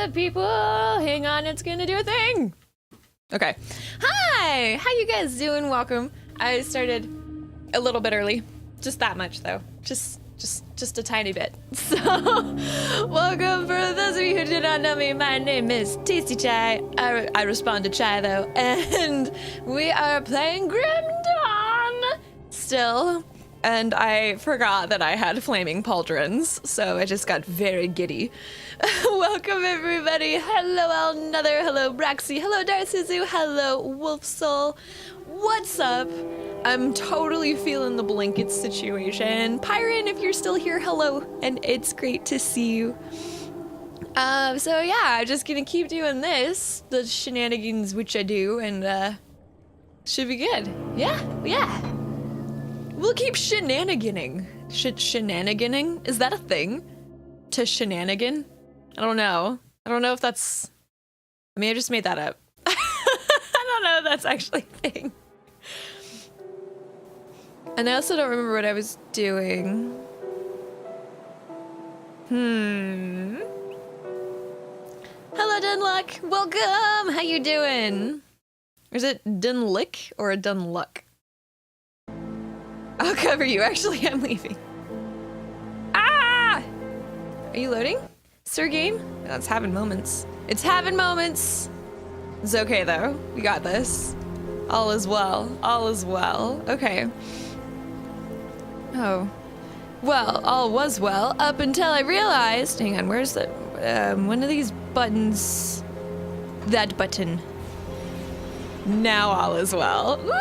up, people? Hang on, it's gonna do a thing. Okay. Hi! How you guys doing? Welcome. I started a little bit early. Just that much, though. Just a tiny bit. So, welcome. For those of you who do not know me, my name is Tasty Chai. I respond to Chai, though. And we are playing Grim Dawn still. And I forgot that I had flaming pauldrons, so I just got very giddy. Welcome, everybody. Hello, Another. Hello, Braxy. Hello, Darsuzu. Hello, Wolf Soul. What's up? I'm totally feeling the blanket situation. Pyron, if you're still here, hello. And it's great to see you. So yeah, I'm just gonna keep doing this, the shenanigans which I do, and should be good. Yeah. We'll keep shenaniganing. Shenaniganing? Is that a thing? To shenanigan? I don't know. I don't know if that's... I mean, I just made that up. I don't know if that's actually a thing. And I also don't remember what I was doing. Hello, Dunluck. Welcome. How you doing? Is it Dunlick or a Dunluck? I'll cover you. Actually, I'm leaving. Ah! Are you loading? Sir Game? Oh, it's having moments. It's having moments. It's okay, though. We got this. All is well. All is well. Okay. Oh. Well, all was well up until I realized... Hang on, where's the... one of these buttons... That button. Now all is well. Woo!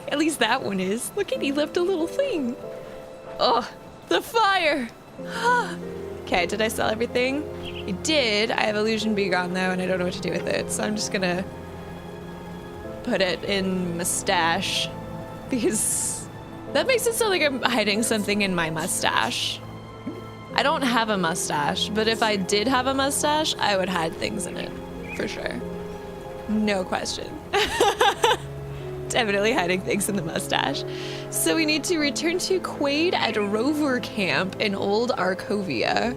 At least that one is. Look at, he left a little thing. Oh, the fire. Okay, did I sell everything? I did. I have Illusion Be Gone though, and I don't know what to do with it. So I'm just gonna put it in mustache because that makes it sound like I'm hiding something in my mustache. I don't have a mustache, but if I did have a mustache, I would hide things in it for sure. No question. Definitely hiding things in the mustache. So we need to return to Quaid at Rover Camp in Old Arcovia.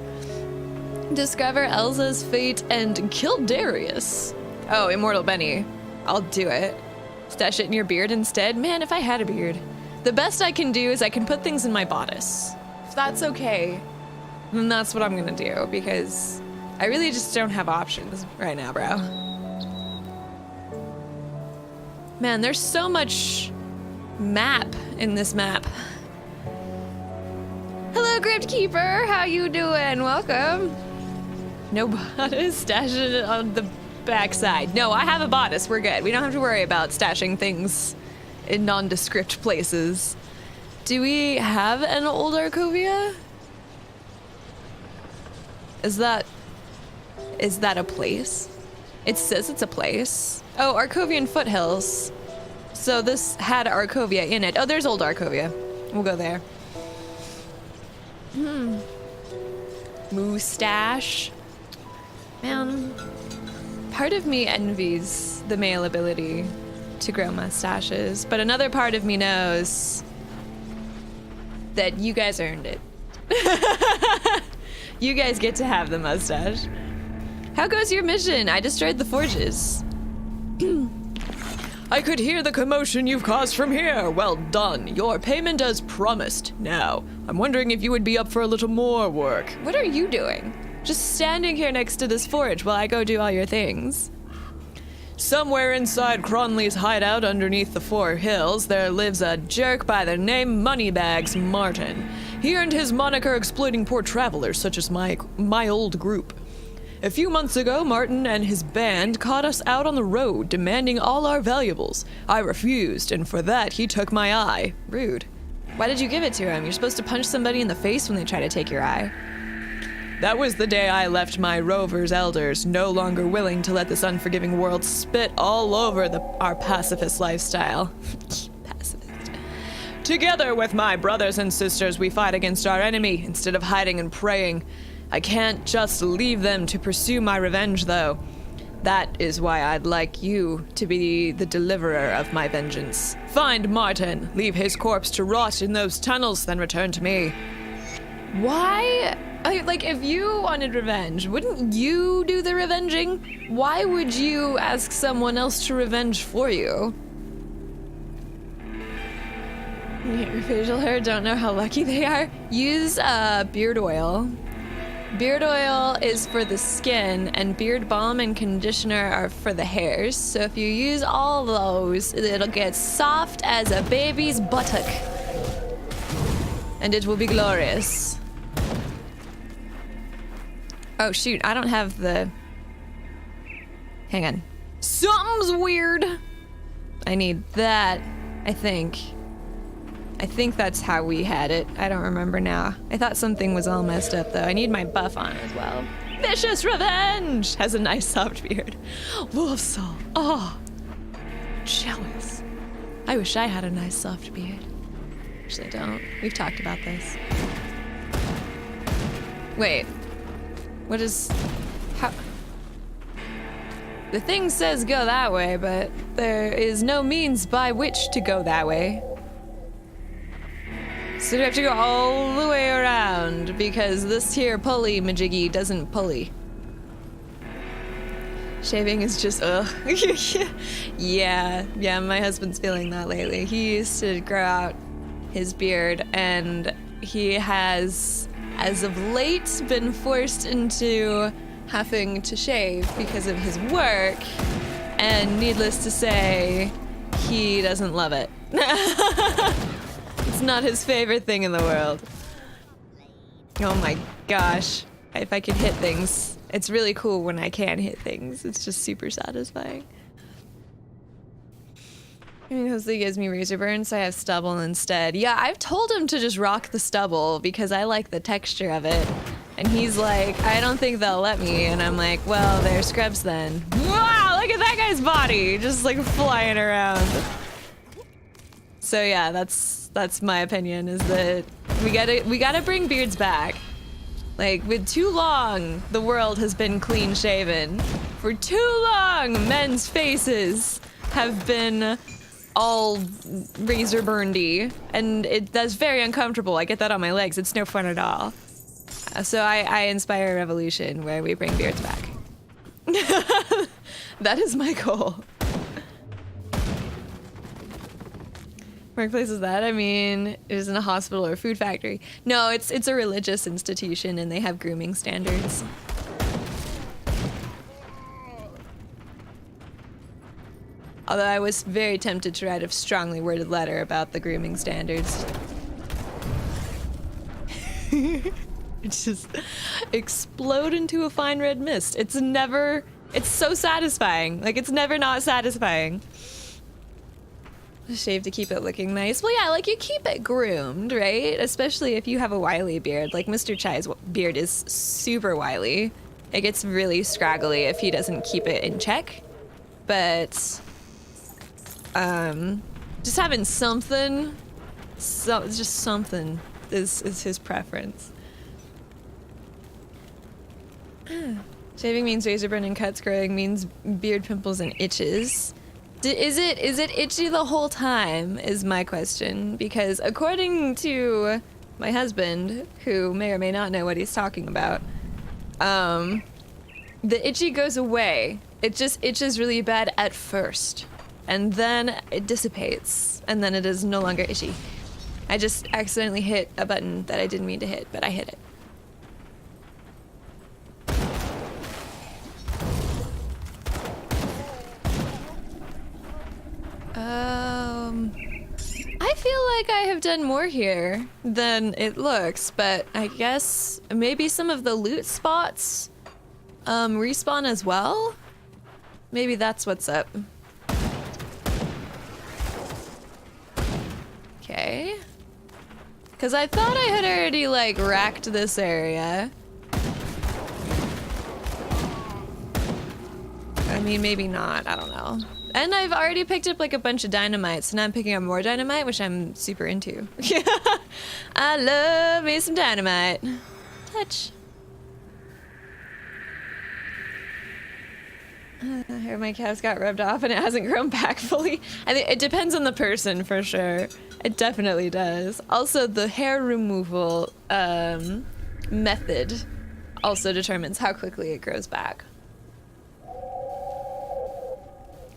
Discover Elsa's fate and kill Darius. Oh, Immortal Benny. I'll do it. Stash it in your beard instead? Man, if I had a beard. The best I can do is I can put things in my bodice. If that's okay, then that's what I'm gonna do, because I really just don't have options right now, bro. Man, there's so much map in this map. Hello, Crypt Keeper. How you doing? Welcome. No bodice. Stash it on the backside. No, I have a bodice. We're good. We don't have to worry about stashing things in nondescript places. Do we have an old Arcovia? Is that a place? It says it's a place. Oh, Arcovian Foothills. So this had Arcovia in it. Oh, there's old Arcovia. We'll go there. Moustache. Man, part of me envies the male ability to grow mustaches, but another part of me knows that you guys earned it. You guys get to have the mustache. How goes your mission? I destroyed the forges. I could hear the commotion you've caused from here. Well done. Your payment as promised. Now, I'm wondering if you would be up for a little more work. What are you doing? Just standing here next to this forge while I go do all your things. Somewhere inside Cronley's hideout underneath the Four Hills, there lives a jerk by the name Moneybags Martin. He earned his moniker exploiting poor travelers such as my old group. A few months ago, Martin and his band caught us out on the road, demanding all our valuables. I refused, and for that, he took my eye. Rude. Why did you give it to him? You're supposed to punch somebody in the face when they try to take your eye. That was the day I left my Rover's elders, no longer willing to let this unforgiving world spit all over our pacifist lifestyle. Pacifist. Together with my brothers and sisters, we fight against our enemy instead of hiding and praying. I can't just leave them to pursue my revenge, though. That is why I'd like you to be the deliverer of my vengeance. Find Martin, leave his corpse to rot in those tunnels, then return to me. Why Like, if you wanted revenge, wouldn't you do the revenging? Why would you ask someone else to revenge for you? Your facial hair, don't know how lucky they are. Use beard oil. Beard oil is for the skin, and beard balm and conditioner are for the hairs. So if you use all those, it'll get soft as a baby's buttock. And it will be glorious. Oh shoot, I don't have the... Hang on. Something's weird! I need that, I think. I think that's how we had it. I don't remember now. I thought something was all messed up though. I need my buff on as well. Vicious Revenge! Has a nice soft beard. Wolf Soul. Oh. Jealous. I wish I had a nice soft beard. Actually, I don't. We've talked about this. Wait. What is... How... The thing says go that way, but there is no means by which to go that way. So we have to go all the way around, because this here pulley majiggy doesn't pulley. Shaving is just, ugh. Yeah, my husband's feeling that lately. He used to grow out his beard, and he has, as of late, been forced into having to shave because of his work, and needless to say, he doesn't love it. It's not his favorite thing in the world. Oh my gosh. If I could hit things. It's really cool when I can hit things. It's just super satisfying. I mean, Jose gives me razor burn, so I have stubble instead. Yeah, I've told him to just rock the stubble because I like the texture of it. And he's like, I don't think they'll let me. And I'm like, well, they're scrubs then. Wow, look at that guy's body. Just like flying around. So yeah, that's my opinion, is that we gotta bring beards back. Like, with too long, the world has been clean shaven. For too long, men's faces have been all razor burnedy, and that's very uncomfortable. I get that on my legs. It's no fun at all. So I inspire a revolution where we bring beards back. That is my goal. Workplace is that? I mean, it isn't a hospital or a food factory. No, it's a religious institution, and they have grooming standards. Although I was very tempted to write a strongly worded letter about the grooming standards. Just explode into a fine red mist. It's so satisfying. Like, it's never not satisfying. Shave to keep it looking nice. Well, yeah, like, you keep it groomed, right? Especially if you have a wily beard. Like, Mr. Chai's beard is super wily. It gets really scraggly if he doesn't keep it in check. But, just having something, just something is his preference. Shaving means razor burn and cuts. Growing means beard pimples and itches. Is it itchy the whole time, is my question, because according to my husband, who may or may not know what he's talking about, the itchy goes away. It just itches really bad at first, and then it dissipates, and then it is no longer itchy. I just accidentally hit a button that I didn't mean to hit, but I hit it. I feel like I have done more here than it looks, but I guess maybe some of the loot spots respawn as well? Maybe that's what's up. Okay. Because I thought I had already, like, racked this area. I mean, maybe not, I don't know. And I've already picked up like a bunch of dynamite, so now I'm picking up more dynamite, which I'm super into. I love me some dynamite. Touch. Hair of my calves got rubbed off and it hasn't grown back fully. I think it depends on the person for sure. It definitely does. Also, the hair removal method also determines how quickly it grows back.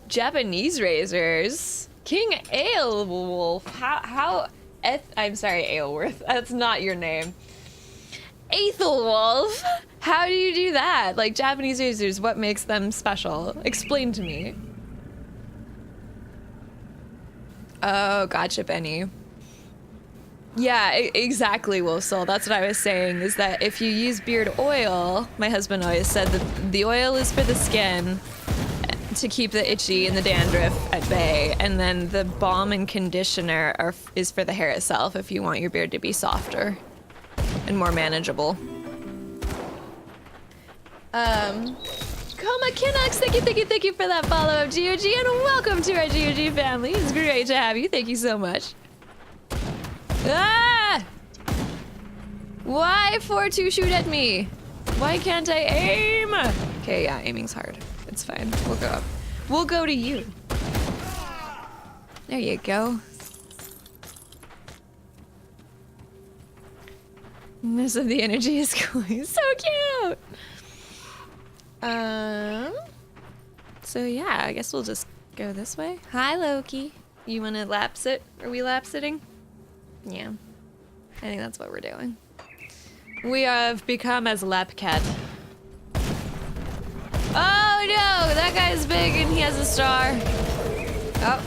Japanese razors. King Aelwolf. I'm sorry, Aelworth. That's not your name. Aethelwolf. How do you do that? Like, Japanese razors, what makes them special? Explain to me. Oh, gotcha, Benny. Yeah, exactly, Wolfsoul. That's what I was saying, is that if you use beard oil, my husband always said that the oil is for the skin to keep the itchy and the dandruff at bay, and then the balm and conditioner is for the hair itself if you want your beard to be softer and more manageable. Coma Kinnox, thank you for that follow-up, GOG, and welcome to our GOG family. It's great to have you. Thank you so much. Ah! Why 4-2 shoot at me? Why can't I aim? Okay, yeah, aiming's hard. It's fine. We'll go up. We'll go to you. There you go. Most of the energy is going. So cute! So yeah, I guess we'll just go this way. Hi, Loki. You wanna lap sit? Are we lap sitting? Yeah. I think that's what we're doing. We have become as Lapcat. Oh no! That guy's big and he has a star. Oh.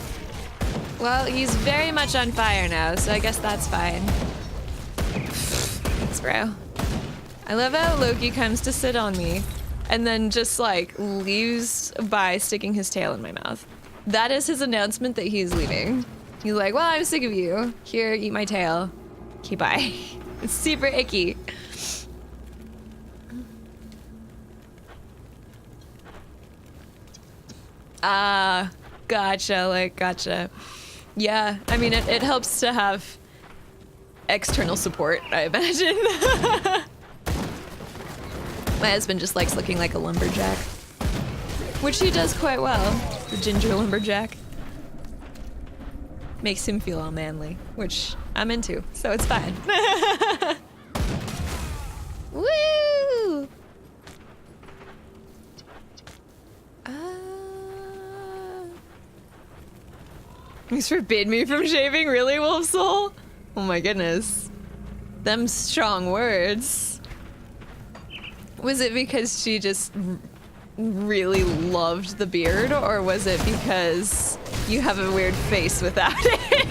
Well, he's very much on fire now, so I guess that's fine. Thanks, bro. I love how Loki comes to sit on me and then just like leaves by sticking his tail in my mouth. That is his announcement that he's leaving. He's like, well, I'm sick of you. Here, eat my tail. Okay, bye. It's super icky. Ah, gotcha, like, gotcha. Yeah, I mean, it helps to have external support, I imagine. My husband just likes looking like a lumberjack. Which he does quite well. The ginger lumberjack. Makes him feel all manly, which I'm into, so it's fine. Woo! He's forbid me from shaving, really, Wolfsoul? Oh my goodness. Them strong words. Was it because she just really loved the beard, or was it because you have a weird face without it?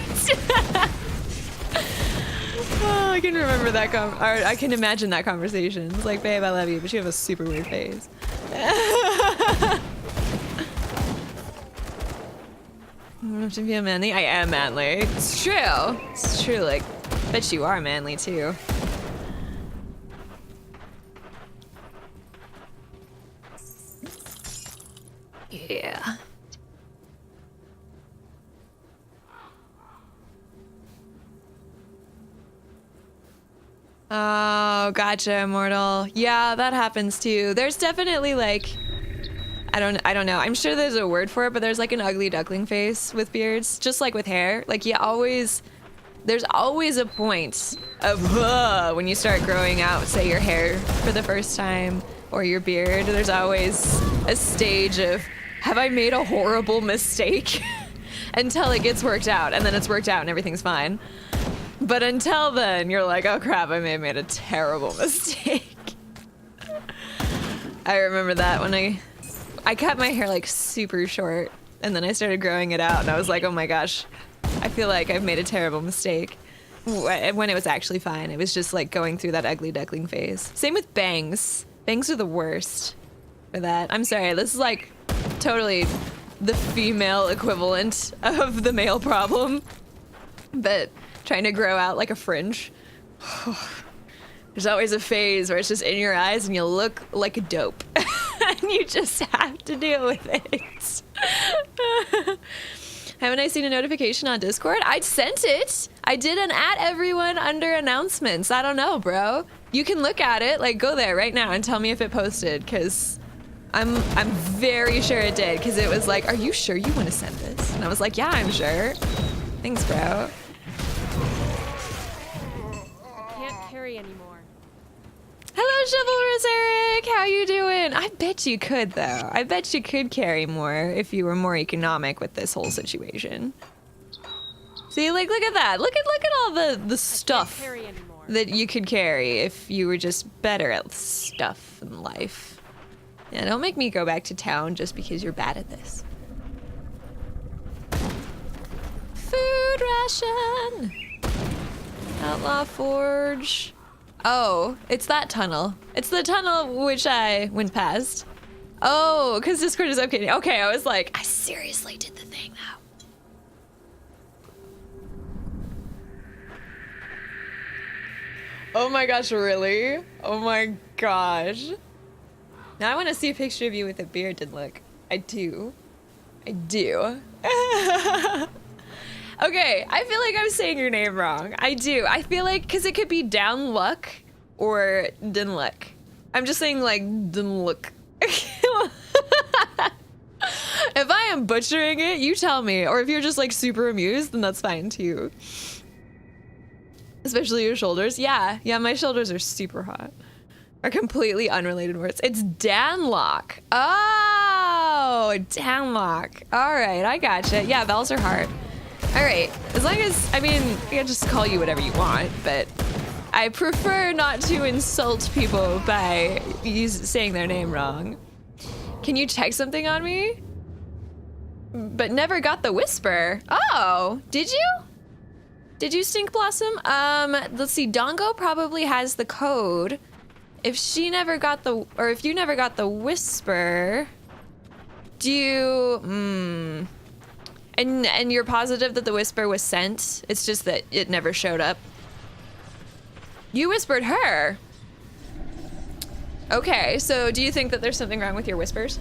Oh, I can remember that or I can imagine that conversation. It's like, babe, I love you, but you have a super weird face. You have to be manly. I am manly. It's true. It's true. Like, bet you are manly too. Yeah. Oh, gotcha, Immortal. Yeah, that happens too. There's definitely like, I don't know. I'm sure there's a word for it, but there's like an ugly duckling face with beards, just like with hair. Like there's always a point of when you start growing out, say your hair for the first time or your beard. There's always a stage of, have I made a horrible mistake? Until it gets worked out, and then it's worked out and everything's fine. But until then, you're like, oh crap, I may have made a terrible mistake. I remember that when I cut my hair like super short, and then I started growing it out, and I was like, oh my gosh, I feel like I've made a terrible mistake. When it was actually fine. It was just like going through that ugly duckling phase. Same with bangs. Bangs are the worst for that. I'm sorry, this is like totally the female equivalent of the male problem. But trying to grow out like a fringe. There's always a phase where it's just in your eyes and you look like a dope. And you just have to deal with it. Haven't I seen a notification on Discord? I sent it. I did an at everyone under announcements. I don't know, bro. You can look at it. Like, go there right now and tell me if it posted, because I'm very sure it did, because it was like, are you sure you want to send this? And I was like, yeah, I'm sure. Thanks, bro. Can't carry anymore. Hello, Chivalrous Eric. How you doing? I bet you could, though. I bet you could carry more if you were more economic with this whole situation. See, like, look at that. Look at all the stuff that you could carry if you were just better at stuff in life. Yeah, don't make me go back to town just because you're bad at this. Food ration. Outlaw Forge. Oh, it's that tunnel. It's the tunnel which I went past. Oh, because Discord is okay. Okay, I was like, I seriously did the thing though. Oh my gosh, really? Oh my gosh. Now I want to see a picture of you with a bearded look. I do. I do. Okay, I feel like I'm saying your name wrong. I do. I feel like, because it could be Down Luck or Dinluck. I'm just saying like Dinluck. If I am butchering it, you tell me. Or if you're just like super amused, then that's fine too. Especially your shoulders. Yeah, my shoulders are super hot. Are completely unrelated words. It's Danlock. Oh, Danlock. All right, I gotcha. Yeah, vowels are hard. All right, as long as, I mean, I can just call you whatever you want, but I prefer not to insult people by saying their name wrong. Can you check something on me? But never got the whisper. Oh, did you? Did you, Stink Blossom? Let's see, Dongo probably has the code. If she never got the, or if you never got the whisper, do you, and you're positive that the whisper was sent? It's just that it never showed up. You whispered her. Okay, so do you think that there's something wrong with your whispers?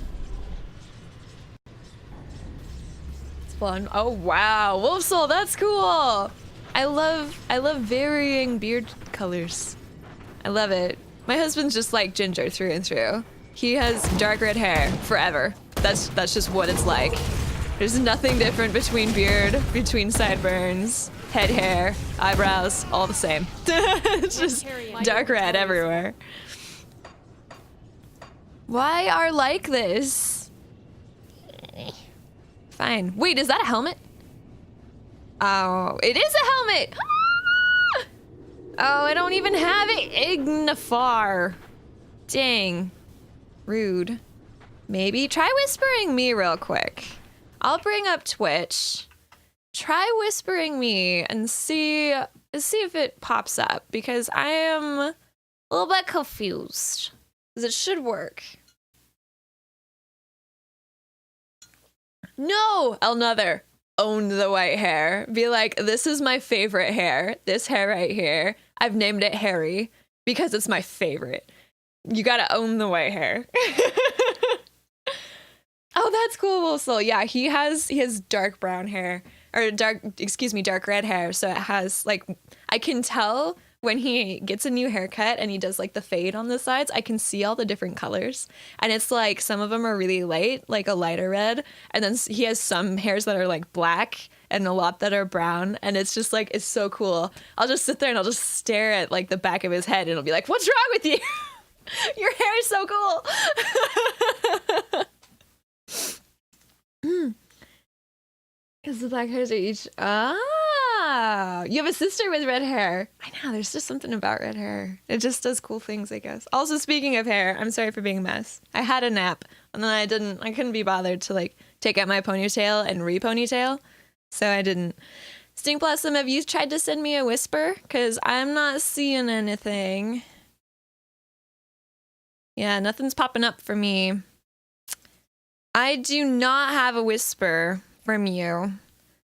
It's fun. Oh wow, Wolf Soul, that's cool. I love varying beard colors. I love it. My husband's just like ginger through and through. He has dark red hair forever. That's just what it's like. There's nothing different between beard, between sideburns, head hair, eyebrows, all the same. It's just dark red everywhere. Why are like this? Fine. Wait, is that a helmet? Oh, it is a helmet! Ah! Oh, I don't even have it. Ignifar. Dang. Rude. Maybe try whispering me real quick. I'll bring up Twitch. Try whispering me and see if it pops up, because I am a little bit confused. Because it should work. No! Another. Own the white hair. Be like, this is my favorite hair. This hair right here. I've named it Harry because it's my favorite. You gotta own the white hair. Oh, that's cool, Wilsel. Yeah, he has dark brown hair, or dark red hair. So it has like, I can tell when he gets a new haircut and he does like the fade on the sides, I can see all the different colors. And it's like, some of them are really light, like a lighter red. And then he has some hairs that are like black and a lot that are brown. And it's just like, it's so cool. I'll just sit there and I'll just stare at like the back of his head and it'll be like, what's wrong with you? Your hair is so cool. Because the black hairs are each, you have a sister with red hair. I know, there's just something about red hair. It just does cool things, I guess. Also, speaking of hair, I'm sorry for being a mess. I had a nap, and then I couldn't be bothered to like take out my ponytail and re-ponytail, so I didn't. Stink Blossom, have you tried to send me a whisper? Because I'm not seeing anything. Yeah, nothing's popping up for me. I do not have a whisper from you.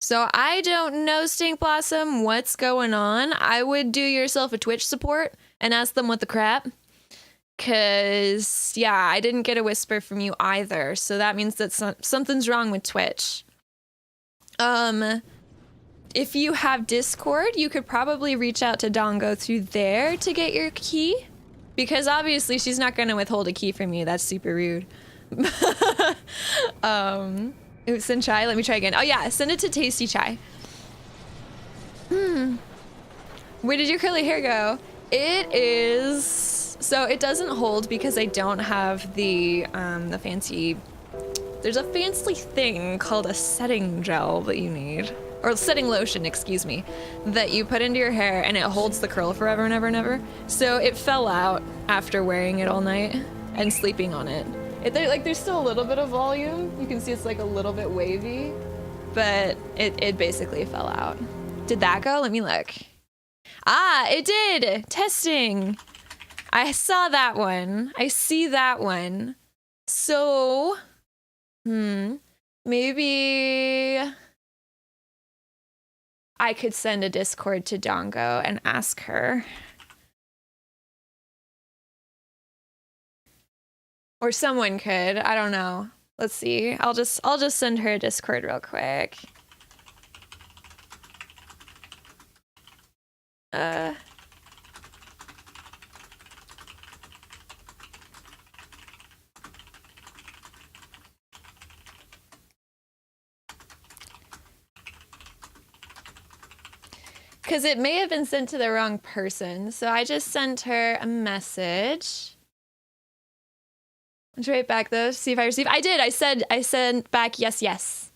So I don't know, Stink Blossom, what's going on. I would do yourself a Twitch support and ask them what the crap. Because, yeah, I didn't get a whisper from you either. So that means that something's wrong with Twitch. If you have Discord, you could probably reach out to Dongo through there to get your key. Because obviously she's not going to withhold a key from you. That's super rude. Ooh, send chai. Let me try again. Oh yeah, send it to Tasty Chai. Where did your curly hair go? It is So it doesn't hold because I don't have the fancy... There's a fancy thing called a setting gel that you need. Or setting lotion, excuse me. That you put into your hair and it holds the curl forever and ever and ever. So it fell out after wearing it all night and sleeping on it. There's still a little bit of volume. You can see it's like a little bit wavy. But it basically fell out. Did that go? Let me look. Ah, it did! Testing! I saw that one. I see that one. So, maybe I could send a Discord to Dongo and ask her. Or someone could. I don't know. Let's see. I'll just send her a Discord real quick. Because it may have been sent to the wrong person. So I just sent her a message. Let's write back though, see if I receive. I did. I sent back yes, yes.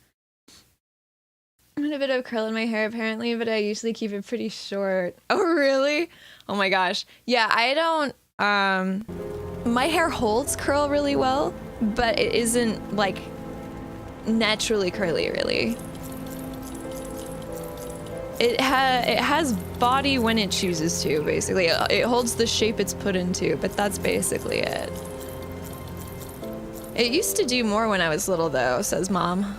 I had a bit of curl in my hair apparently, but I usually keep it pretty short. Oh, really? Oh my gosh. Yeah, I don't, my hair holds curl really well, but it isn't like naturally curly, really. It has body when it chooses to, basically. It holds the shape it's put into, but that's basically it. It used to do more when I was little though, says Mom.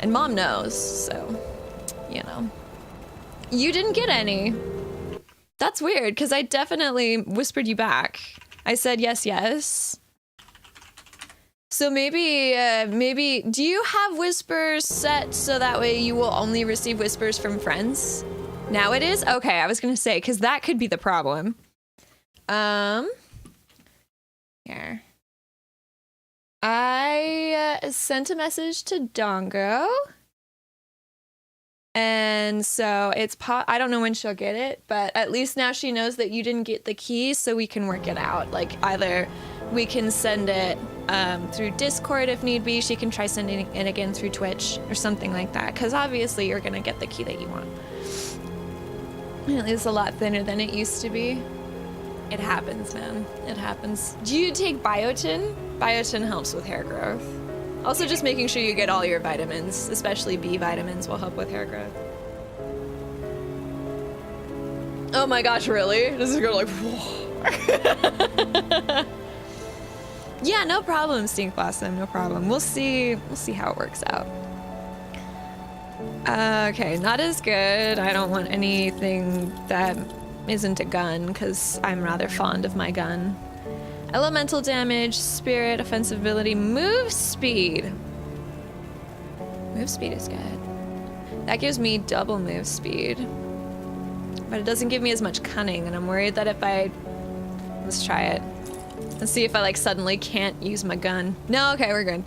And Mom knows, so, you know. You didn't get any. That's weird, because I definitely whispered you back. I said yes, yes. So maybe, do you have whispers set so that way you will only receive whispers from friends? Now it is? Okay, I was gonna say, because that could be the problem. Here. I sent a message to Dongo. And so it's I don't know when she'll get it, but at least now she knows that you didn't get the key, so we can work it out. Like either we can send it through Discord if need be. She can try sending it again through Twitch or something like that. Because obviously you're gonna get the key that you want. It is a lot thinner than it used to be. It happens, man. It happens. Do you take biotin? Biotin helps with hair growth. Also, just making sure you get all your vitamins, especially B vitamins, will help with hair growth. Oh my gosh, really? This is gonna like, whoa. Yeah, no problem, Stink Blossom, no problem. We'll see how it works out. Okay, not as good. I don't want anything that isn't a gun, because I'm rather fond of my gun. Elemental damage, spirit, offensive ability, move speed. Move speed is good. That gives me double move speed. But it doesn't give me as much cunning, and I'm worried that if I... Let's try it. Let's see if I like suddenly can't use my gun. No, okay, we're good.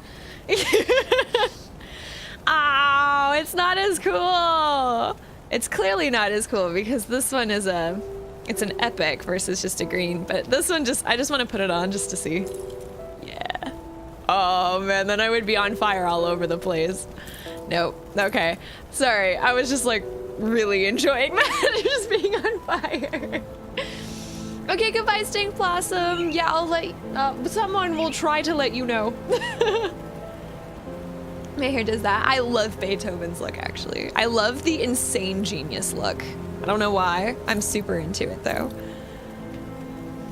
Oh, it's not as cool. It's clearly not as cool because this one is it's an epic versus just a green, but this one I just want to put it on just to see. Yeah. Oh man, then I would be on fire all over the place. Nope. Okay. Sorry, I was just like really enjoying that, just being on fire. Okay, goodbye, Stink Blossom. Yeah, I'll let, someone will try to let you know. My hair does that. I love Beethoven's look, actually. I love the insane genius look. I don't know why. I'm super into it, though.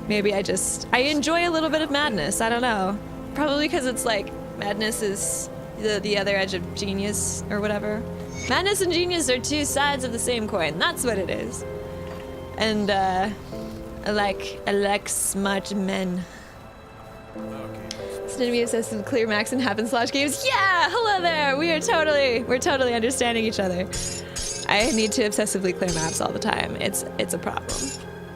Maybe I enjoy a little bit of madness. I don't know. Probably because it's like, madness is the other edge of genius, or whatever. Madness and genius are two sides of the same coin. That's what it is. And, I like smart men. It's gonna be obsessed with clear max and happen slash games. Yeah, hello there. We're totally understanding each other. I need to obsessively clear maps all the time. It's a problem.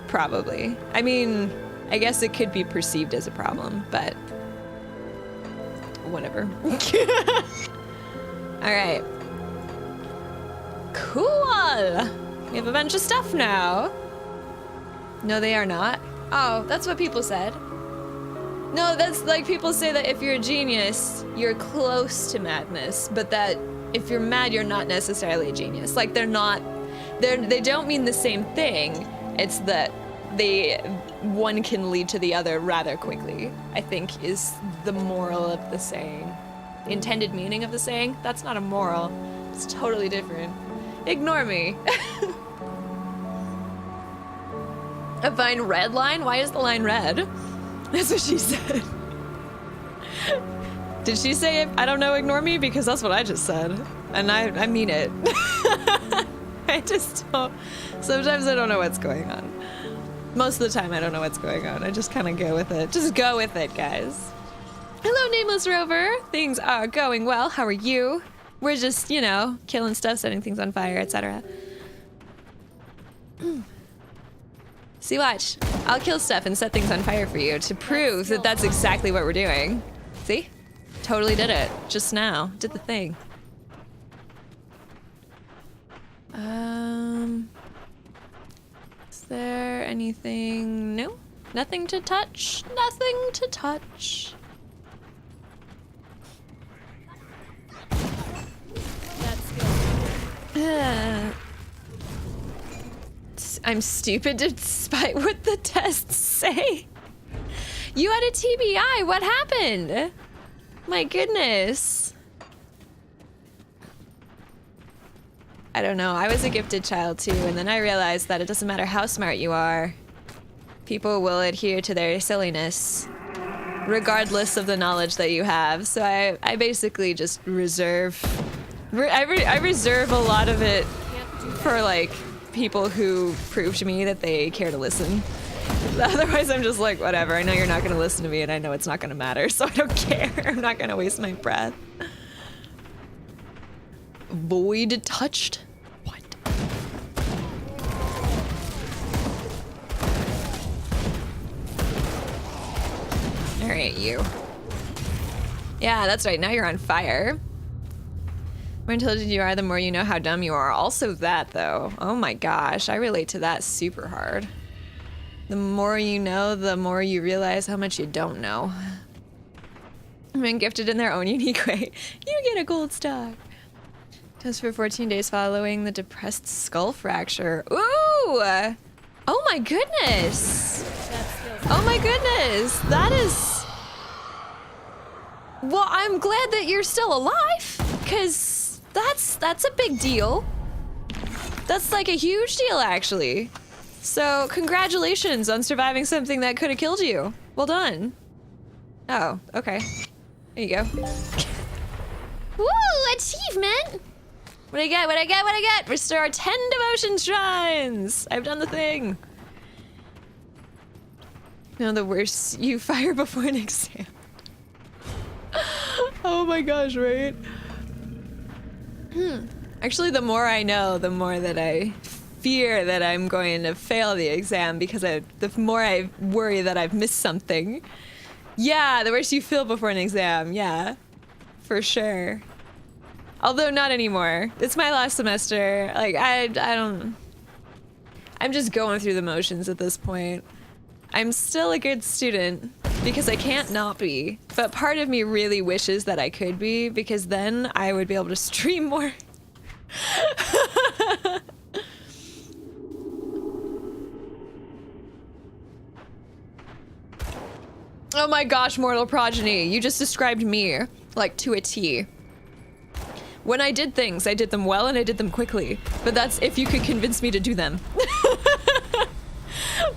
Probably. I mean, I guess it could be perceived as a problem, but whatever. All right. Cool. We have a bunch of stuff now. No, they are not. Oh, that's what people said. No, that's like people say that if you're a genius, you're close to madness, but that if you're mad, you're not necessarily a genius. Like they don't mean the same thing. It's that one can lead to the other rather quickly, I think is the moral of the saying. The intended meaning of the saying, that's not a moral. It's totally different. Ignore me. A fine red line? Why is the line red? That's what she said. Did she say, I don't know, ignore me? Because that's what I just said. And I mean it. I just don't. Sometimes I don't know what's going on. Most of the time I don't know what's going on. I just kind of go with it. Just go with it, guys. Hello, Nameless Rover. Things are going well. How are you? We're just, you know, killing stuff, setting things on fire, etc. See, watch. I'll kill stuff and set things on fire for you to prove that that's exactly what we're doing. See? Totally did it. Just now. Did the thing. Is there anything? No? Nothing to touch? Nothing to touch. That's good. I'm stupid despite what the tests say. You had a TBI. What happened? My goodness. I don't know. I was a gifted child too, and then I realized that it doesn't matter how smart you are. People will adhere to their silliness, regardless of the knowledge that you have. So I basically just reserve. I reserve a lot of it for like people who prove to me that they care to listen. Otherwise, I'm just like, whatever. I know you're not going to listen to me, and I know it's not going to matter, so I don't care. I'm not going to waste my breath. Void touched? What? All right, you. Yeah, that's right. Now you're on fire. The more intelligent you are, the more you know how dumb you are. Also that, though. Oh my gosh, I relate to that super hard. The more you know, the more you realize how much you don't know. Been gifted in their own unique way. You get a gold star. Test for 14 days following the depressed skull fracture. Ooh! Oh my goodness! Oh my goodness! That is... Well, I'm glad that you're still alive, because that's a big deal. That's like a huge deal, actually. So, congratulations on surviving something that could have killed you. Well done. Oh, okay. There you go. Woo! Achievement! What I get? What I get? What I get? Restore 10 devotion shrines! I've done the thing. No, the worse you fire before an exam. Oh my gosh, right? Actually, the more I know, the more that I fear that I'm going to fail the exam, because the more I worry that I've missed something. Yeah, the worse you feel before an exam, yeah. For sure. Although not anymore. It's my last semester. Like, I don't... I'm just going through the motions at this point. I'm still a good student, because I can't not be. But part of me really wishes that I could be, because then I would be able to stream more. Oh my gosh, Mortal Progeny, you just described me, like, to a T. When I did things, I did them well and I did them quickly. But that's if you could convince me to do them.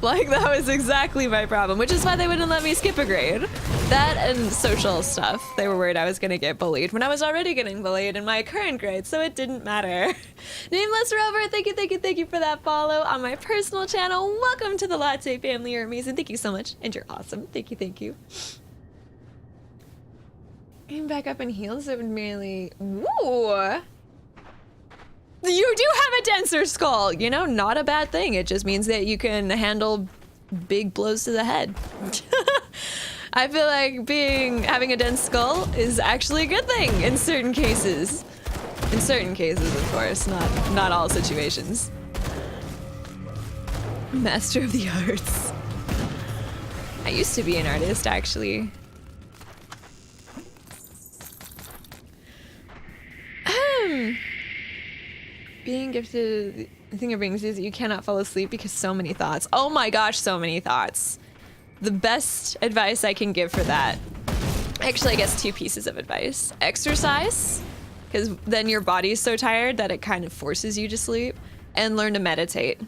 Like, that was exactly my problem, which is why they wouldn't let me skip a grade. That and social stuff. They were worried I was gonna get bullied when I was already getting bullied in my current grade, so it didn't matter. Nameless Rover, thank you for that follow on my personal channel. Welcome to the Latte family. You're amazing. Thank you so much. And you're awesome. Thank you. Getting back up in heels, it would merely... Ooh! You do have a denser skull! You know, not a bad thing. It just means that you can handle big blows to the head. I feel like having a dense skull is actually a good thing in certain cases. In certain cases, of course, not all situations. Master of the arts. I used to be an artist, actually. Being gifted, the thing it brings is that you cannot fall asleep because so many thoughts. Oh my gosh, so many thoughts. The best advice I can give for that, actually I guess 2 pieces of advice. Exercise, because then your body's so tired that it kind of forces you to sleep, and learn to meditate.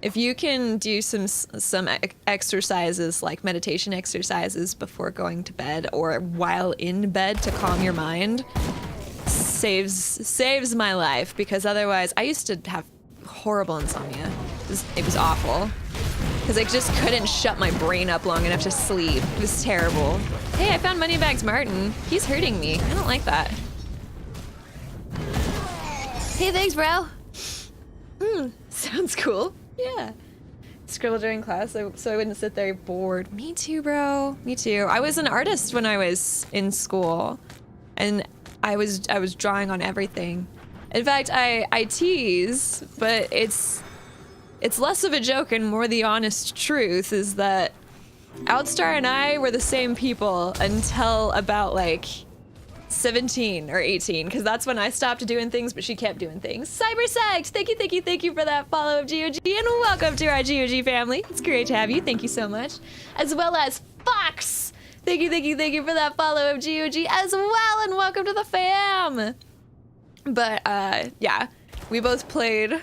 If you can do some exercises, like meditation exercises before going to bed or while in bed to calm your mind, saves my life, because otherwise I used to have horrible insomnia. It was awful because I just couldn't shut my brain up long enough to sleep. It was terrible. Hey, I found Moneybags Martin. He's hurting me. I don't like that. Hey, thanks, bro. Sounds cool. Yeah. Scribble during class so I wouldn't sit there bored. Me too, bro. Me too. I was an artist when I was in school, and I was drawing on everything. In fact, I tease, but it's less of a joke and more the honest truth is that Outstar and I were the same people until about like 17 or 18, because that's when I stopped doing things, but she kept doing things. Cybersect, thank you for that follow of GOG, and welcome to our GOG family. It's great to have you. Thank you so much. As well as Fox. Thank you for that follow of GOG as well, and welcome to the fam. But yeah, we both played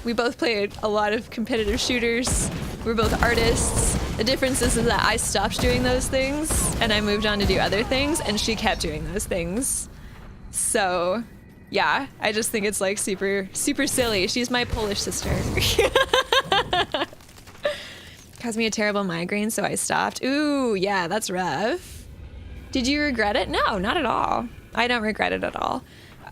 a lot of competitive shooters. We're both artists. The difference is that I stopped doing those things and I moved on to do other things, and she kept doing those things. So yeah, I just think it's like super silly. She's my Polish sister. Caused me a terrible migraine, so I stopped. Ooh, yeah, that's rough. Did you regret it? No, not at all. I don't regret it at all.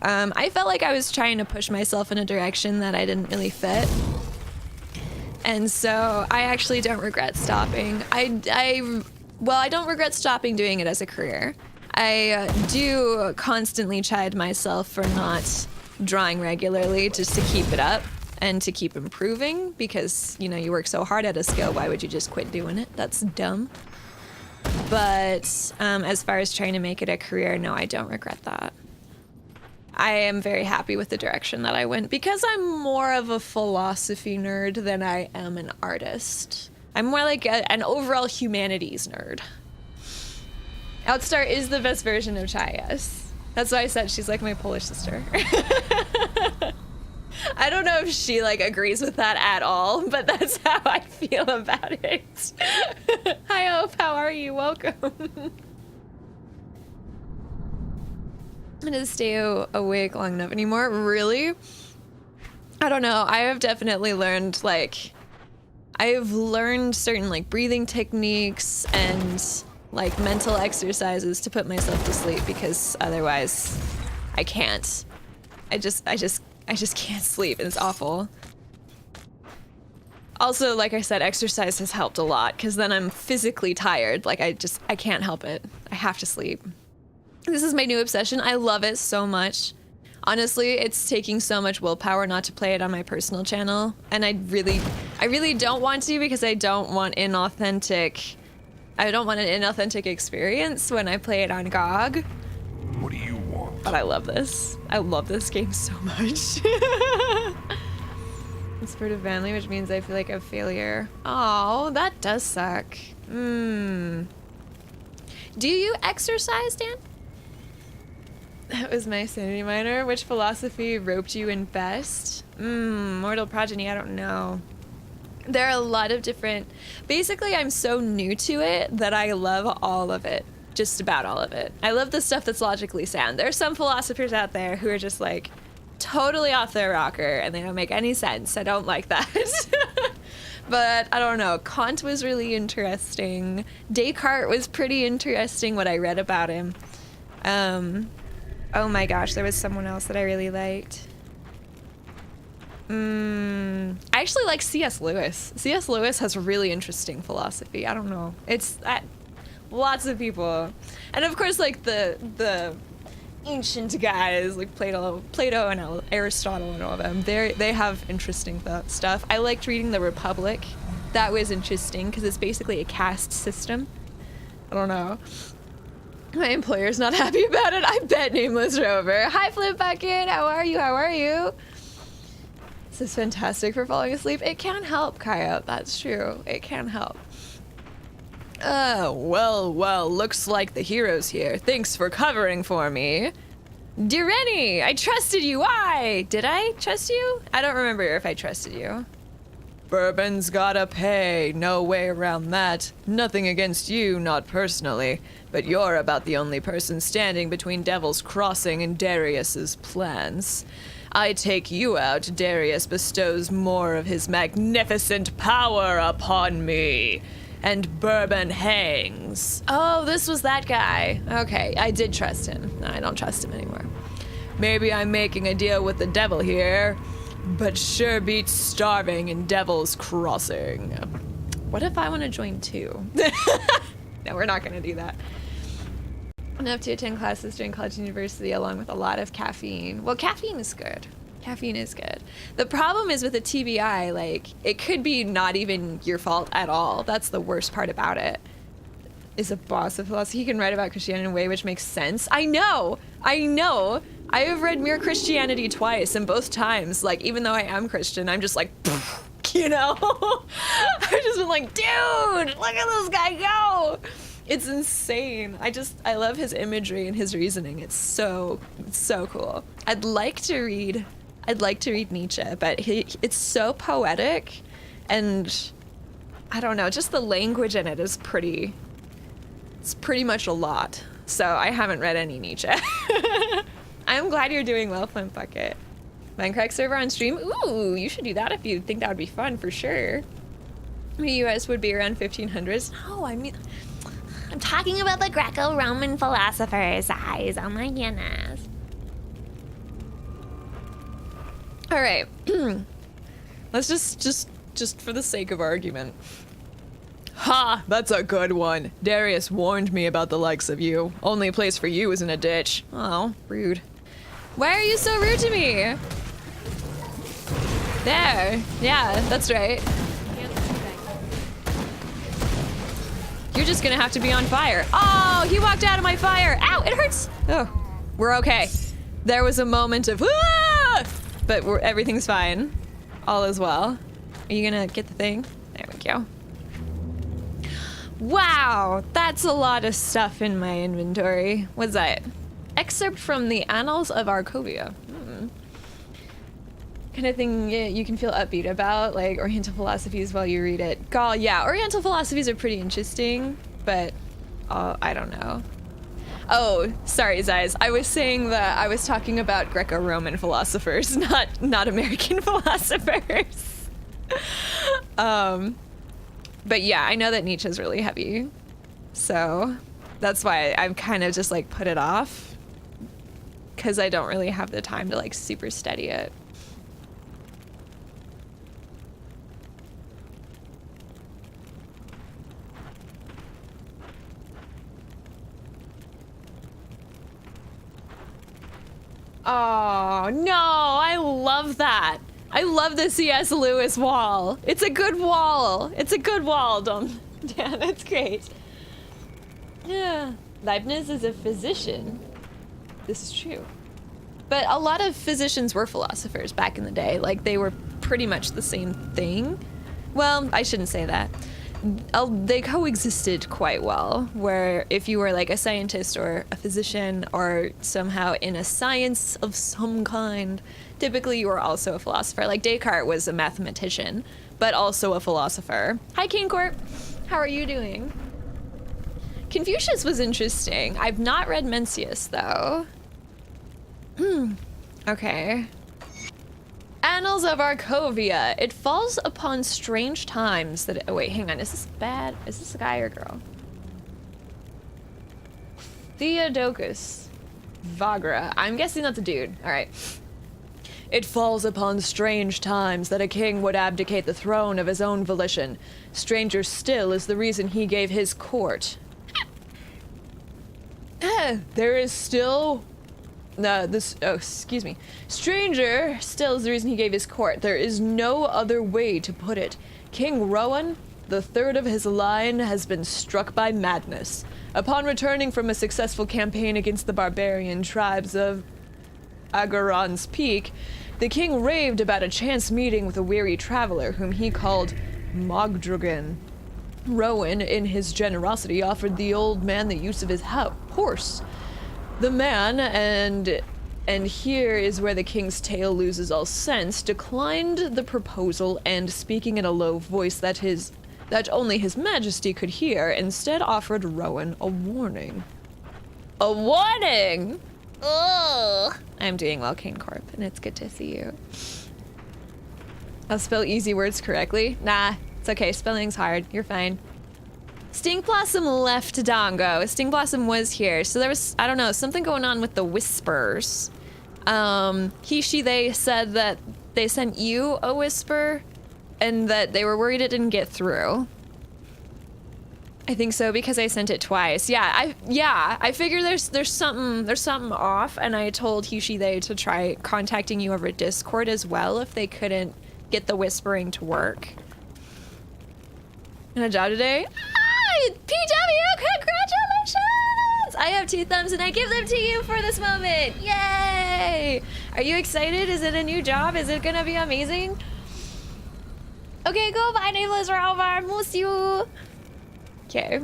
I felt like I was trying to push myself in a direction that I didn't really fit. And so I actually don't regret stopping. Well, I don't regret stopping doing it as a career. I do constantly chide myself for not drawing regularly just to keep it up and to keep improving, because, you know, you work so hard at a skill, why would you just quit doing it? That's dumb. But as far as trying to make it a career, no, I don't regret that. I am very happy with the direction that I went, because I'm more of a philosophy nerd than I am an artist. I'm more like an overall humanities nerd. Outstar is the best version of Chai, yes. That's why I said she's like my Polish sister. I don't know if she like agrees with that at all, but that's how I feel about it. Hi, Hope, how are you? Welcome. I'm gonna stay awake long enough anymore. Really? I don't know. I have definitely learned, like, I've learned certain like breathing techniques and like mental exercises to put myself to sleep, because otherwise I can't. I just can't sleep, and it's awful. Also, like I said, exercise has helped a lot, because then I'm physically tired. Like I can't help it. I have to sleep. This is my new obsession. I love it so much. Honestly, it's taking so much willpower not to play it on my personal channel, and I really don't want to, because I don't want an inauthentic experience when I play it on GOG. What do you want? But I love this. I love this game so much. I'm spirit of family, which means I feel like a failure. Oh, that does suck. Do you exercise, Dan? That was my sanity minor. Which philosophy roped you in best? Mortal Progeny, I don't know. There are a lot of different... Basically, I'm so new to it that I love all of it. Just about all of it. I love the stuff that's logically sound. There are some philosophers out there who are just like totally off their rocker and they don't make any sense. I don't like that. But I don't know. Kant was really interesting. Descartes was pretty interesting, what I read about him. Oh my gosh, there was someone else that I really liked. I actually like C.S. Lewis. C.S. Lewis has really interesting philosophy. I don't know. It's lots of people, and of course, like the ancient guys like Plato and Aristotle and all of them. They have interesting stuff. I liked reading The Republic. that was interesting because it's basically a caste system. I don't know. My employer's not happy about it. I bet, Nameless Rover. Hi, Flip Bucket. How are you? How are you? This is fantastic for falling asleep. It can help, Kaya. That's true. It can help. Well, looks like the hero's here. Thanks for covering for me. Dear Rennie, I trusted you. Why? Did I trust you? I don't remember if I trusted you. Bourbon's gotta pay. No way around that. Nothing against you, not personally. But you're about the only person standing between Devil's Crossing and Darius's plans. I take you out, Darius bestows more of his magnificent power upon me. And Bourbon hangs. Oh, this was that guy. Okay, I did trust him. I don't trust him anymore. Maybe I'm making a deal with the devil here, but sure beats starving in Devil's Crossing. What if I want to join too? No, we're not going to do that. Enough to attend classes during college and university along with a lot of caffeine. Well, caffeine is good. Caffeine is good. The problem is with a TBI, like, it could be not even your fault at all. That's the worst part about it. Is a boss of philosophy. He can write about Christianity in a way which makes sense. I know. I have read Mere Christianity twice, and both times, like, even though I am Christian, I'm just like, you know? I've just been like, dude, look at this guy go. It's insane. I love his imagery and his reasoning. It's so cool. I'd like to read Nietzsche, but it's so poetic, and I don't know, just the language in it is pretty much a lot. So I haven't read any Nietzsche. I'm glad you're doing well, Flint Bucket. Minecraft server on stream? Ooh, you should do that if you think that would be fun, for sure. The US would be around 1500s. No, I mean, I'm talking about the Greco-Roman philosophers, guys. Oh my goodness. All right. Let's just for the sake of argument. Ha! That's a good one. Darius warned me about the likes of you. Only place for you is in a ditch. Oh, rude. Why are you so rude to me? There. Yeah, that's right. You're just gonna have to be on fire. Oh, he walked out of my fire. Ow, it hurts. Oh, we're okay. There was a moment of, ah! But everything's fine. All is well. Are you gonna get the thing? There we go. Wow, that's a lot of stuff in my inventory. What's that? Excerpt from the Annals of Arcovia. Kind of thing you can feel upbeat about, like Oriental philosophies while you read it. Gall, yeah, Oriental philosophies are pretty interesting, but I don't know. Oh, sorry, Zais. I was saying that I was talking about Greco-Roman philosophers, not American philosophers. But yeah, I know that Nietzsche's really heavy, so that's why I've kind of just like put it off, because I don't really have the time to like super study it. Oh, no, I love that. I love the C.S. Lewis wall. It's a good wall. It's a good wall, Dan. It's great. Yeah. Leibniz is a physician. This is true. But a lot of physicians were philosophers back in the day. Like, they were pretty much the same thing. Well, I shouldn't say that. They coexisted quite well, where if you were like a scientist or a physician or somehow in a science of some kind, typically you were also a philosopher. Like Descartes was a mathematician, but also a philosopher. Hi, King Court. How are you doing? Confucius was interesting. I've not read Mencius, though. Okay. Annals of Arcovia. It falls upon strange times that oh wait, hang on. Is this bad? Is this a guy or girl? Theodocus Vagra. I'm guessing that's a dude. All right. It falls upon strange times that a king would abdicate the throne of his own volition. Stranger still is the reason he gave his court. There is still excuse me. Stranger still is the reason he gave his court. There is no other way to put it. King Rowan, the third of his line, has been struck by madness. Upon returning from a successful campaign against the barbarian tribes of Agaron's Peak, the king raved about a chance meeting with a weary traveler whom he called Mogdragan. Rowan, in his generosity, offered the old man the use of his horse. The man, and here is where the king's tale loses all sense, declined the proposal and, speaking in a low voice that only his majesty could hear, instead offered Rowan a warning. A warning? Ugh. I'm doing well, Kane Corp, and it's good to see you. I'll spell easy words correctly. Nah, it's okay. Spelling's hard. You're fine. Stink Blossom left Dongo. Stink Blossom was here. So there was, I don't know, something going on with the whispers. They said that they sent you a whisper and that they were worried it didn't get through. I think so because I sent it twice. I figure there's something off, and I told they to try contacting you over Discord as well if they couldn't get the whispering to work. And a job today? PW, congratulations! I have 2 thumbs and I give them to you for this moment. Yay! Are you excited? Is it a new job? Is it gonna be amazing? Okay, go bye, nameless Rover. Miss you. Okay.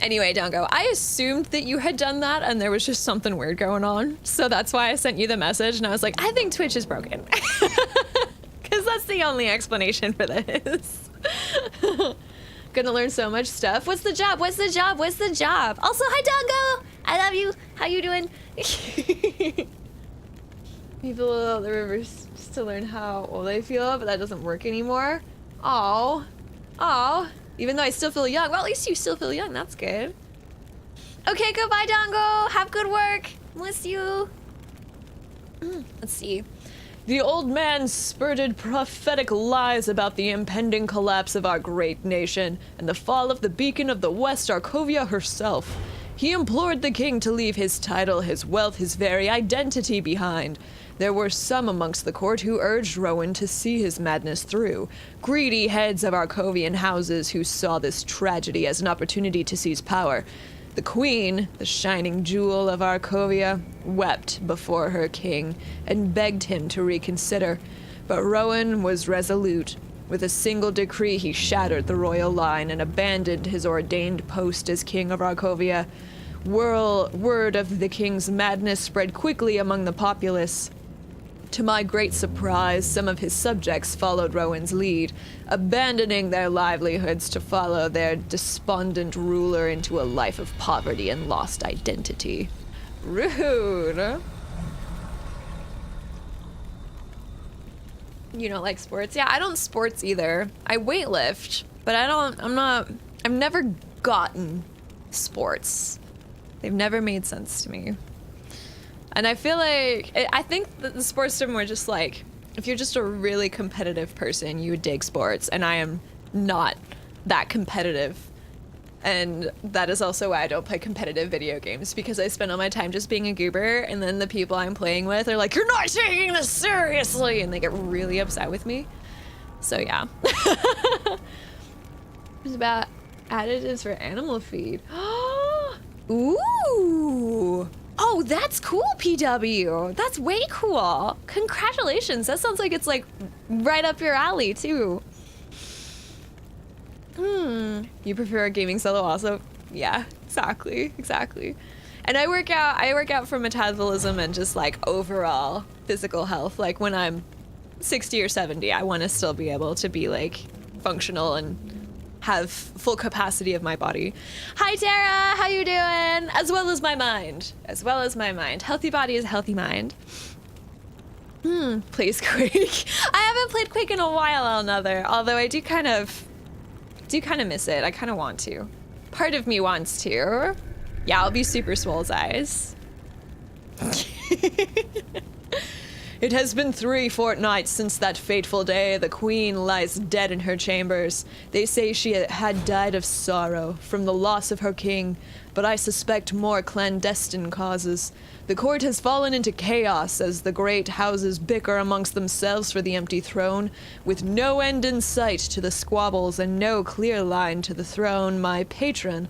Anyway, Dongo, I assumed that you had done that and there was just something weird going on. So that's why I sent you the message and I was like, I think Twitch is broken. Because that's the only explanation for this. Gonna learn so much stuff. What's the job? What's the job? What's the job? Also, hi, Dongo. I love you. How you doing? People of the rivers just to learn how old I feel, but that doesn't work anymore. Oh, even though I still feel young. Well, at least you still feel young. That's good. Okay, goodbye, Dongo. Have good work. Miss you. Let's see. The old man spurted prophetic lies about the impending collapse of our great nation and the fall of the beacon of the West, Arkovia herself. He implored the king to leave his title, his wealth, his very identity behind. There were some amongst the court who urged Rowan to see his madness through. Greedy heads of Arkovian houses who saw this tragedy as an opportunity to seize power. The queen, the shining jewel of Arkovia, wept before her king and begged him to reconsider. But Rowan was resolute. With a single decree, he shattered the royal line and abandoned his ordained post as king of Arkovia. Word of the king's madness spread quickly among the populace. To my great surprise, some of his subjects followed Rowan's lead, abandoning their livelihoods to follow their despondent ruler into a life of poverty and lost identity. Rude. You don't like sports? Yeah, I don't sports either. I weightlift, but I've never gotten sports. They've never made sense to me. And I feel like, I think that the sports are more just like, if you're just a really competitive person, you would dig sports, and I am not that competitive. And that is also why I don't play competitive video games, because I spend all my time just being a goober, and then the people I'm playing with are like, you're not taking this seriously, and they get really upset with me. So yeah. It's about additives for animal feed. Ooh. Oh, that's cool, PW. That's way cool. Congratulations. That sounds like it's like right up your alley too. You prefer a gaming solo also? Yeah, exactly. And I work out for metabolism and just like overall physical health. Like when I'm 60 or 70, I want to still be able to be like functional and have full capacity of my body. Hi Tara, how you doing? As well as my mind. Healthy body is healthy mind. Plays Quake. I haven't played Quake in a while, although I do kind of miss it. I kind of want to. Part of me wants to. Yeah, I'll be super swole's eyes. It has been 3 fortnights since that fateful day. The queen lies dead in her chambers. They say she had died of sorrow from the loss of her king, but I suspect more clandestine causes. The court has fallen into chaos as the great houses bicker amongst themselves for the empty throne, with no end in sight to the squabbles and no clear line to the throne. My patron,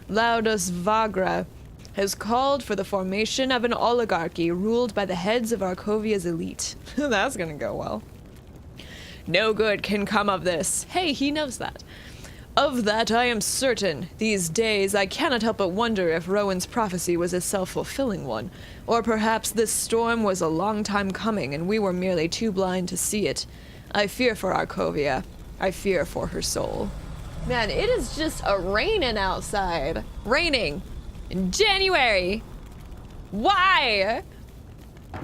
Laudus Vagra, has called for the formation of an oligarchy ruled by the heads of Arcovia's elite. That's gonna go well. No good can come of this. Hey, he knows that. Of that I am certain. These days I cannot help but wonder if Rowan's prophecy was a self-fulfilling one, or perhaps this storm was a long time coming and we were merely too blind to see it. I fear for Arcovia. I fear for her soul. Man, it is just raining outside. Raining. In January. Why? I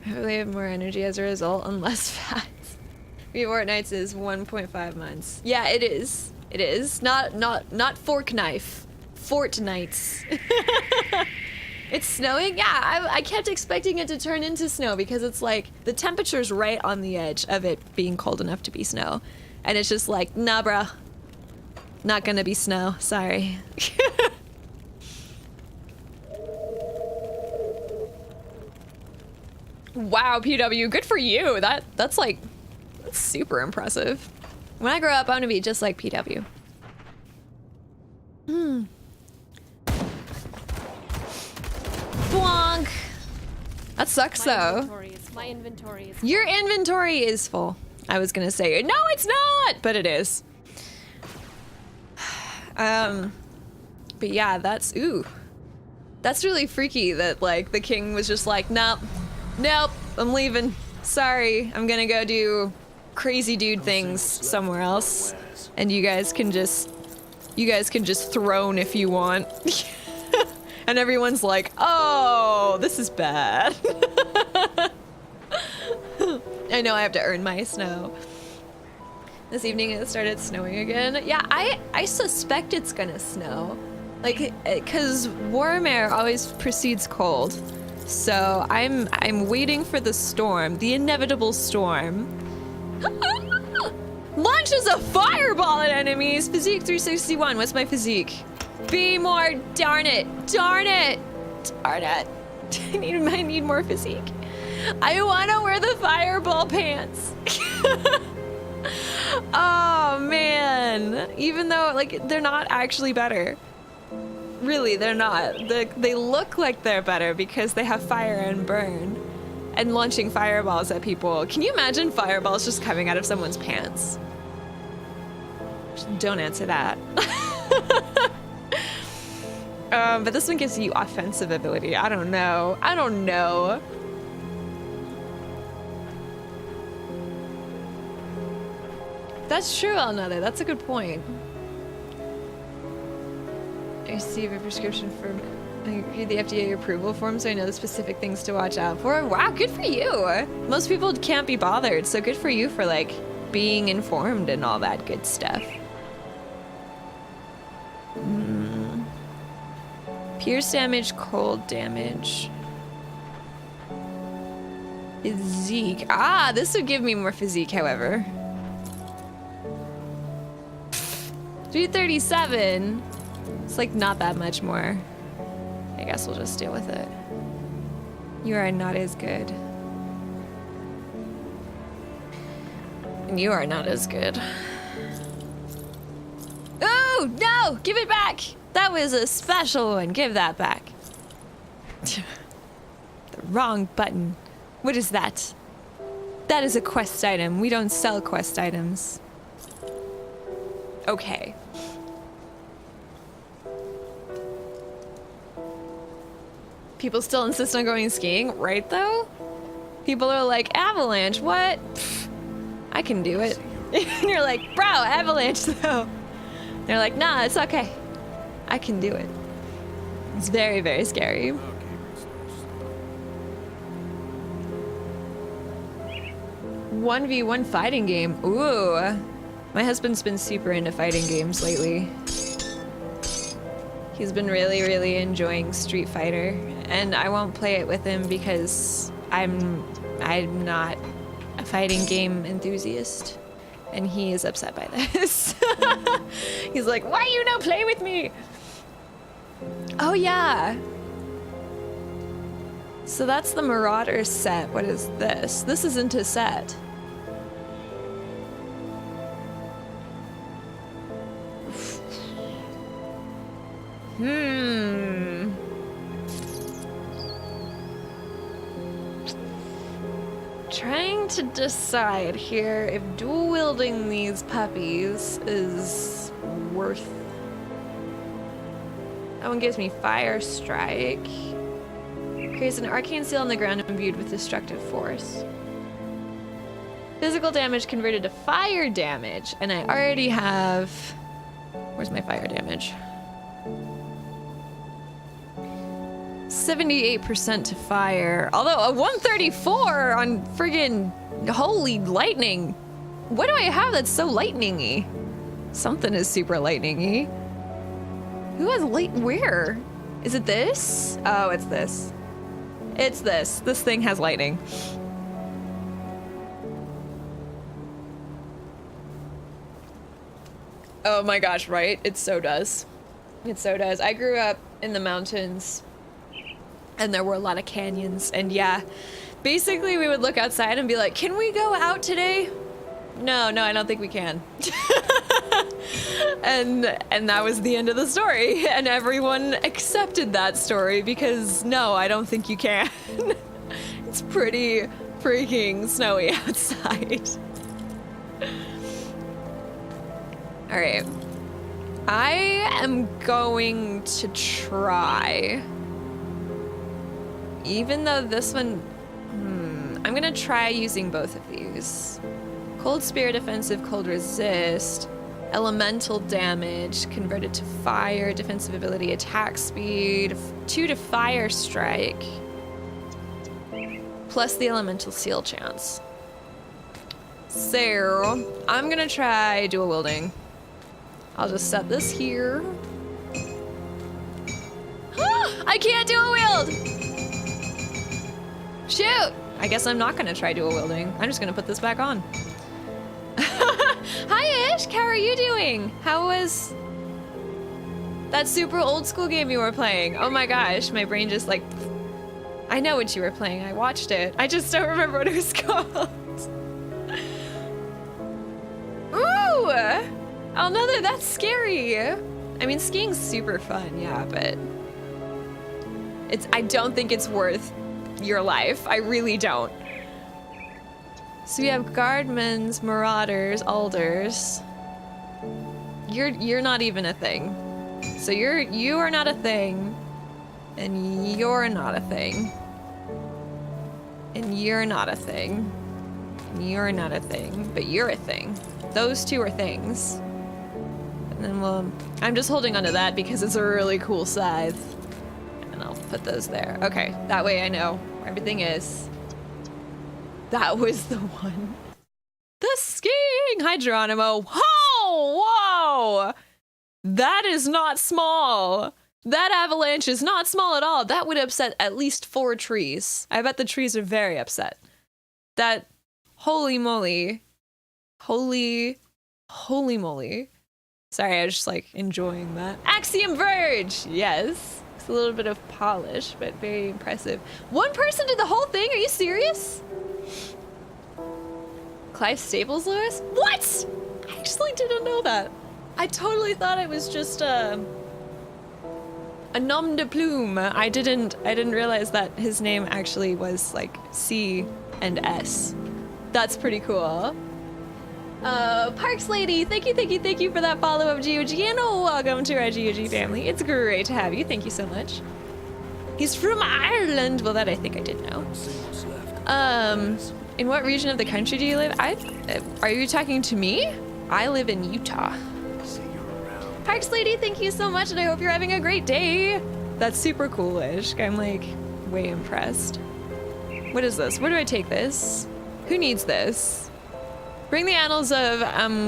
really have more energy as a result and less fat. Fortnights is 1.5 months. Yeah, it is. It is. Not fork knife. Fortnights. It's snowing? Yeah, I kept expecting it to turn into snow because it's like the temperature's right on the edge of it being cold enough to be snow. And it's just like, nah, bruh. Not gonna be snow. Sorry. Wow, PW, good for you. That's like... That's super impressive. When I grow up, I'm gonna be just like PW. Bonk! That sucks though. My inventory is Your inventory is full. I was gonna say, no it's not! But it is. But yeah, that's, ooh. That's really freaky that like the king was just like, nope, I'm leaving. Sorry, I'm gonna go do crazy dude things somewhere else, and you guys can just throne if you want. And everyone's like, oh, this is bad. I know I have to earn my snow. This evening it started snowing again. Yeah, I suspect it's gonna snow, like, cause warm air always precedes cold. So I'm waiting for the storm, the inevitable storm. Launches a fireball at enemies. Physique 361. What's my physique? Be more. Darn it. Darn it. Darn it. I need more physique. I want to wear the fireball pants. Oh man. Even though like they're not actually better. Really, they're not. They look like they're better because they have fire and burn. And launching fireballs at people. Can you imagine fireballs just coming out of someone's pants? Just don't answer that. But this one gives you offensive ability. I don't know. I don't know. That's true, Elnother. That's a good point. I receive a prescription for the FDA approval form, so I know the specific things to watch out for. Wow, good for you. Most people can't be bothered, so good for you for like being informed and all that good stuff. Pierce damage, cold damage. Physique. Ah, this would give me more physique, however. 337. It's like not that much more. I guess we'll just deal with it. You are not as good. And you are not as good. Oh, no! Give it back! That was a special one. Give that back. The wrong button. What is that? That is a quest item. We don't sell quest items. Okay. People still insist on going skiing, right though? People are like, avalanche, what? Pfft, I can do it. And you're like, bro, avalanche though. They're like, nah, it's okay. I can do it. It's very, very scary. 1v1 fighting game. Ooh. My husband's been super into fighting games lately. He's been really, really enjoying Street Fighter, and I won't play it with him because I'm not a fighting game enthusiast, and he is upset by this. He's like, why you no play with me? Oh yeah. So that's the Marauder set. What is this? This isn't a set. Trying to decide here if dual wielding these puppies is worth. That one gives me Fire Strike. Creates an arcane seal on the ground imbued with destructive force. Physical damage converted to fire damage, and I already have. Where's my fire damage? 78% to fire. Although a 134 on friggin' holy lightning. What do I have that's so lightning-y? Something is super lightning-y. Who has light? Where? Is it this? Oh, it's this. It's this. This thing has lightning. Oh my gosh, right? It so does. It so does. I grew up in the mountains and there were a lot of canyons, and yeah, basically we would look outside and be like, can we go out today? No, I don't think we can. and that was the end of the story, and everyone accepted that story because no, I don't think you can. It's pretty freaking snowy outside. All right, I am going to try, even though this one, I'm gonna try using both of these. Cold Spear defensive, cold resist, elemental damage converted to fire, defensive ability, attack speed, 2 to fire strike, plus the elemental seal chance. So I'm gonna try dual wielding. I'll just set this here. I can't dual wield! Shoot! I guess I'm not gonna try dual wielding. I'm just gonna put this back on. Hi Ish, how are you doing? How was that super old school game you were playing? Oh my gosh, my brain just like, I know what you were playing, I watched it. I just don't remember what it was called. Ooh! Oh no, that's scary. I mean, skiing's super fun, yeah, but I don't think it's worth your life. I really don't. So we have guardmans, marauders, alders. You're not even a thing. So you are not a thing, and you're not a thing, and you're not a thing, and you're not a thing, but you're a thing. Those two are things. And then I'm just holding onto that because it's a really cool scythe. And I'll put those there. Okay, that way I know where everything is. That was the one. The skiing! Hi, Geronimo. Whoa! That is not small. That avalanche is not small at all. That would upset at least 4 trees. I bet the trees are very upset. That, holy moly. Holy moly. Sorry, I was just like enjoying that. Axiom Verge! Yes. It's a little bit of polish, but very impressive. One person did the whole thing? Are you serious? Clive Staples, Lewis? What? I actually didn't know that. I totally thought it was just a nom de plume. I didn't realize that his name actually was like C and S. That's pretty cool. Parks Lady, thank you for that follow of GOG, and welcome to our GOG family. It's great to have you. Thank you so much. He's from Ireland. Well, that I think I did know. In what region of the country do you live? Are you talking to me? I live in Utah. Parks Lady, thank you so much, and I hope you're having a great day. That's super coolish. I'm like way impressed. What is this? Where do I take this? Who needs this? Bring the annals of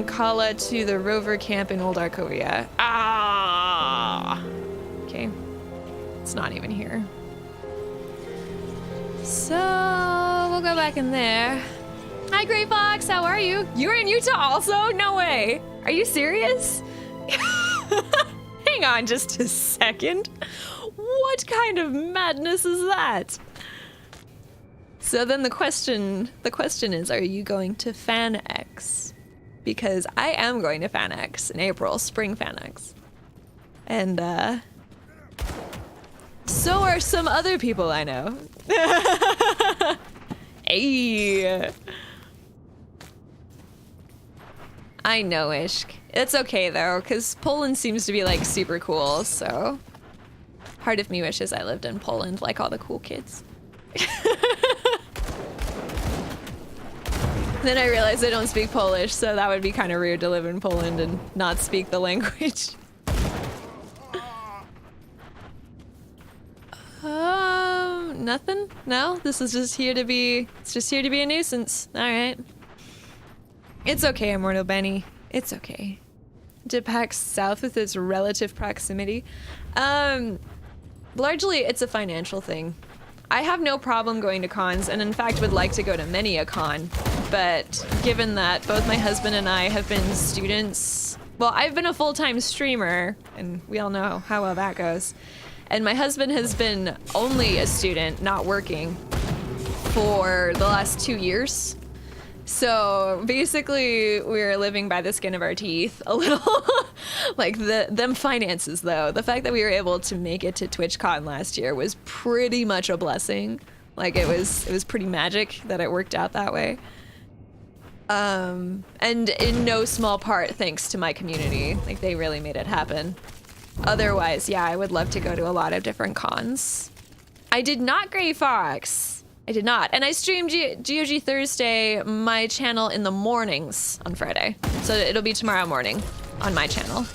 Kala to the rover camp in Old Arcoria. Ah! Okay. It's not even here. So, we'll go back in there. Hi, Gray Fox, how are you? You're in Utah also? No way. Are you serious? Hang on just a second. What kind of madness is that? So then the question is, are you going to Fan X? Because I am going to Fan X in April, spring Fan X. And so are some other people I know. Hey. I know, Ishk. It's okay though, because Poland seems to be like super cool, so part of me wishes I lived in Poland like all the cool kids. Then I realized I don't speak Polish, so that would be kind of rude to live in Poland and not speak the language. Nothing? No? This is just here to be, it's just here to be a nuisance. All right. It's okay, Immortal Benny. It's okay. To PAX South with its relative proximity. Largely, it's a financial thing. I have no problem going to cons, and in fact would like to go to many a con, but given that both my husband and I have been students, well, I've been a full-time streamer, and we all know how well that goes, and my husband has been only a student, not working, for the last 2 years. So basically, we're living by the skin of our teeth a little. Like them finances, though. The fact that we were able to make it to TwitchCon last year was pretty much a blessing. Like it was pretty magic that it worked out that way. And in no small part thanks to my community. Like they really made it happen. Otherwise, yeah, I would love to go to a lot of different cons. I did not Gray Fox. I did not. And I streamed GOG Thursday, my channel, in the mornings on Friday. So it'll be tomorrow morning on my channel.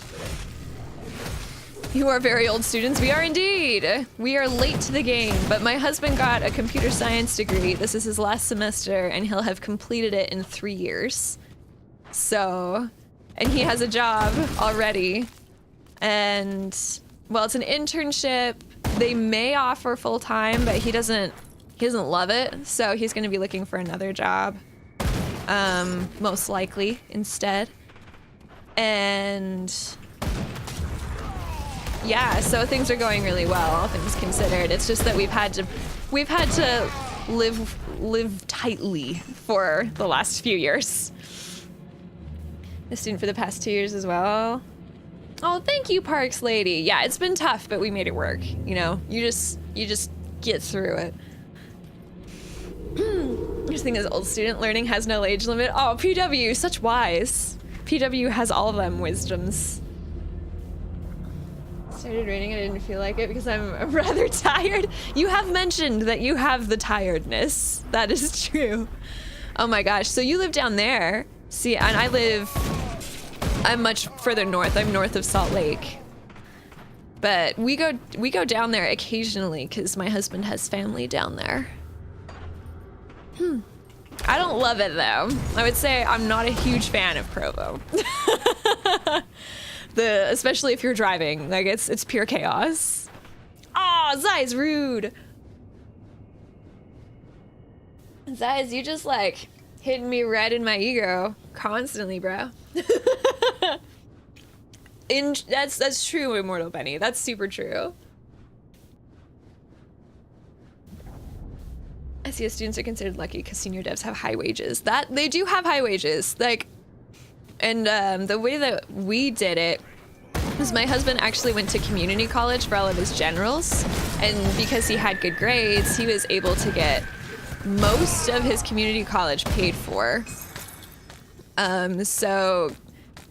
You are very old students. We are indeed. We are late to the game, but my husband got a computer science degree. This is his last semester, and he'll have completed it in 3 years. So, and he has a job already. And, well, it's an internship. They may offer full-time, but he doesn't love it. So he's going to be looking for another job, most likely, instead. And yeah, so things are going really well, all things considered. It's just that we've had to live tightly for the last few years. A student for the past 2 years as well. Oh, thank you, Parks Lady. Yeah, it's been tough, but we made it work. You know, you just get through it. This thing is old student learning has no age limit. Oh, PW, such wise. PW has all of them wisdoms. Started reading, I didn't feel like it because I'm rather tired. You have mentioned that you have the tiredness. That is true. Oh my gosh, so you live down there. See, and I'm much further north. I'm north of Salt Lake. But we go down there occasionally because my husband has family down there. I don't love it though. I would say I'm not a huge fan of Provo. Especially if you're driving, like it's pure chaos. Aw, Zai's rude. Zai's, you just like hitting me right in my ego constantly, bro. That's true, Immortal Benny. That's super true. SES students are considered lucky because senior devs have high wages. That they do have high wages. Like, and the way that we did it was my husband actually went to community college for all of his generals, and because he had good grades, he was able to get most of his community college paid for. So,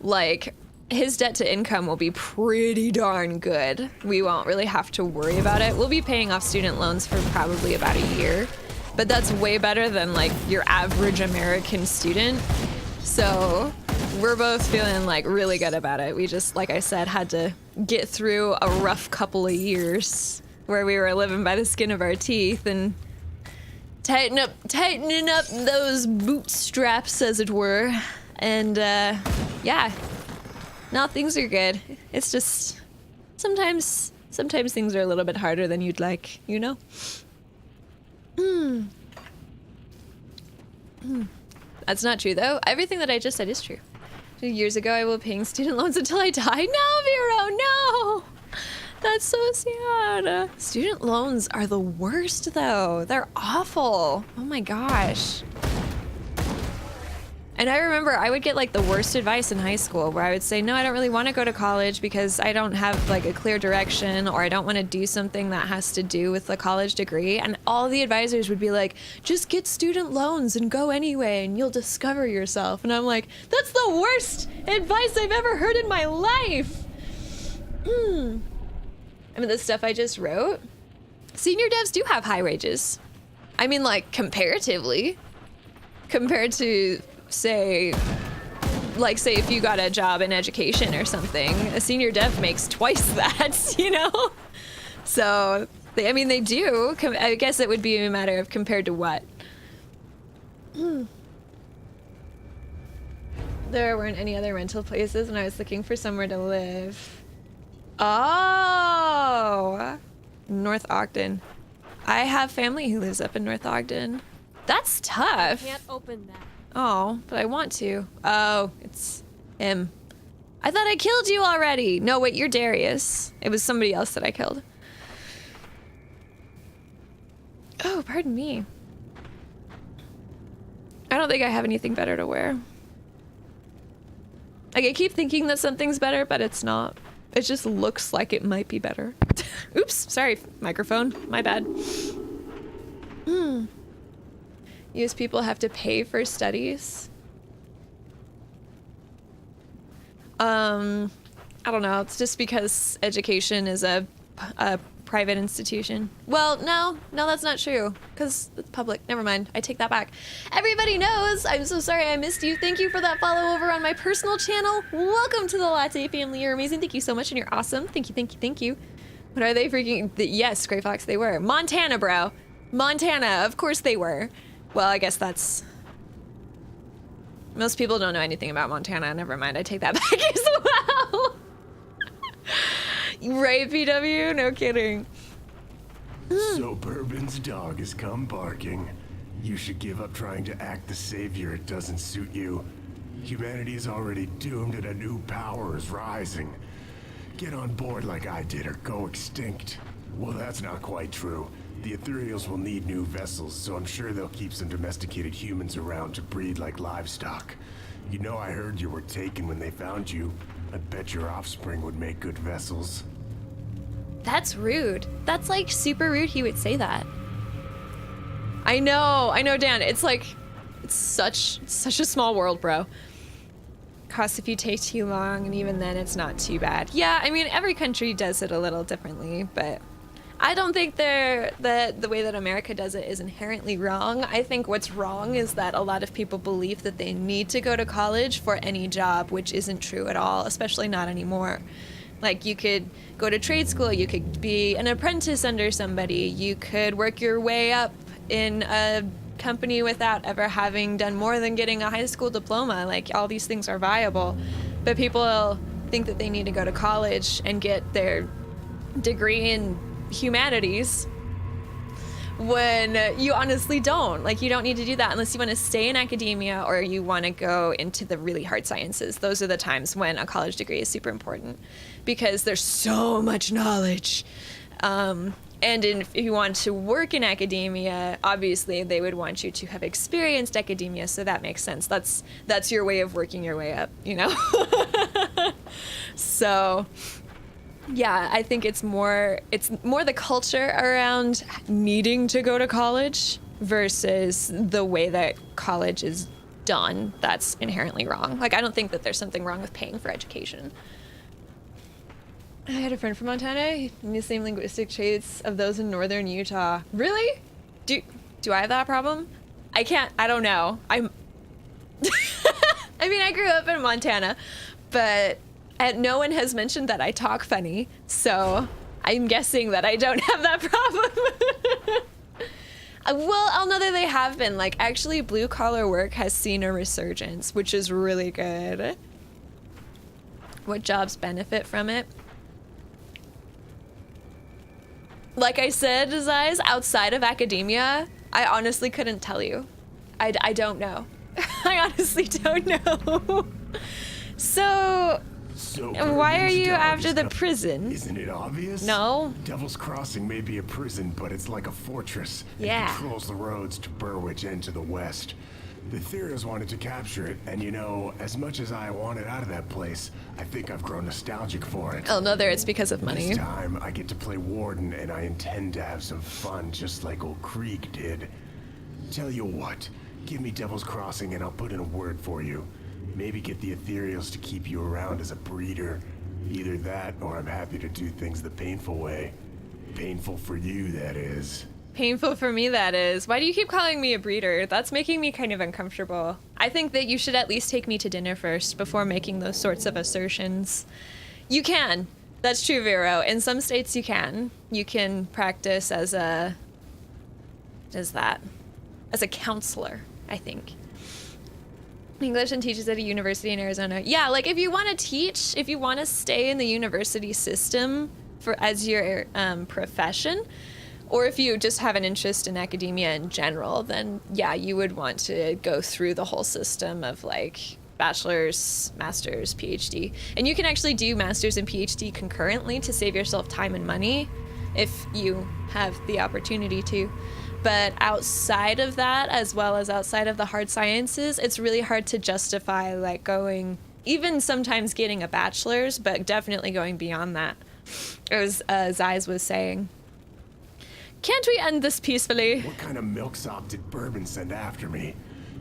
like, his debt to income will be pretty darn good. We won't really have to worry about it. We'll be paying off student loans for probably about a year, but that's way better than like your average American student. So we're both feeling like really good about it. We just, like I said, had to get through a rough couple of years where we were living by the skin of our teeth and tightening up those bootstraps, as it were. And yeah, now things are good. It's just sometimes things are a little bit harder than you'd like, you know? That's not true though. Everything that I just said is true. 2 years ago I was paying student loans until I died. No, Vero, no! That's so sad. Student loans are the worst, though. They're awful. Oh my gosh. And I remember I would get like the worst advice in high school where I would say, no, I don't really want to go to college because I don't have like a clear direction, or I don't want to do something that has to do with the college degree. And all the advisors would be like, just get student loans and go anyway and you'll discover yourself. And I'm like, that's the worst advice I've ever heard in my life. I mean, the stuff I just wrote, senior devs do have high wages. I mean, like comparatively, compared to say if you got a job in education or something, a senior dev makes twice that, you know? So, I mean, they do. I guess it would be a matter of compared to what. There weren't any other rental places and I was looking for somewhere to live. Oh, North Ogden. I have family who lives up in North Ogden. That's tough. I can't open that. Oh, but I want to. Oh, it's him. I thought I killed you already. No, wait, you're Darius. It was somebody else that I killed. Oh, pardon me. I don't think I have anything better to wear. Like, I keep thinking that something's better, but it's not. It just looks like it might be better. Oops, sorry, microphone. My bad. US people have to pay for studies. I don't know. It's just because education is a private institution. Well, no, that's not true. Because it's public. Never mind. I take that back. Everybody knows. I'm so sorry I missed you. Thank you for that follow over on my personal channel. Welcome to the Latte family. You're amazing. Thank you so much, and you're awesome. Thank you, thank you, thank you. What are they freaking? Yes, Gray Fox, they were. Montana, bro. Montana. Of course they were. Well, I guess that's... Most people don't know anything about Montana. Never mind, I take that back as well. Right, PW? No kidding. So Bourbon's dog has come barking. You should give up trying to act the savior. It doesn't suit you. Humanity is already doomed and a new power is rising. Get on board like I did or go extinct. Well, that's not quite true. The Ethereals will need new vessels, so I'm sure they'll keep some domesticated humans around to breed like livestock. You know, I heard you were taken when they found you. I bet your offspring would make good vessels. That's rude. That's like super rude he would say that. I know, Dan. It's like, it's such a small world, bro. Costs if you take too long, and even then it's not too bad. Yeah, I mean, every country does it a little differently, but I don't think the way that America does it is inherently wrong. I think what's wrong is that a lot of people believe that they need to go to college for any job, which isn't true at all, especially not anymore. Like, you could go to trade school, you could be an apprentice under somebody, you could work your way up in a company without ever having done more than getting a high school diploma. Like, all these things are viable, but people think that they need to go to college and get their degree in humanities when you honestly don't. Like, you don't need to do that unless you want to stay in academia or you want to go into the really hard sciences. Those are the times when a college degree is super important because there's so much knowledge. And if you want to work in academia, obviously they would want you to have experienced academia, so that makes sense. That's your way of working your way up, you know? So yeah, I think it's more the culture around needing to go to college versus the way that college is done that's inherently wrong. Like, I don't think that there's something wrong with paying for education. I had a friend from Montana. He had the same linguistic traits of those in northern Utah. Really? Do I have that problem? I don't know. I mean, I grew up in Montana, but no one has mentioned that I talk funny, so I'm guessing that I don't have that problem. Well, I'll know that they have been. Like, actually, blue-collar work has seen a resurgence, which is really good. What jobs benefit from it? Like I said, Zais, outside of academia, I honestly couldn't tell you. I don't know. I honestly don't know. So So And why are Bourbon's you dog after is the com- prison? Isn't it obvious? No. Devil's Crossing may be a prison, but it's like a fortress. Yeah. It controls the roads to Burwich and to the west. The Ethereals wanted to capture it, and you know, as much as I wanted out of that place, I think I've grown nostalgic for it. Oh no, there it's because of money. This time, I get to play Warden, and I intend to have some fun, just like old Krieg did. Tell you what, give me Devil's Crossing and I'll put in a word for you. Maybe get the Ethereals to keep you around as a breeder. Either that, or I'm happy to do things the painful way. Painful for you, that is. Painful for me, that is. Why do you keep calling me a breeder? That's making me kind of uncomfortable. I think that you should at least take me to dinner first before making those sorts of assertions. You can. That's true, Vero. In some states you can. You can practice as a counselor, I think. English and teaches at a university in Arizona. Yeah, like if you want to teach, if you want to stay in the university system as your profession, or if you just have an interest in academia in general, then yeah, you would want to go through the whole system of like bachelor's, master's, PhD. And you can actually do master's and PhD concurrently to save yourself time and money if you have the opportunity to. But outside of that, as well as outside of the hard sciences, it's really hard to justify like going, even sometimes getting a bachelor's, but definitely going beyond that. As Zais was saying. Can't we end this peacefully? What kind of milksop did Bourbon send after me?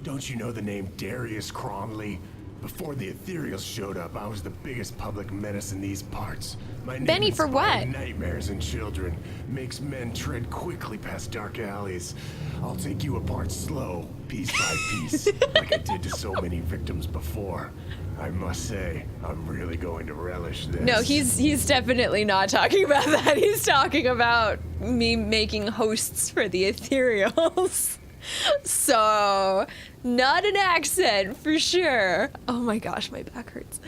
Don't you know the name Darius Cronley? Before the Ethereals showed up, I was the biggest public menace in these parts. My name Benny, for inspired what? Nightmares in children, makes men tread quickly past dark alleys. I'll take you apart slow, piece by piece, like I did to so many victims before. I must say, I'm really going to relish this. No, he's definitely not talking about that. He's talking about me making hosts for the Ethereals. So, not an accent for sure. Oh my gosh, my back hurts.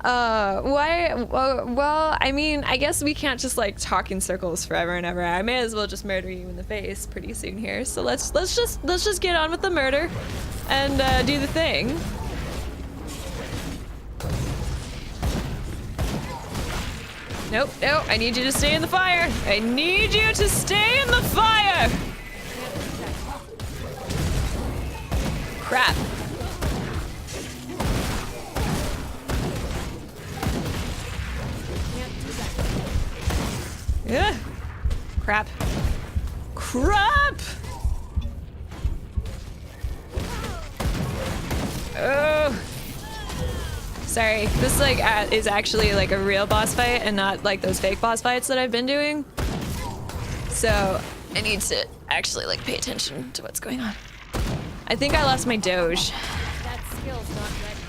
Why? Well, I mean, I guess we can't just like talk in circles forever and ever. I may as well just murder you in the face pretty soon here. So let's just get on with the murder and do the thing. Nope, nope, I need you to stay in the fire. I need you to stay in the fire. Crap. Yeah. Crap. Crap! Oh. Sorry, this like is actually like a real boss fight and not like those fake boss fights that I've been doing. So I need to actually like pay attention to what's going on. I think I lost my doge. That skill's not ready.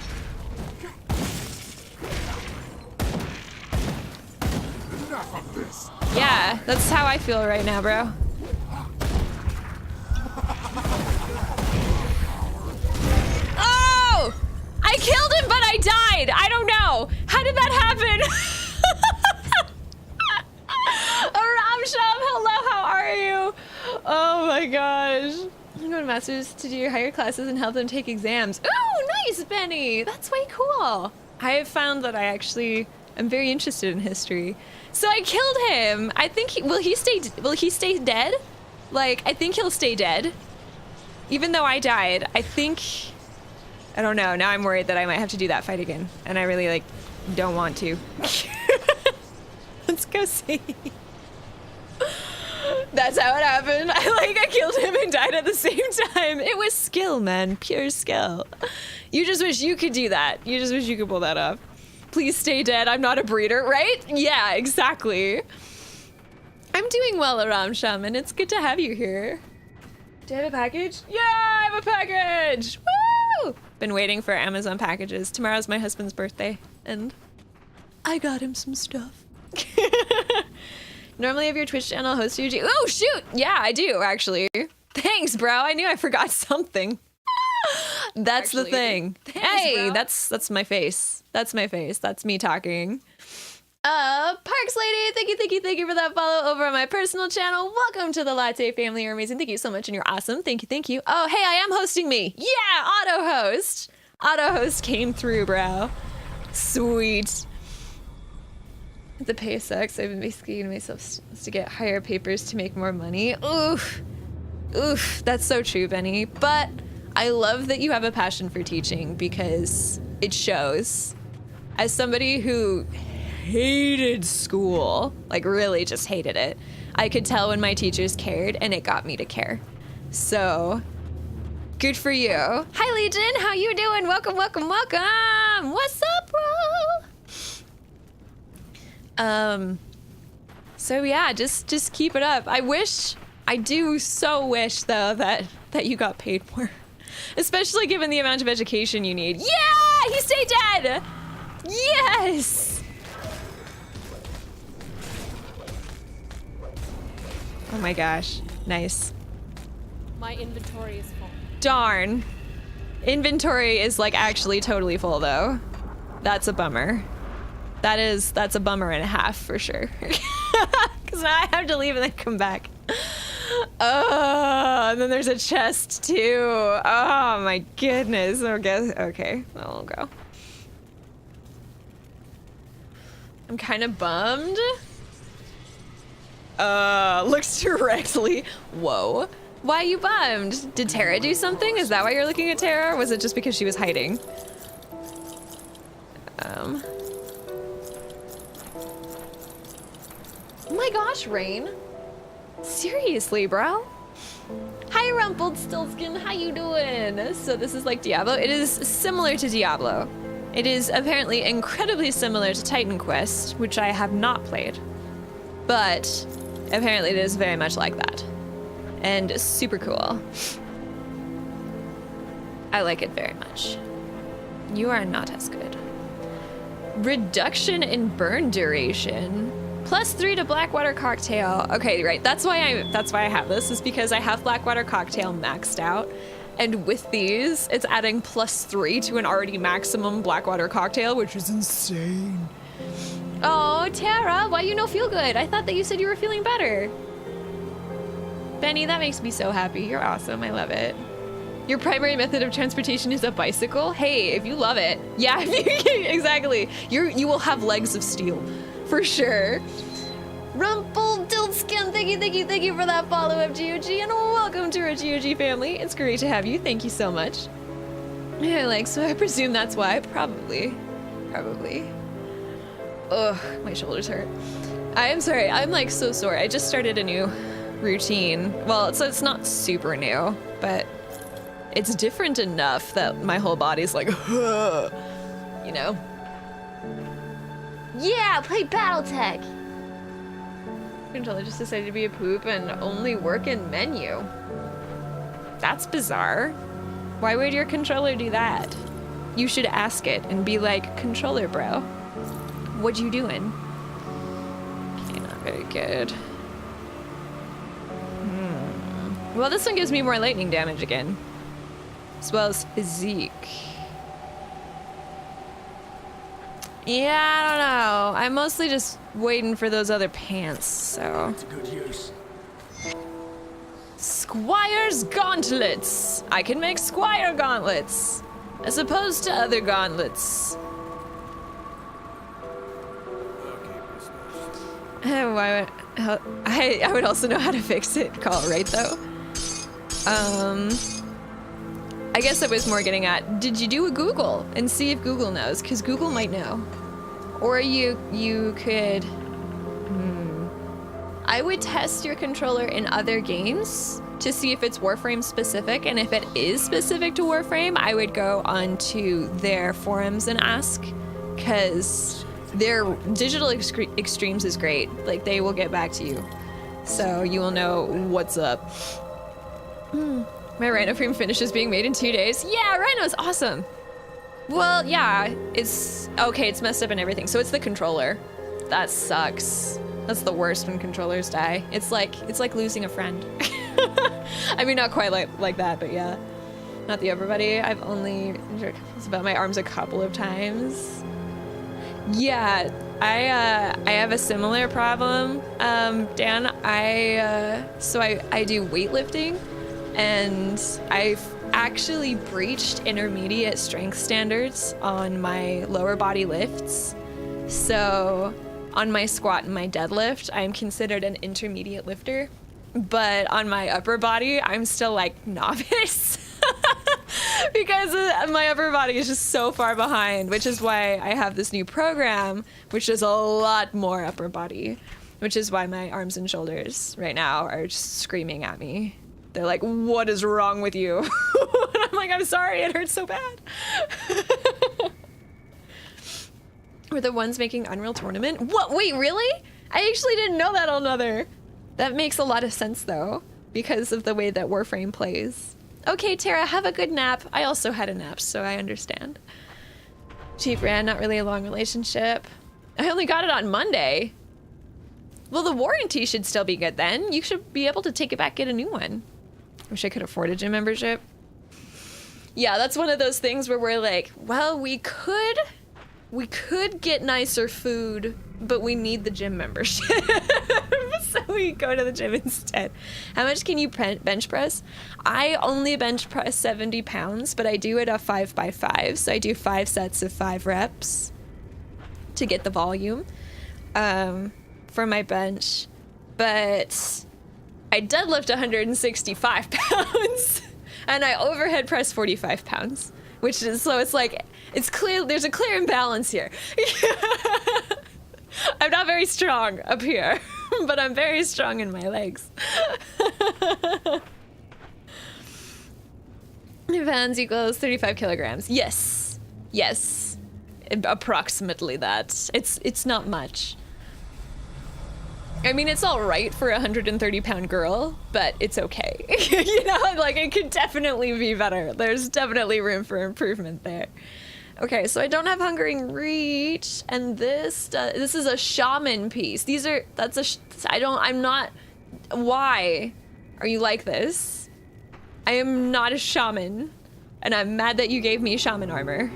Enough of this. Yeah, that's how I feel right now, bro. Oh! I killed him, but I died! I don't know! How did that happen? Ramsham, hello, how are you? Oh my gosh. I'm going to Masters to do higher classes and help them take exams. Oh, nice, Benny! That's way cool. I have found that I actually am very interested in history. So I killed him. I think will he stay dead? Like, I think he'll stay dead. Even though I died, I don't know. Now I'm worried that I might have to do that fight again. And I really, like, don't want to. Let's go see. That's how it happened. I killed him and died at the same time. It was skill, man. Pure skill. You just wish you could do that. You just wish you could pull that off. Please stay dead. I'm not a breeder, right? Yeah, exactly. I'm doing well, Aram Shaman. It's good to have you here. Do I have a package? Yeah, I have a package! Woo! Been waiting for Amazon packages. Tomorrow's my husband's birthday, and I got him some stuff. Normally have your Twitch channel host your Oh, shoot! Yeah, I do, actually. Thanks, bro. I knew I forgot something. That's actually, the thing. Thanks, hey, bro. That's my face. That's my face. That's me talking. Parks Lady, thank you for that follow over on my personal channel. Welcome to the Latte family. You're amazing. Thank you so much, and you're awesome. Thank you. Oh, hey, I am hosting me. Yeah, auto host. Auto host came through, bro. Sweet. The pay sucks. I've been basically getting myself to get higher papers to make more money. Oof. Oof. That's so true, Benny. But I love that you have a passion for teaching because it shows. As somebody who hated school, like really just hated it, I could tell when my teachers cared and it got me to care. So, good for you. Hi, Legion. How you doing? Welcome, welcome, welcome. What's up, bro? So yeah, just keep it up. I do so wish though that you got paid more. Especially given the amount of education you need. Yeah! He stayed dead! Yes! Oh my gosh. Nice. My inventory is full. Darn. Inventory is like actually totally full though. That's a bummer. That's a bummer and a half for sure. Because now I have to leave and then come back. Oh, and then there's a chest too. Oh my goodness. Okay, I'll go. I'm kind of bummed. Looks directly. Whoa. Why are you bummed? Did Tara do something? Is that why you're looking at Tara? Or was it just because she was hiding? Oh my gosh, Rain. Seriously, bro. Hi, Rumpelstiltskin. How you doing? So this is like Diablo. It is similar to Diablo. It is apparently incredibly similar to Titan Quest, which I have not played. But apparently it is very much like that. And super cool. I like it very much. You are not as good. Reduction in burn duration. +3 to Blackwater Cocktail. Okay, right. That's why I have this, is because I have Blackwater Cocktail maxed out. And with these, it's adding +3 to an already maximum Blackwater Cocktail, which is insane. Oh, Tara, why you no feel good? I thought that you said you were feeling better. Benny, that makes me so happy. You're awesome. I love it. Your primary method of transportation is a bicycle? Hey, if you love it. Yeah, exactly. You will have legs of steel. For sure. Rumpelstiltskin, thank you for that follow-up, GOG, and welcome to our GOG family. It's great to have you. Thank you so much. Yeah, so I presume that's why. Probably. Ugh, my shoulders hurt. I am sorry. I'm so sore. I just started a new routine. Well, so it's not super new, but it's different enough that my whole body's like, you know? Yeah, play Battletech! Controller just decided to be a poop and only work in menu. That's bizarre. Why would your controller do that? You should ask it and be like, controller bro, what you doing? Okay, not very good. Well, this one gives me more lightning damage again. As well as physique. Yeah, I don't know. I'm mostly just waiting for those other pants, so. It's a good use. Squire's gauntlets. I can make squire gauntlets, as opposed to other gauntlets. I would also know how to fix it. Call it right though. I guess I was more getting at, did you do a Google and see if Google knows? Because Google might know. Or you could, I would test your controller in other games to see if it's Warframe specific, and if it is specific to Warframe, I would go onto their forums and ask, because their digital extremes is great. Like, they will get back to you, so you will know what's up. My Rhino frame finishes being made in 2 days. Yeah, Rhino's awesome. Well, yeah, it's okay. It's messed up and everything. So it's the controller. That sucks. That's the worst when controllers die. It's like losing a friend. I mean, not quite like that, but yeah. Not the everybody. I've only injured about my arms a couple of times. Yeah, I have a similar problem, Dan. So I do weightlifting, and I've actually breached intermediate strength standards on my lower body lifts. So on my squat and my deadlift, I'm considered an intermediate lifter. But on my upper body, I'm still like novice. Because my upper body is just so far behind, which is why I have this new program, which is a lot more upper body, which is why my arms and shoulders right now are just screaming at me. They're like, what is wrong with you? And I'm like, I'm sorry, it hurts so bad. We're the ones making Unreal Tournament? What? Wait, really? I actually didn't know that on Other. That makes a lot of sense, though, because of the way that Warframe plays. Okay, Tara, have a good nap. I also had a nap, so I understand. Cheap brand, not really a long relationship. I only got it on Monday. Well, the warranty should still be good then. You should be able to take it back, get a new one. Wish I could afford a gym membership. Yeah, that's one of those things where we're like, well, we could get nicer food, but we need the gym membership. So we go to the gym instead. How much can you bench press? I only bench press 70 pounds, but I do it a 5x5. So I do 5 sets of 5 reps to get the volume for my bench. But I deadlift 165 pounds and I overhead press 45 pounds, which is, so it's like, it's clear, there's a clear imbalance here. I'm not very strong up here, but I'm very strong in my legs. Pounds equals 35 kilograms. Yes. Yes. Approximately that. It's not much. I mean, it's all right for a 130-pound girl, but it's okay. You know, like, it could definitely be better. There's definitely room for improvement there. Okay, so I don't have Hungering Reach, and this is a shaman piece. I'm not, why are you like this? I am not a shaman, and I'm mad that you gave me shaman armor.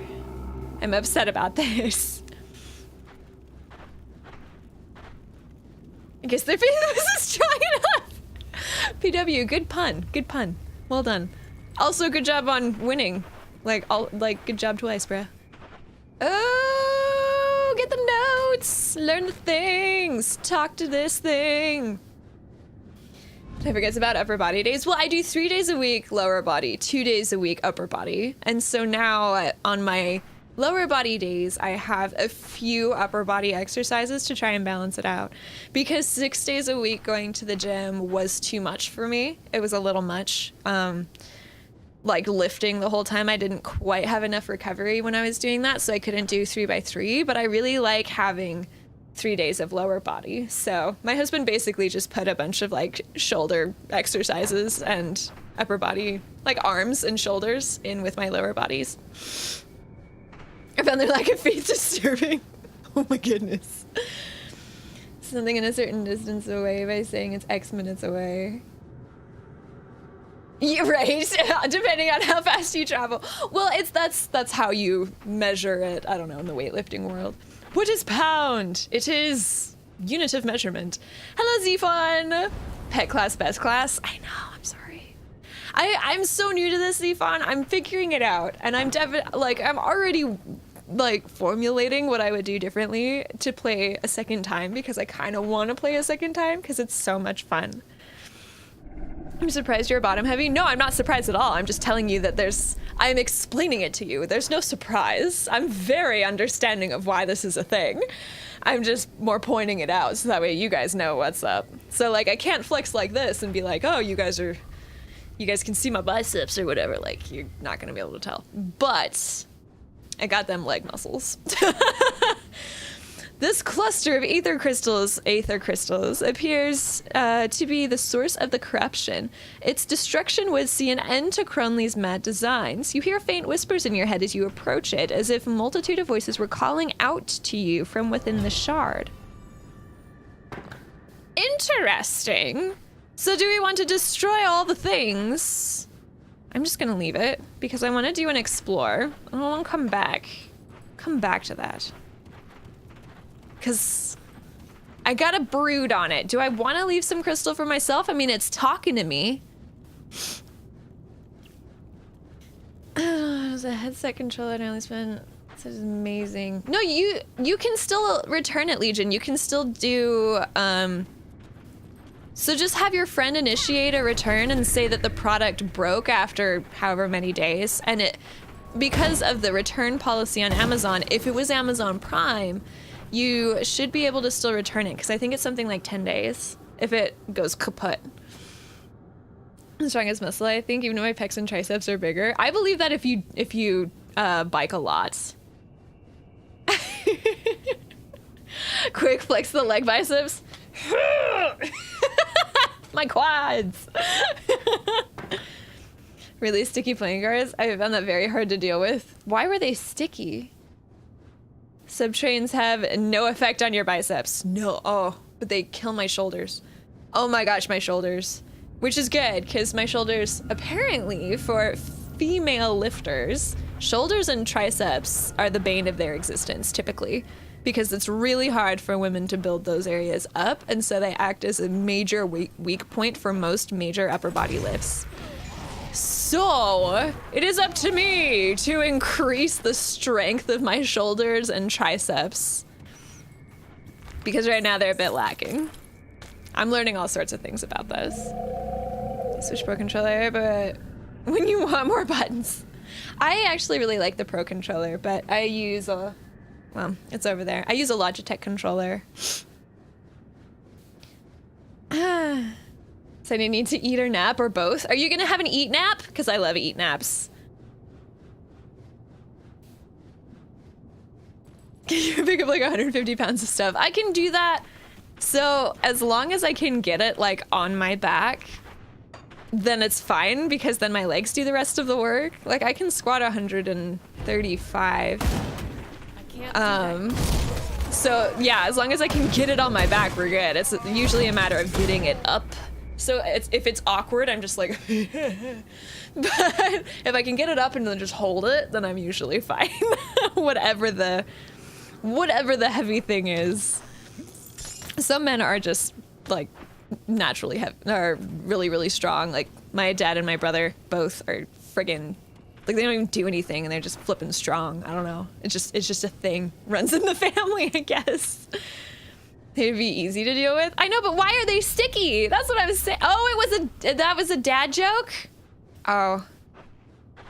I'm upset about this. I guess this is strong enough. PW, good pun, good pun. Well done. Also, good job on winning. Good job twice, bruh. Oh, get the notes, learn the things, talk to this thing. Did I forget about upper body days? Well, I do 3 days a week lower body, 2 days a week upper body. And so now on my lower body days, I have a few upper body exercises to try and balance it out. Because 6 days a week going to the gym was too much for me. It was a little much. Like lifting the whole time, I didn't quite have enough recovery when I was doing that, so I couldn't do 3x3, but I really like having 3 days of lower body. So my husband basically just put a bunch of like shoulder exercises and upper body, like arms and shoulders in with my lower bodies. I found their lack of faith disturbing. Oh my goodness. Something in a certain distance away by saying it's X minutes away. Yeah, right. Depending on how fast you travel. Well, that's how you measure it. I don't know, in the weightlifting world. What is pound? It is unit of measurement. Hello, Zephon. Pet class, best class. I know. I'm sorry. I'm so new to this, Zephon. I'm figuring it out, and I'm already like formulating what I would do differently to play a second time, because I kind of want to play a second time because it's so much fun. I'm surprised you're bottom heavy. No, I'm not surprised at all. I'm just telling you that I'm explaining it to you. There's no surprise. I'm very understanding of why this is a thing. I'm just more pointing it out so that way you guys know what's up. So like, I can't flex like this and be like, oh, you guys can see my biceps or whatever. Like, you're not gonna be able to tell. But I got them leg muscles. This cluster of aether crystals, appears to be the source of the corruption. Its destruction would see an end to Cronley's mad designs. You hear faint whispers in your head as you approach it, as if a multitude of voices were calling out to you from within the shard. Interesting. So do we want to destroy all the things? I'm just gonna leave it, because I want to do an explore. I don't want to come back to that. Because I got a brood on it. Do I want to leave some crystal for myself? I mean, it's talking to me. It was a headset controller and I only spent This is amazing. No, you can still return it, Legion. You can still do, so just have your friend initiate a return and say that the product broke after however many days. And because of the return policy on Amazon, if it was Amazon Prime, you should be able to still return it. Because I think it's something like 10 days if it goes kaput. Strongest muscle, I think, even though my pecs and triceps are bigger. I believe that if you bike a lot. Quick flex the leg biceps. My quads. Really sticky playing cards? I found that very hard to deal with. Why were they sticky? Subtrains have no effect on your biceps. No, but they kill my shoulders. Oh my gosh, my shoulders. Which is good, because my shoulders, apparently, for female lifters, shoulders and triceps are the bane of their existence, typically. Because it's really hard for women to build those areas up, and so they act as a major weak point for most major upper body lifts. So, it is up to me to increase the strength of my shoulders and triceps. Because right now they're a bit lacking. I'm learning all sorts of things about this. Switch Pro Controller, but when you want more buttons. I actually really like the Pro Controller, but I use well, it's over there. I use a Logitech controller. So I need to eat or nap or both. Are you gonna have an eat nap? Because I love eat naps. Can you pick up like 150 pounds of stuff? I can do that. So as long as I can get it like on my back, then it's fine, because then my legs do the rest of the work. Like I can squat 135. I can't do that. So yeah, as long as I can get it on my back, we're good. It's usually a matter of getting it up. So if it's awkward, I'm just like, but if I can get it up and then just hold it, then I'm usually fine. whatever the heavy thing is. Some men are just like naturally are really, really strong. Like my dad and my brother both are friggin' like they don't even do anything and they're just flipping strong. I don't know. It's just a thing. Runs in the family, I guess. They'd be easy to deal with. I know, but why are they sticky? That's what I was saying. Oh, that was a dad joke? Oh.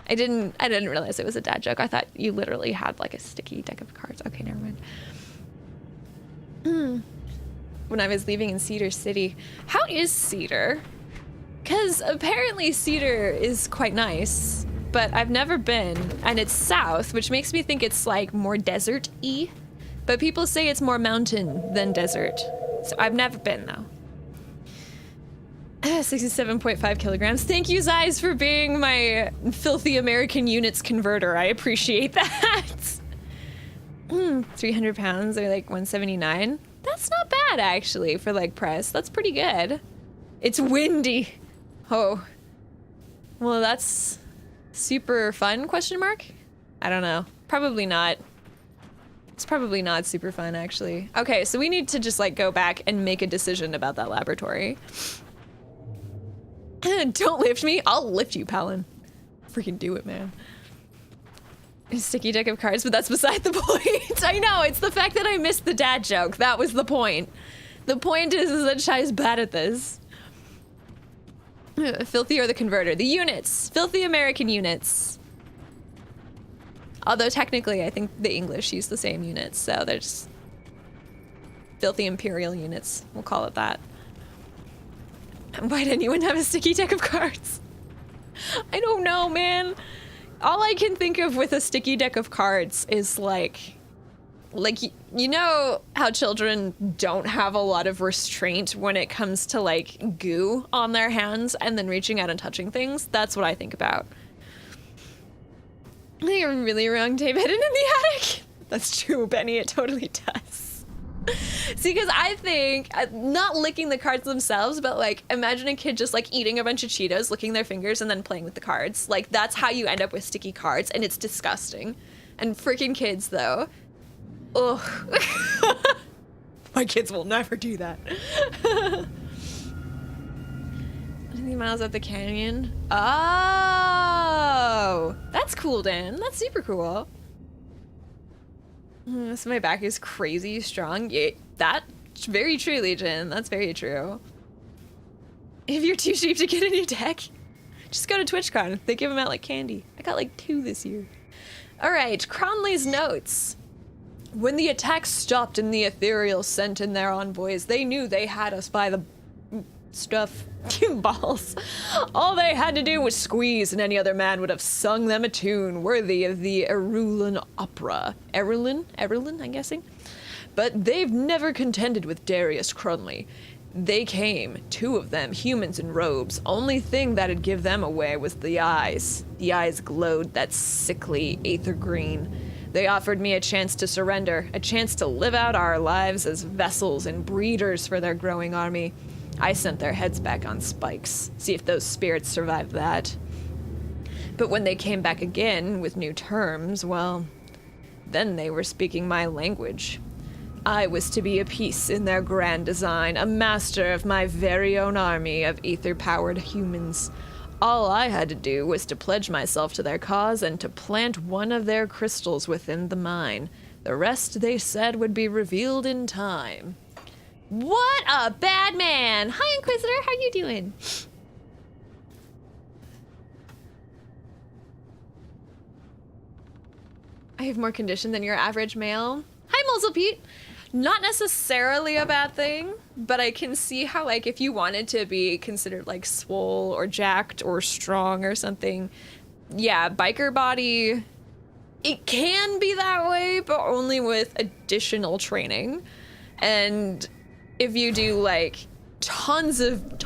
I didn't realize it was a dad joke. I thought you literally had like a sticky deck of cards. Okay, never mind. When I was leaving in Cedar City. How is Cedar? Because apparently Cedar is quite nice, but I've never been, and it's south, which makes me think it's like more desert-y, but people say it's more mountain than desert, so I've never been though. 67.5 kilograms. Thank you, Zeiss, for being my filthy American units converter. I appreciate that. 300 pounds or like 179. That's not bad, actually, for leg press. That's pretty good. It's windy. Oh. Well, that's super fun, question mark? I don't know. Probably not. It's probably not super fun, actually. Okay, so we need to just, like, go back and make a decision about that laboratory. Don't lift me. I'll lift you, Palin. Freaking do it, man. A sticky deck of cards, but that's beside the point. I know, it's the fact that I missed the dad joke. That was the point. The point is that Shai's bad at this. Filthy or the converter? The units. Filthy American units. Although technically I think the English use the same units, so they're just filthy imperial units. We'll call it that. Why'd anyone have a sticky deck of cards? I don't know, man. All I can think of with a sticky deck of cards is like you know how children don't have a lot of restraint when it comes to like goo on their hands and then reaching out and touching things? That's what I think about. I think you're really wrong, Dave. Hidden in the attic. That's true, Benny. It totally does. See, because I think, not licking the cards themselves, but like, imagine a kid just like eating a bunch of Cheetos, licking their fingers, and then playing with the cards. Like, that's how you end up with sticky cards, and it's disgusting. And freaking kids, though. Ugh. My kids will never do that. 20 miles up the canyon. Oh, that's cool, Dan. That's super cool. So my back is crazy strong. Yeah, that's very true, Legion. That's very true. If you're too cheap to get a new deck, just go to TwitchCon. They give them out like candy. I got like 2 this year. All right, Cronley's notes. When the attack stopped and the Ethereal sent in their envoys, they knew they had us by the stuff. Balls. All they had to do was squeeze, and any other man would have sung them a tune worthy of the Erulan opera. Erulan, I'm guessing? But they've never contended with Darius Cronley. They came, 2 of them, humans in robes. Only thing that'd give them away was the eyes. The eyes glowed that sickly aether green. They offered me a chance to surrender, a chance to live out our lives as vessels and breeders for their growing army. I sent their heads back on spikes, see if those spirits survived that. But when they came back again with new terms, well, then they were speaking my language. I was to be a piece in their grand design, a master of my very own army of ether-powered humans. All I had to do was to pledge myself to their cause and to plant one of their crystals within the mine. The rest, they said, would be revealed in time. What a bad man! Hi, Inquisitor, how you doing? I have more condition than your average male. Hi, Muzzle Pete. Not necessarily a bad thing, but I can see how, like, if you wanted to be considered, like, swole or jacked or strong or something, yeah, biker body, it can be that way, but only with additional training. And if you do, like, tons of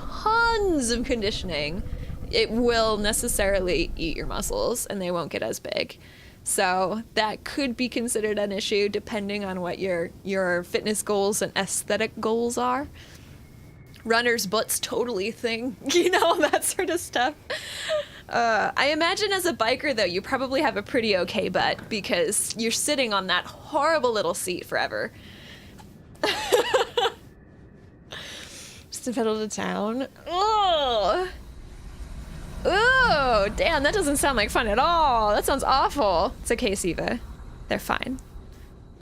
conditioning, it will necessarily eat your muscles and they won't get as big. So that could be considered an issue depending on what your fitness goals and aesthetic goals are. Runner's butt's totally a thing, you know, that sort of stuff. I imagine as a biker, though, you probably have a pretty okay butt because you're sitting on that horrible little seat forever. Just a pedal to town. Oh. Ooh, damn, that doesn't sound like fun at all. That sounds awful. It's okay, Siva. They're fine.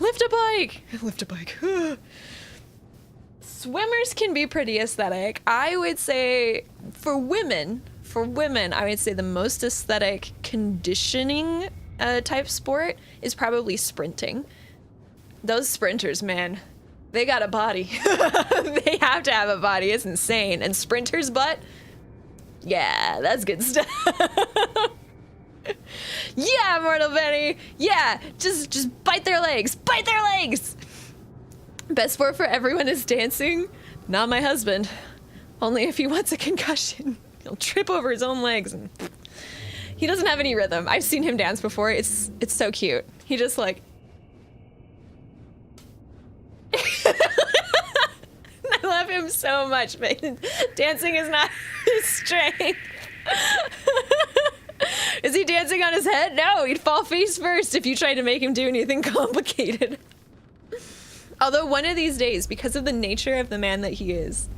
Lift a bike! Lift a bike. Swimmers can be pretty aesthetic. I would say, for women, I would say the most aesthetic conditioning type sport is probably sprinting. Those sprinters, man, they got a body. They have to have a body. It's insane. And sprinters' butt? Yeah, that's good stuff. Yeah, Mortal Benny. Yeah, just bite their legs. Bite their legs. Best sport for everyone is dancing. Not my husband. Only if he wants a concussion. He'll trip over his own legs and he doesn't have any rhythm. I've seen him dance before. It's so cute. He just like I love him so much, but dancing is not his strength. Is he dancing on his head? No, he'd fall face first if you tried to make him do anything complicated. Although one of these days, because of the nature of the man that he is,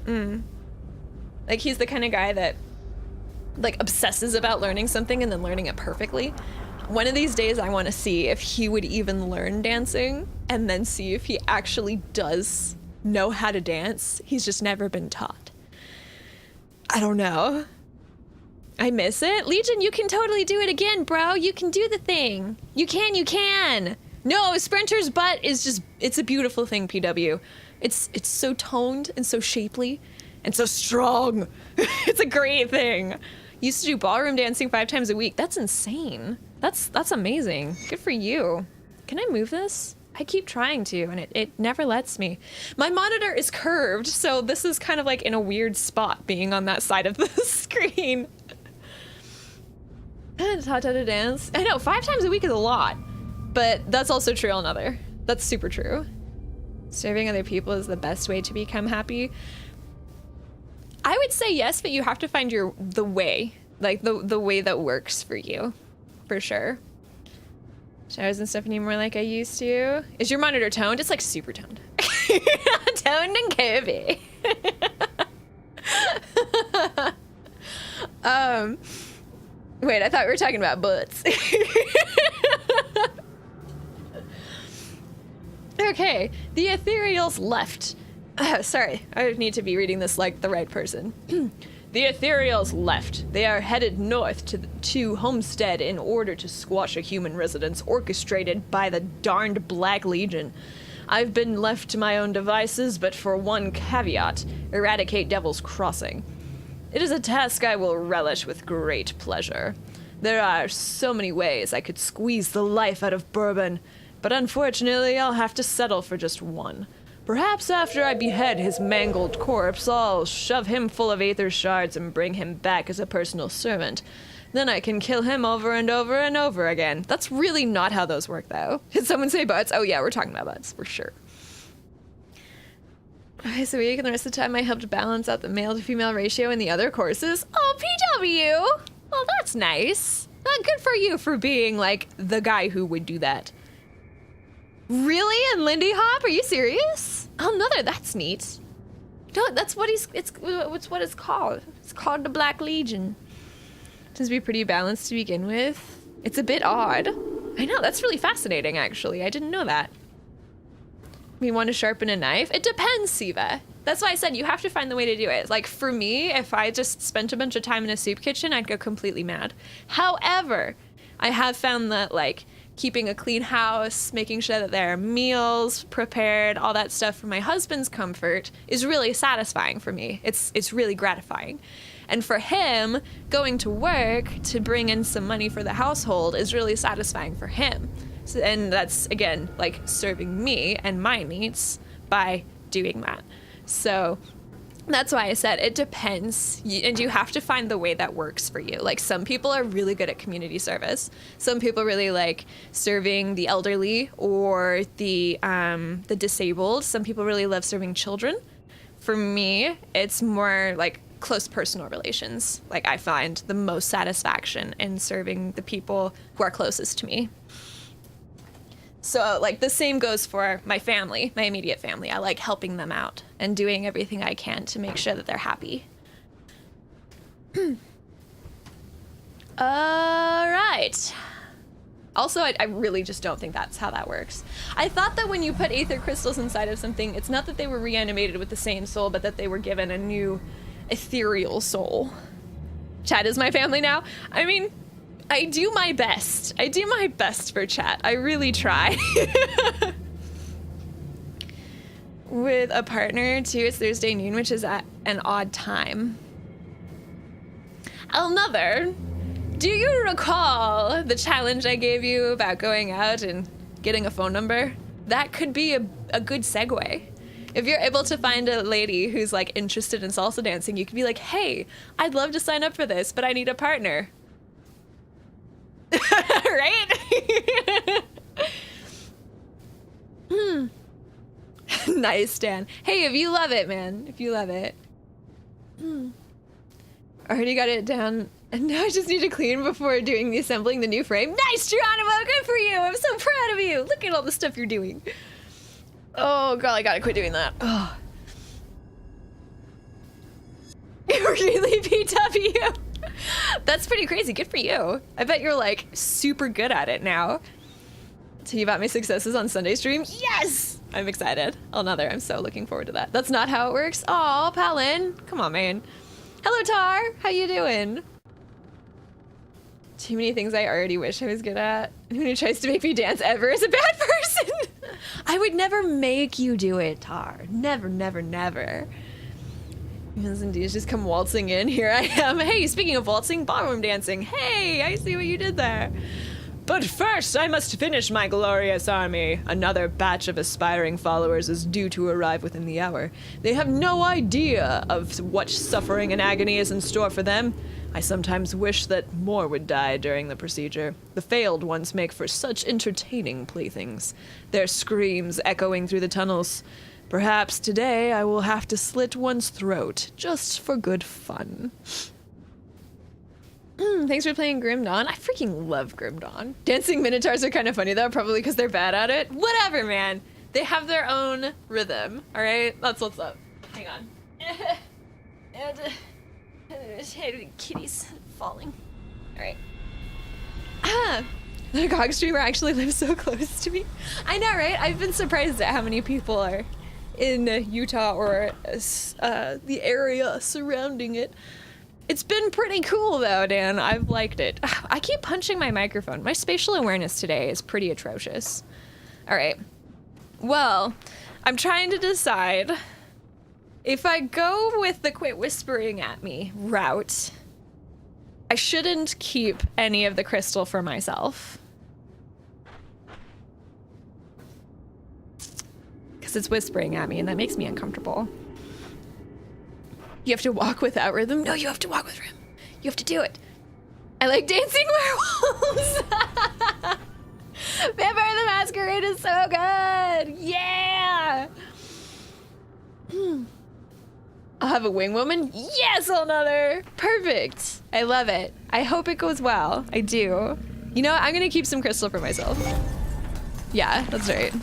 like he's the kind of guy that like obsesses about learning something and then learning it perfectly. One of these days I want to see if he would even learn dancing and then see if he actually does know how to dance. He's just never been taught. I don't know. I miss it. Legion, you can totally do it again, bro. You can do the thing. You can. No, Sprinter's butt is just, it's a beautiful thing, PW. It's so toned and so shapely and so strong. It's a great thing. Used to do ballroom dancing 5 times a week. That's insane. That's amazing. Good for you. Can I move this? I keep trying to, and it never lets me. My monitor is curved, so this is kind of like in a weird spot being on that side of the screen. Taught how to dance. I know, 5 times a week is a lot, but that's also true on other. That's super true. Serving other people is the best way to become happy. I would say yes, but you have to find the way, like the way that works for you, for sure. Showers and stuff anymore like I used to. Is your monitor toned? It's like super toned. Toned and curvy. Wait, I thought we were talking about butts. Okay, the Ethereals left. Sorry, I need to be reading this like the right person. The Ethereals left. They are headed north to Homestead in order to squash a human residence orchestrated by the darned Black Legion. I've been left to my own devices, but for one caveat: eradicate Devil's Crossing. It is a task I will relish with great pleasure. There are so many ways I could squeeze the life out of Bourbon, but unfortunately I'll have to settle for just one. Perhaps after I behead his mangled corpse, I'll shove him full of aether shards and bring him back as a personal servant. Then I can kill him over and over and over again. That's really not how those work, though. Did someone say butts? Oh yeah, we're talking about butts, for sure. Okay, so week and the rest of the time I helped balance out the male to female ratio in the other courses. Oh, PW! Well, that's nice. Good for you for being, like, the guy who would do that. Really? And Lindy Hop? Are you serious? Oh, no, that's neat. No, that's what it's what it's called. It's called the Black Legion. Seems to be pretty balanced to begin with. It's a bit odd. I know, that's really fascinating, actually. I didn't know that. We want to sharpen a knife? It depends, Siva. That's why I said you have to find the way to do it. Like, for me, if I just spent a bunch of time in a soup kitchen, I'd go completely mad. However, I have found that, like, keeping a clean house, making sure that there are meals prepared, all that stuff for my husband's comfort is really satisfying for me. It's really gratifying. And for him, going to work to bring in some money for the household is really satisfying for him. So, and that's, again, like serving me and my needs by doing that. So that's why I said it depends, and you have to find the way that works for you. Like, some people are really good at community service. Some people really like serving the elderly or the disabled. Some people really love serving children. For me, it's more like close personal relations. Like, I find the most satisfaction in serving the people who are closest to me. So, like, the same goes for my family, my immediate family. I like helping them out and doing everything I can to make sure that they're happy. All right. Also, I really just don't think that's how that works. I thought that when you put aether crystals inside of something, it's not that they were reanimated with the same soul, but that they were given a new ethereal soul. Chad is my family now. I mean, I do my best. I do my best for chat. I really try. With a partner, too, it's Thursday noon, which is at an odd time. Another, do you recall the challenge I gave you about going out and getting a phone number? That could be a good segue. If you're able to find a lady who's, like, interested in salsa dancing, you could be like, hey, I'd love to sign up for this, but I need a partner. Right? Nice, Dan. Hey, if you love it, man. If you love it. Already got it down. And now I just need to clean before doing the assembling the new frame. Nice, Geronimo! Good for you! I'm so proud of you! Look at all the stuff you're doing. Oh, girl, I gotta quit doing that. Oh. Really, PW? That's pretty crazy. Good for you. I bet you're, like, super good at it now. Tell you about my successes on Sunday stream? Yes! I'm excited. Another. I'm so looking forward to that. That's not how it works. Aw, Palin. Come on, man. Hello, Tar. How you doing? Too many things I already wish I was good at. Anyone who tries to make me dance ever is a bad person. I would never make you do it, Tar. Never, never, never. Yes, indeed, just come waltzing in. Here I am. Hey, speaking of waltzing, ballroom dancing. Hey, I see what you did there. But first, I must finish my glorious army. Another batch of aspiring followers is due to arrive within the hour. They have no idea of what suffering and agony is in store for them. I sometimes wish that more would die during the procedure. The failed ones make for such entertaining playthings, their screams echoing through the tunnels. Perhaps today I will have to slit one's throat, just for good fun. Thanks for playing Grim Dawn. I freaking love Grim Dawn. Dancing Minotaurs are kind of funny though, probably because they're bad at it. Whatever, man. They have their own rhythm, alright? That's what's up. Hang on. Kitty's falling. Alright. that a GOG streamer actually lives so close to me. I know, right? I've been surprised at how many people are in Utah or the area surrounding it. It's been pretty cool though, Dan. I've liked it. I keep punching my microphone. My spatial awareness today is pretty atrocious. All right. Well, I'm trying to decide if I go with the quit whispering at me route, I shouldn't keep any of the crystal for myself. Because it's whispering at me and that makes me uncomfortable. You have to walk without rhythm? No, you have to walk with rhythm. You have to do it. I like dancing werewolves. Vampire the Masquerade is so good. Yeah. I'll have a wing woman. Yes, another. Perfect. I love it. I hope it goes well. I do. You know what? I'm going to keep some crystal for myself. Yeah, that's right.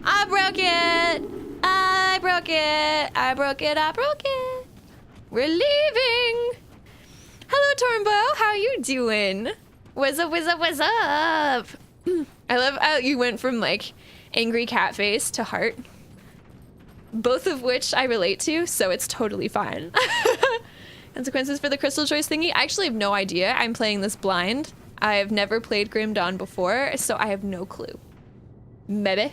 I broke it. I broke it. I broke it. I broke it. We're leaving. Hello, Tornbow. How you doing? What's up, what's up, what's up? I love how you went from like angry cat face to heart. Both of which I relate to, so it's totally fine. Consequences for the crystal choice thingy? I actually have no idea. I'm playing this blind. I've never played Grim Dawn before, so I have no clue. Maybe.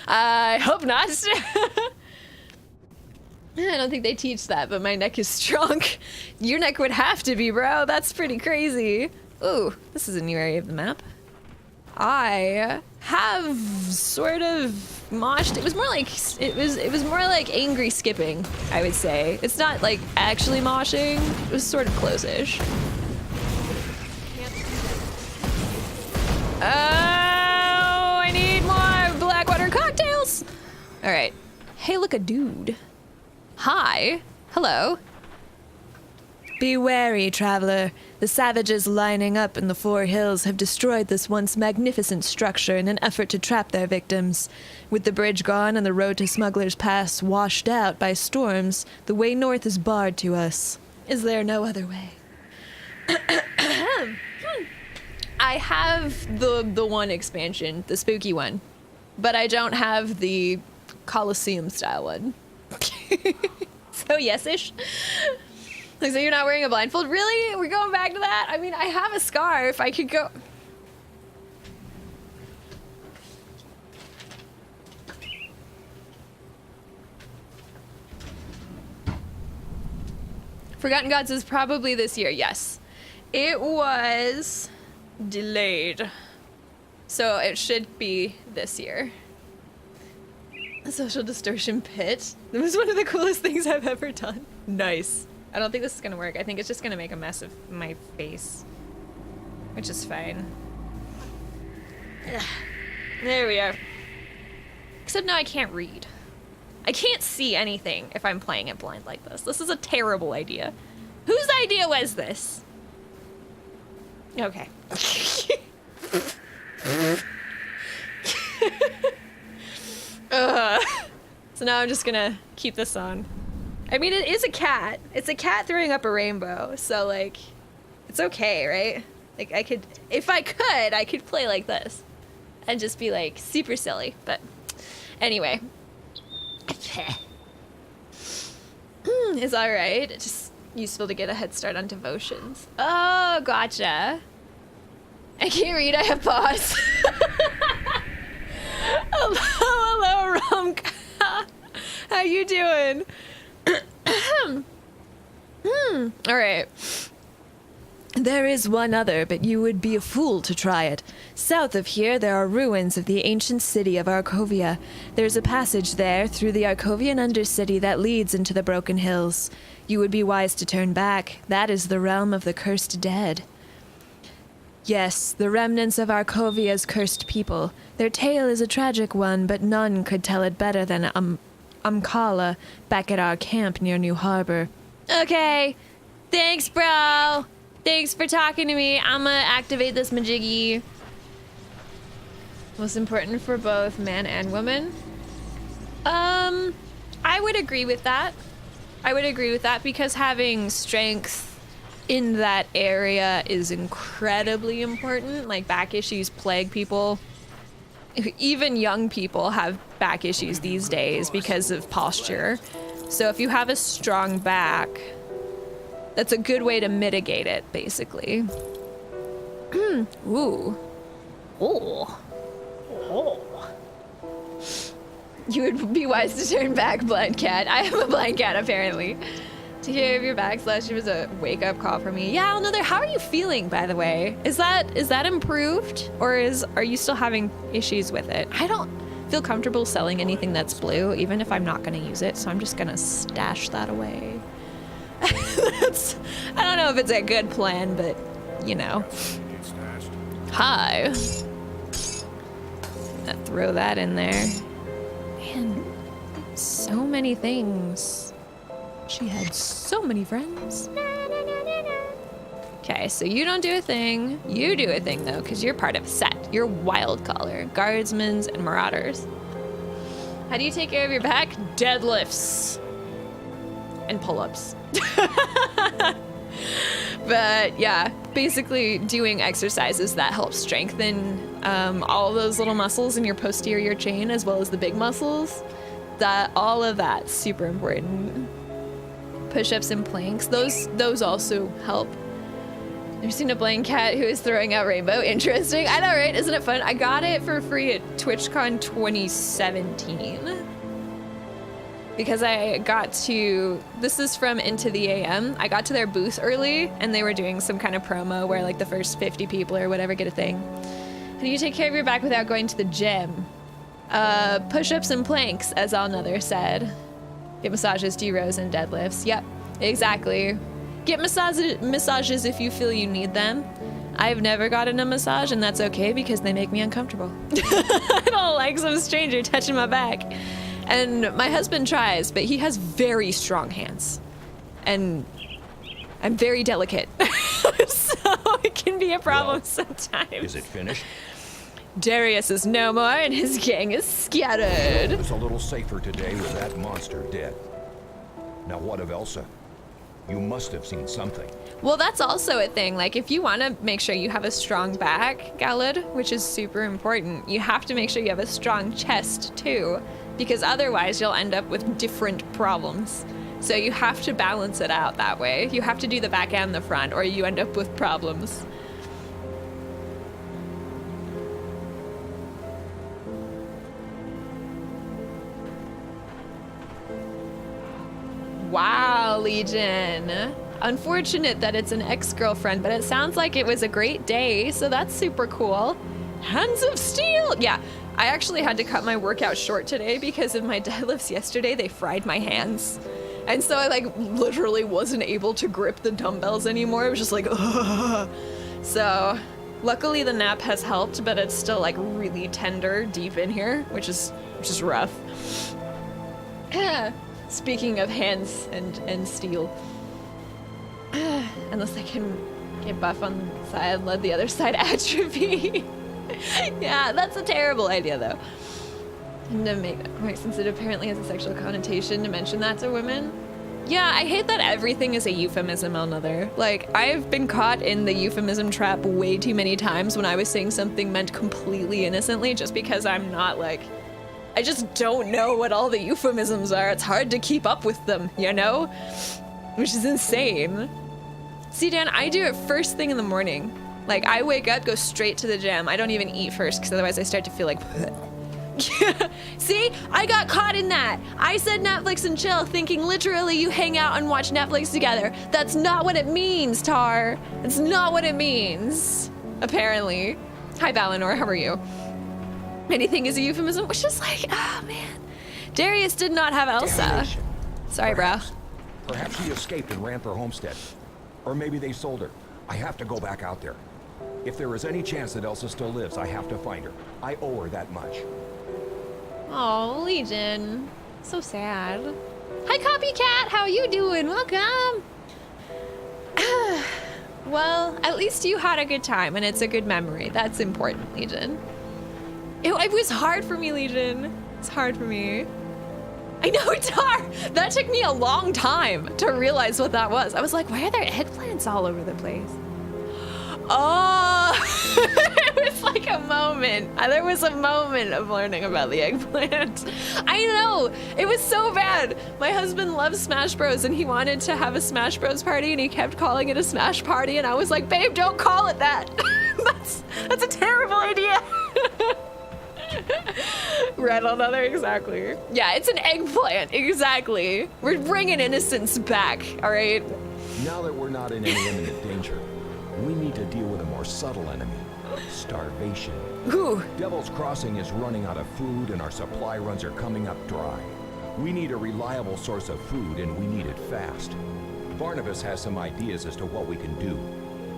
I hope not. I don't think they teach that, but my neck is strong. Your neck would have to be, bro. That's pretty crazy. Ooh, this is a new area of the map. I have sort of moshed. It was more like it was more like angry skipping, I would say. It's not like actually moshing. It was sort of close-ish. Oh, I need more Blackwater cocktails. All right. Hey, look, a dude. Hi. Hello. Be wary, traveler. The savages lining up in the Four Hills have destroyed this once magnificent structure in an effort to trap their victims. With the bridge gone and the road to Smuggler's Pass washed out by storms, the way north is barred to us. Is there no other way? I have the one expansion, the spooky one, but I don't have the Colosseum style one. So yes-ish. Like, so you're not wearing a blindfold? Really? We're going back to that? I mean, I have a scarf. I could go... Forgotten Gods is probably this year, yes. It was delayed. So it should be this year. A social distortion pit. That was one of the coolest things I've ever done. Nice. I don't think this is gonna work. I think it's just gonna make a mess of my face. Which is fine. Ugh. There we are. Except now I can't read. I can't see anything if I'm playing it blind like this. This is a terrible idea. Whose idea was this? Okay. So now I'm just gonna keep this on. I mean, it is a cat. It's a cat throwing up a rainbow, so like, it's okay, right? Like I could, if I could play like this and just be like super silly, but anyway. It's all right. It's just useful to get a head start on devotions. Oh, gotcha. I can't read, I have paws. Hello, Rumka. How you doing? All right. There is one other, but you would be a fool to try it. South of here, there are ruins of the ancient city of Arkovia. There's a passage there through the Arkovian Undercity that leads into the Broken Hills. You would be wise to turn back. That is the realm of the cursed dead. Yes, the remnants of Arkovia's cursed people. Their tale is a tragic one, but none could tell it better than Umkala back at our camp near New Harbor. Okay. Thanks, bro. Thanks for talking to me. I'm gonna activate this majiggy. Most important for both man and woman. I would agree with that. I would agree with that because having strength in that area is incredibly important. Like, back issues plague people. Even young people have back issues these days because of posture. So if you have a strong back, that's a good way to mitigate it, basically. Ooh. Oh. Oh. You would be wise to turn back, blind cat. I am a blind cat, apparently. To hear of your backslash, it was a wake-up call for me. Yeah, another. How are you feeling, by the way? Is that improved, or are you still having issues with it? I don't feel comfortable selling anything that's blue, even if I'm not going to use it. So I'm just going to stash that away. I don't know if it's a good plan, but you know. Hi. Throw that in there. Man, so many things. She had so many friends. Okay, so you don't do a thing. You do a thing, though, because you're part of a set. You're wild collar, guardsmen, and marauders. How do you take care of your back? Deadlifts. And pull-ups. But, yeah, basically doing exercises that help strengthen all those little muscles in your posterior chain, as well as the big muscles. All of that's super important. Push-ups and planks, those also help. I've seen a blind cat who is throwing out rainbow. Interesting. I know, right? Isn't it fun? I got it for free at TwitchCon 2017. Because I got to, this is from Into the AM. I got to their booth early, and they were doing some kind of promo where like the first 50 people or whatever get a thing. How do you take care of your back without going to the gym? Push-ups and planks, as Another said. Get massages, D-rows, and deadlifts. Yep, exactly. Get massages if you feel you need them. I've never gotten a massage, and that's okay because they make me uncomfortable. I don't like some stranger touching my back. And my husband tries, but he has very strong hands. And I'm very delicate. So it can be a problem sometimes. Is it finished? Darius is no more, and his gang is scattered. It's a little safer today with that monster dead. Now what of Elsa? You must have seen something. Well, that's also a thing. Like, if you want to make sure you have a strong back, Galad, which is super important, you have to make sure you have a strong chest, too. Because otherwise, you'll end up with different problems. So you have to balance it out that way. You have to do the back and the front, or you end up with problems. Wow, Legion. Unfortunate that it's an ex-girlfriend, but it sounds like it was a great day, so that's super cool. Hands of steel! Yeah, I actually had to cut my workout short today because of my deadlifts yesterday. They fried my hands. And so I like literally wasn't able to grip the dumbbells anymore. It was just like, ugh. So luckily the nap has helped, but it's still like really tender deep in here, which is rough. Speaking of hands and steel. Unless I can get buff on the side and let the other side atrophy. Yeah, that's a terrible idea though. And to make since it apparently has a sexual connotation to mention that to women. Yeah, I hate that everything is a euphemism, Another. Like, I've been caught in the euphemism trap way too many times when I was saying something meant completely innocently just because I'm not like, I just don't know what all the euphemisms are. It's hard to keep up with them, you know? Which is insane. See, Dan, I do it first thing in the morning. Like, I wake up, go straight to the gym. I don't even eat first, because otherwise I start to feel like... See? I got caught in that. I said Netflix and chill, thinking literally you hang out and watch Netflix together. That's not what it means, Tar. It's not what it means. Apparently. Hi, Valinor. How are you? Anything is a euphemism, which is like, oh, man. Darius did not have Elsa. Damnation. Sorry, bro. Perhaps she escaped and ran for Homestead. Or maybe they sold her. I have to go back out there. If there is any chance that Elsa still lives, I have to find her. I owe her that much. Oh, Legion. So sad. Hi, Copycat. How are you doing? Welcome. Well, at least you had a good time, and it's a good memory. That's important, Legion. It was hard for me, Legion. It's hard for me. I know, Tar! That took me a long time to realize what that was. I was like, why are there eggplants all over the place? Oh, it was like a moment. There was a moment of learning about the eggplant. I know, it was so bad. My husband loves Smash Bros and he wanted to have a Smash Bros party and he kept calling it a Smash Party and I was like, babe, don't call it that. That's a terrible idea. Red on other, exactly. Yeah, it's an eggplant, exactly. We're bringing innocence back, all right? Now that we're not in any imminent danger, we need to deal with a more subtle enemy. Starvation. Ooh. Devil's Crossing is running out of food and our supply runs are coming up dry. We need a reliable source of food and we need it fast. Barnabas has some ideas as to what we can do.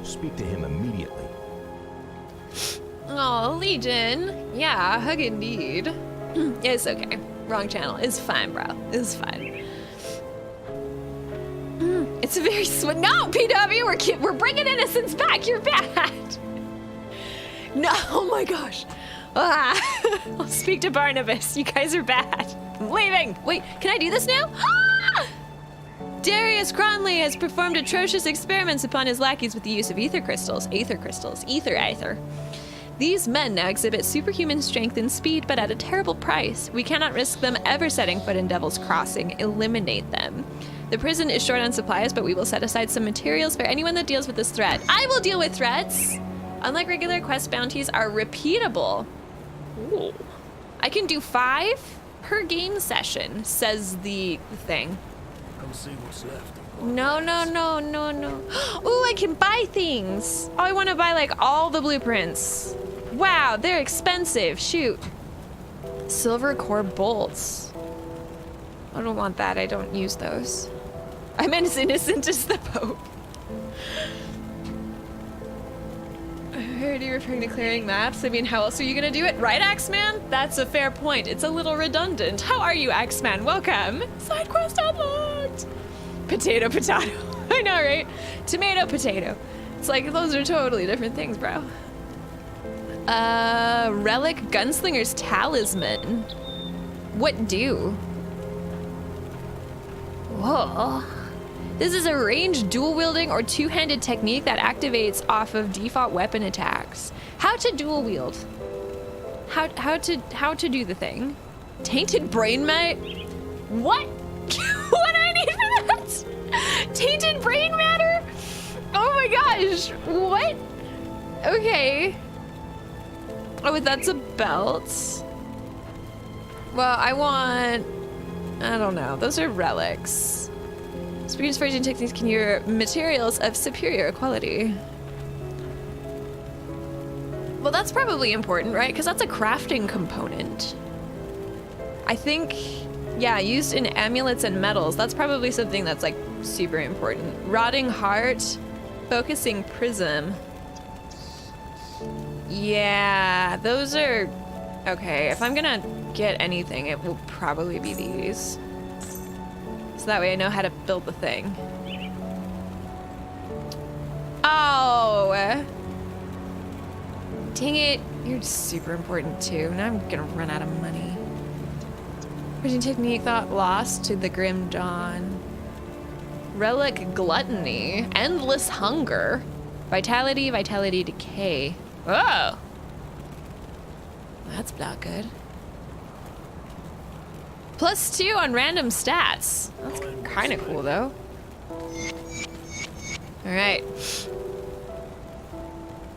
Speak to him immediately. Oh, Legion. Yeah, hug indeed. It's okay. Wrong channel. It's fine, bro. It's fine. It's a very no, PW. We're bringing innocence back. You're bad. No. Oh my gosh. I'll speak to Barnabas. You guys are bad. I'm leaving. Wait, can I do this now? Darius Cronley has performed atrocious experiments upon his lackeys with the use of ether crystals. Ether. These men now exhibit superhuman strength and speed, but at a terrible price. We cannot risk them ever setting foot in Devil's Crossing. Eliminate them. The prison is short on supplies, but we will set aside some materials for anyone that deals with this threat. I will deal with threats. Unlike regular quest bounties are repeatable. Ooh. I can do 5 per game session, says the thing. Come see what's left. No. Ooh, I can buy things. Oh, I want to buy like all the blueprints. Wow, they're expensive. Shoot. Silver core bolts. I don't want that. I don't use those. I'm as innocent as the Pope. I heard you referring to clearing maps. I mean, how else are you gonna do it? Right, Axeman? That's a fair point. It's a little redundant. How are you, Axeman? Welcome. Side quest unlocked. Potato. I know, right? Tomato, potato. It's like, those are totally different things, bro. Relic Gunslinger's Talisman. What do? Whoa. This is a ranged dual-wielding or two-handed technique that activates off of default weapon attacks. How to dual wield? How to do the thing? Tainted brain matter? What? What do I need for that? Tainted brain matter? Oh my gosh! What? Okay. Oh, that's a belt. Well, I don't know. Those are relics. Speed forging techniques can use materials of superior quality. Well, that's probably important, right? Because that's a crafting component. I think, yeah, used in amulets and metals. That's probably something that's like super important. Rotting heart, focusing prism. Yeah, those are okay. If I'm gonna get anything, it will probably be these. So that way I know how to build the thing. Oh! Dang it. You're super important too. Now I'm gonna run out of money. Forging technique thought lost to the Grim Dawn. Relic Gluttony. Endless Hunger. Vitality decay. Oh! That's not good. +2 on random stats. That's kind of cool, though. All right.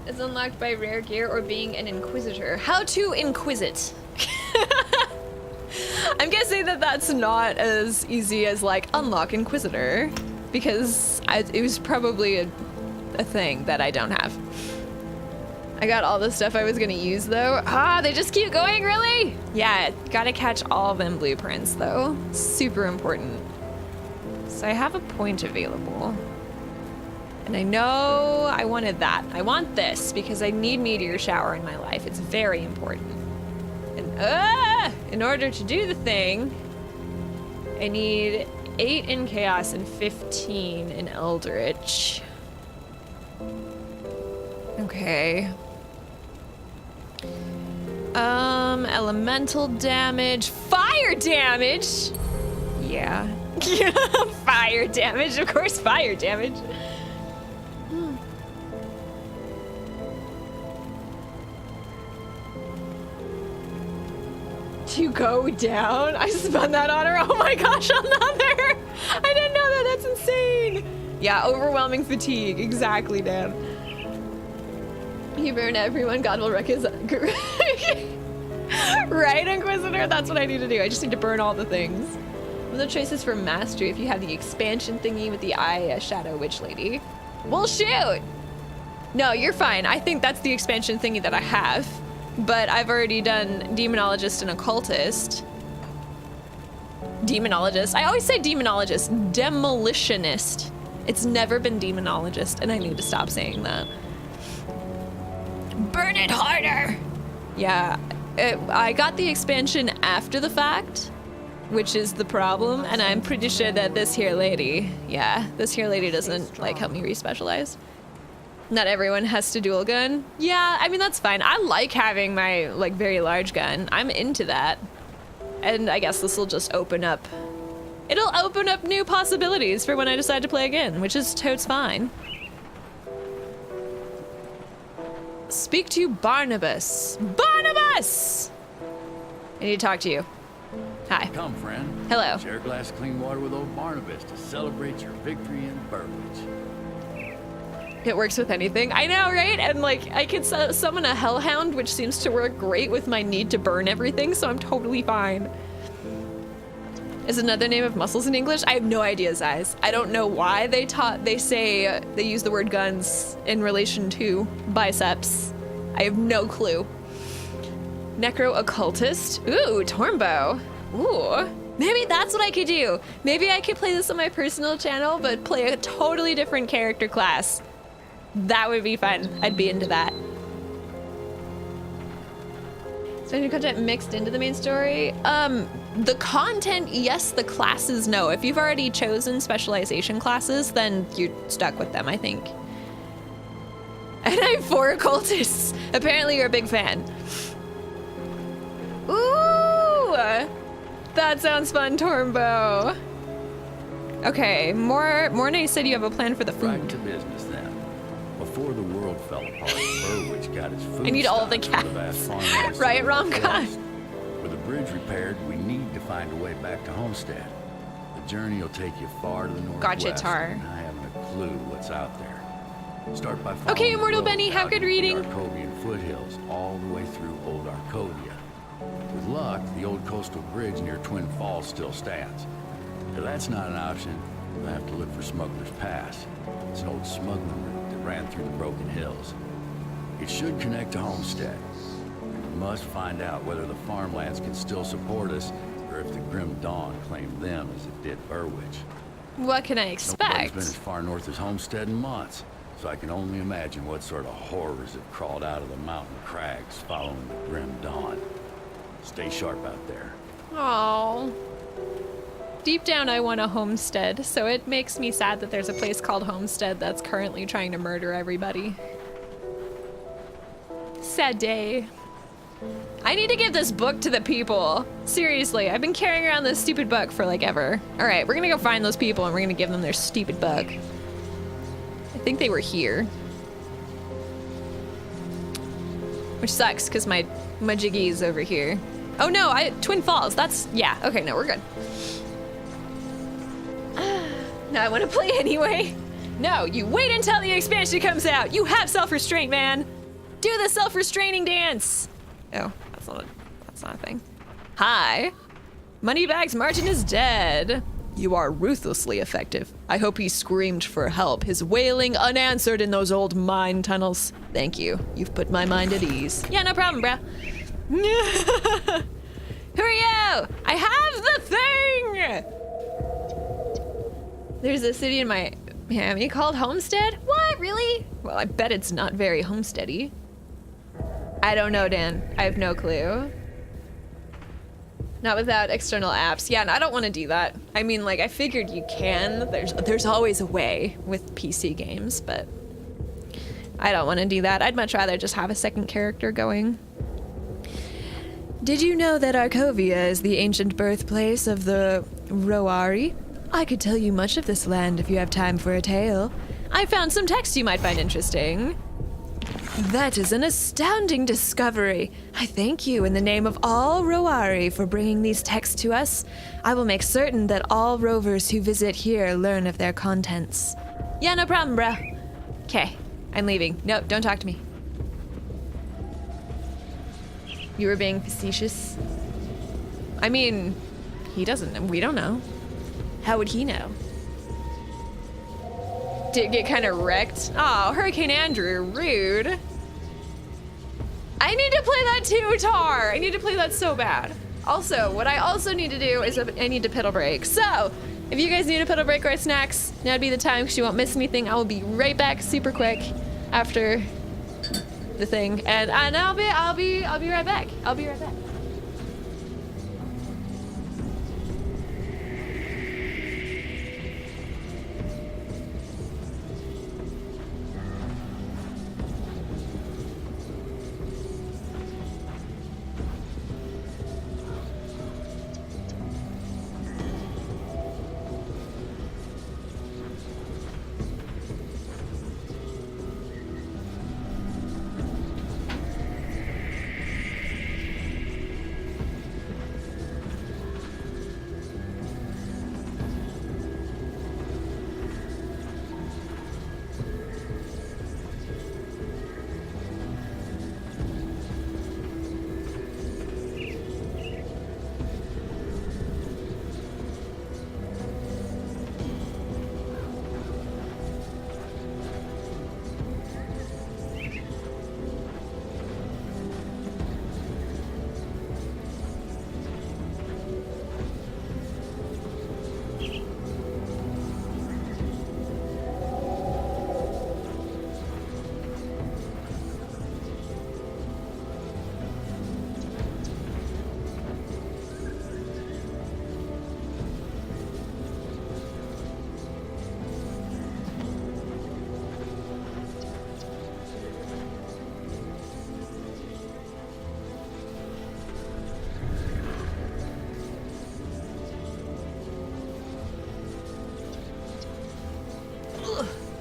It's unlocked by rare gear or being an inquisitor. How to inquisit? I'm guessing that that's not as easy as like unlock inquisitor, because it was probably a thing that I don't have. I got all the stuff I was gonna use though. Ah, they just keep going, really? Yeah, gotta catch all of them blueprints though. Super important. So I have a point available. And I know I wanted that. I want this because I need meteor shower in my life. It's very important. And in order to do the thing, I need 8 in Chaos and 15 in Eldritch. Okay. Elemental damage, fire damage. Yeah. Fire damage, of course, fire damage. To go down? I spun that on her. Oh my gosh, another! I didn't know that. That's insane. Yeah, overwhelming fatigue. Exactly, Dan. You burn everyone, God will wreck his... Right, Inquisitor? That's what I need to do. I just need to burn all the things. The choices for mastery if you have the expansion thingy with the eye shadow witch lady. Well, shoot! No, you're fine. I think that's the expansion thingy that I have. But I've already done demonologist and occultist. Demonologist. I always say demonologist. Demolitionist. It's never been demonologist, and I need to stop saying that. Burn it harder! Yeah, I got the expansion after the fact, which is the problem, and I'm pretty sure that this here lady, this here lady doesn't, like, help me respecialize. Not everyone has to dual gun. Yeah, I mean, that's fine. I like having my, like, very large gun. I'm into that. And I guess this will just open up... It'll open up new possibilities for when I decide to play again, which is totes fine. Speak to Barnabas. Barnabas! I need to talk to you. Hi. Come, friend. Hello. Share a glass of clean water with old Barnabas to celebrate your victory in Burwich. It works with anything. I know, right? And like, I can summon a hellhound, which seems to work great with my need to burn everything, so I'm totally fine. Is another name of muscles in English? I have no idea, Zais. I don't know why they say they use the word guns in relation to biceps. I have no clue. Necro-occultist? Ooh, Tormbo. Ooh. Maybe that's what I could do. Maybe I could play this on my personal channel, but play a totally different character class. That would be fun. I'd be into that. So new content mixed into the main story? The content, yes. The classes, no. If you've already chosen specialization classes, then you're stuck with them, I think. And I have 4 occultists. Apparently you're a big fan. Ooh! That sounds fun, Tormbo. Okay, Mornay said you have a plan for the food. Right to business then. Before the world fell apart, Burwich got its food. I need all the cats. Right, Rom-Con. With the bridge repaired, we need to find a way back to Homestead. The journey will take you far to the northwest. Gotcha, Tar. And I haven't a clue what's out there. Start by following Okay, Immortal the road Benny, have out good into the reading. Arcovian foothills, all the way through Old Arcovia. With luck, the old coastal bridge near Twin Falls still stands. If that's not an option, we'll have to look for Smuggler's Pass. It's an old smuggling route that ran through the Broken Hills. It should connect to Homestead. We must find out whether the farmlands can still support us, or if the Grim Dawn claimed them as it did Burwich. What can I Nobody's expect? been as far north as Homestead in months, so I can only imagine what sort of horrors have crawled out of the mountain crags following the Grim Dawn. Stay sharp out there. Oh. Deep down, I want a homestead, so it makes me sad that there's a place called Homestead that's currently trying to murder everybody. Sad day. I need to give this book to the people. Seriously, I've been carrying around this stupid book for like ever. All right, we're gonna go find those people and we're gonna give them their stupid book. I think they were here. Which sucks, because my Jiggy is over here. Oh no, Twin Falls, that's, yeah, okay, no, we're good. No, I want to play anyway. No, you wait until the expansion comes out. You have self-restraint, man. Do the self-restraining dance. Oh, that's not a thing. Hi. Moneybags Martin is dead. You are ruthlessly effective. I hope he screamed for help, his wailing unanswered in those old mine tunnels. Thank you. You've put my mind at ease. Yeah, no problem, bruh. Who are you? I have the thing! There's a city in Miami called Homestead? What, really? Well, I bet it's not very homesteady. I don't know, Dan. I have no clue. Not without external apps. Yeah, and I don't want to do that. I mean, like, I figured you can. There's always a way with PC games, but I don't want to do that. I'd much rather just have a second character going. Did you know that Arcovia is the ancient birthplace of the Roari. I could tell you much of this land if you have time for a tale. I found some text you might find interesting. That is an astounding discovery. I thank you in the name of all Roari for bringing these texts to us. I will make certain that all rovers who visit here learn of their contents. Yeah, no problem, bro. Okay, I'm leaving. No, don't talk to me. You were being facetious? I mean, he doesn't. We don't know. How would he know? Did it get kind of wrecked? Oh, Hurricane Andrew, rude. I need to play that too, Tar. I need to play that so bad. Also, what I also need to do is I need to piddle break. So, if you guys need a piddle break or snacks, now'd be the time because you won't miss anything. I will be right back super quick after the thing, and I'll be right back. I'll be right back.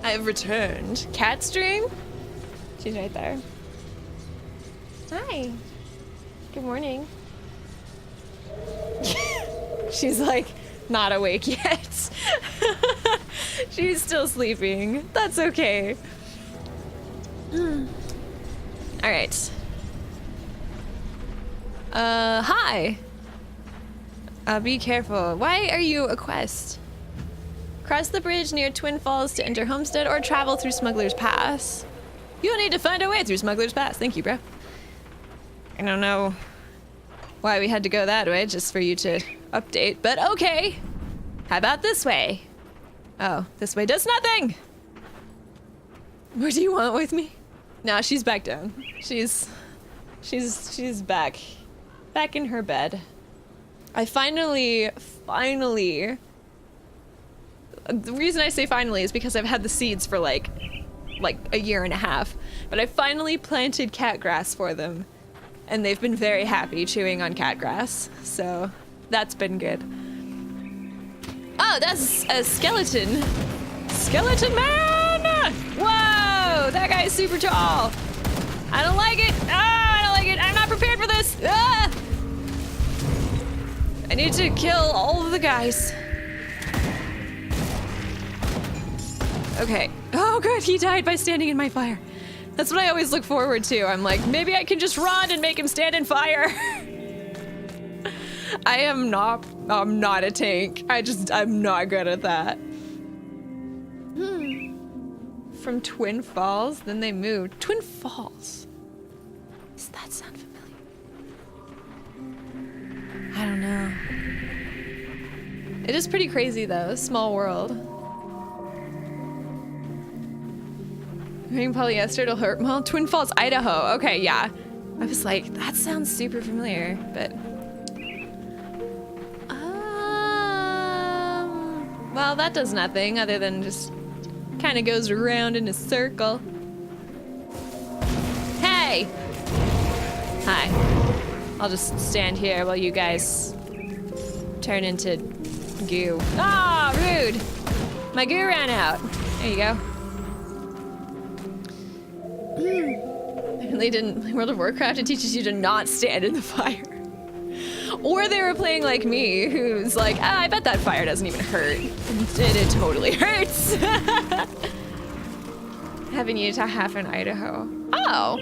I have returned. Cat stream? She's right there. Hi. Good morning. She's like not awake yet. She's still sleeping. That's okay. All right. Hi. Be careful. Why are you a quest? Cross the bridge near Twin Falls to enter Homestead or travel through Smuggler's Pass. You'll need to find a way through Smuggler's Pass. Thank you, bro. I don't know why we had to go that way, just for you to update, but okay. How about this way? Oh, this way does nothing. What do you want with me? Nah, she's back down. She's back in her bed. I finally, the reason I say finally is because I've had the seeds for like a year and a half, but I finally planted cat grass for them, and they've been very happy chewing on cat grass, so that's been good. Oh, that's a skeleton. Skeleton man! Whoa, that guy's super tall. I don't like it. Ah, I don't like it. I'm not prepared for this. Ah! I need to kill all of the guys. Okay. Oh, good. He died by standing in my fire. That's what I always look forward to. I'm like, maybe I can just run and make him stand in fire. I'm not a tank. I'm not good at that. From Twin Falls, then they moved. Twin Falls. Does that sound familiar? I don't know. It is pretty crazy though. Small world. Wearing polyester to hurt. Well, Twin Falls, Idaho. Okay, yeah. I was like, that sounds super familiar, but. Well, that does nothing other than just kind of goes around in a circle. Hey! Hi. I'll just stand here while you guys turn into Goo. Ah, rude. My goo ran out. There you go. Apparently didn't World of Warcraft, it teaches you to not stand in the fire. Or they were playing like me, who's like, ah, I bet that fire doesn't even hurt. And it totally hurts. Half in Utah, half in Idaho. Oh.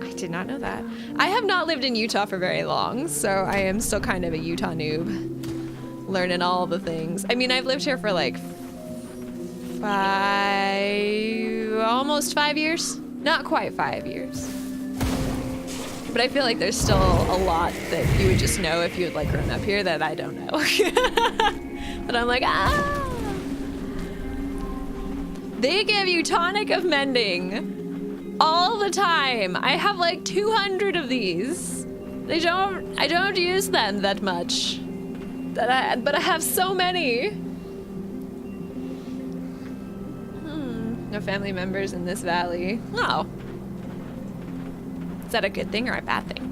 I did not know that. I have not lived in Utah for very long, so I am still kind of a Utah noob. Learning all the things. I mean, I've lived here for like almost 5 years. Not quite 5 years. But I feel like there's still a lot that you would just know if you had like grown up here that I don't know. But I'm like, ah. They give you tonic of mending all the time. I have like 200 of these. I don't use them that much. But I have so many. No family members in this valley. Oh. Is that a good thing or a bad thing?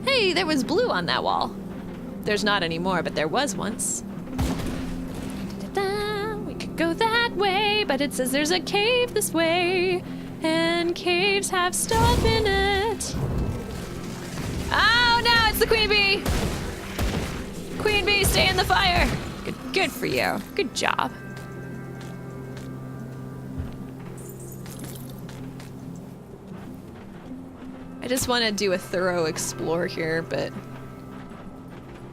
Hey, there was blue on that wall. There's not anymore, but there was once. We could go that way, but it says there's a cave this way, and caves have stuff in it. Oh no, it's the queen bee! Queen bee, stay in the fire! Good for you. Good job. I just want to do a thorough explore here, but...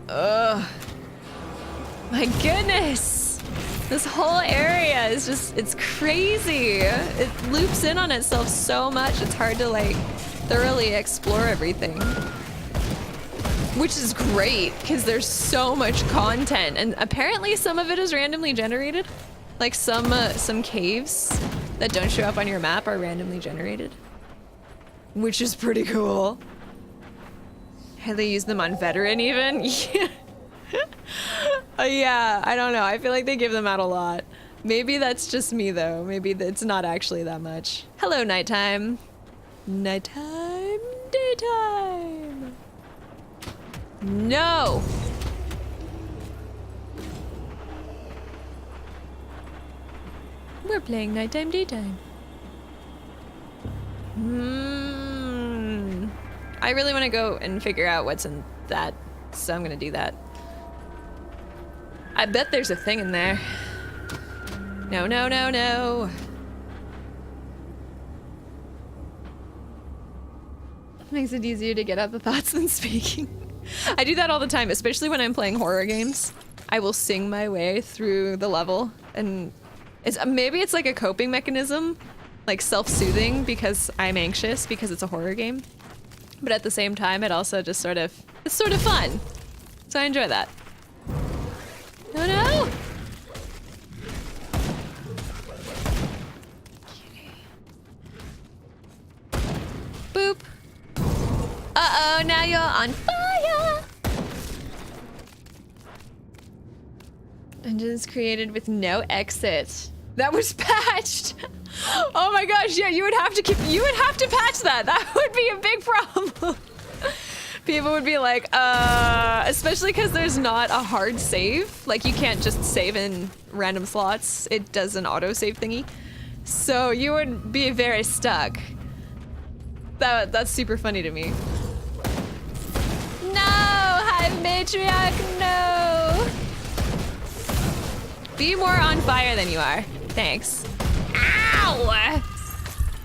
Ugh. My goodness! This whole area is just, it's crazy. It loops in on itself so much, it's hard to like thoroughly explore everything. Which is great, because there's so much content, and apparently some of it is randomly generated. Like some caves that don't show up on your map are randomly generated. Which is pretty cool. Have they used them on veteran even? Yeah. Yeah, I don't know. I feel like they give them out a lot. Maybe that's just me though. Maybe it's not actually that much. Hello, nighttime. Nighttime, daytime. No. We're playing nighttime, daytime. I really want to go and figure out what's in that, so I'm gonna do that. I bet there's a thing in there. No, no, no, no. Makes it easier to get out the thoughts than speaking. I do that all the time, especially when I'm playing horror games. I will sing my way through the level, and maybe it's like a coping mechanism, like self-soothing because I'm anxious because it's a horror game. But at the same time, it's sort of fun. So I enjoy that. Oh no! Boop. Uh-oh, now you're on fire! Dungeons created with no exit. That was patched! Oh my gosh, yeah, you would have to patch that. That would be a big problem. People would be like, especially because there's not a hard save. Like, you can't just save in random slots. It does an autosave thingy. So you would be very stuck. That's super funny to me. No, Hive Matriarch, no. Be more on fire than you are. Thanks. Ow!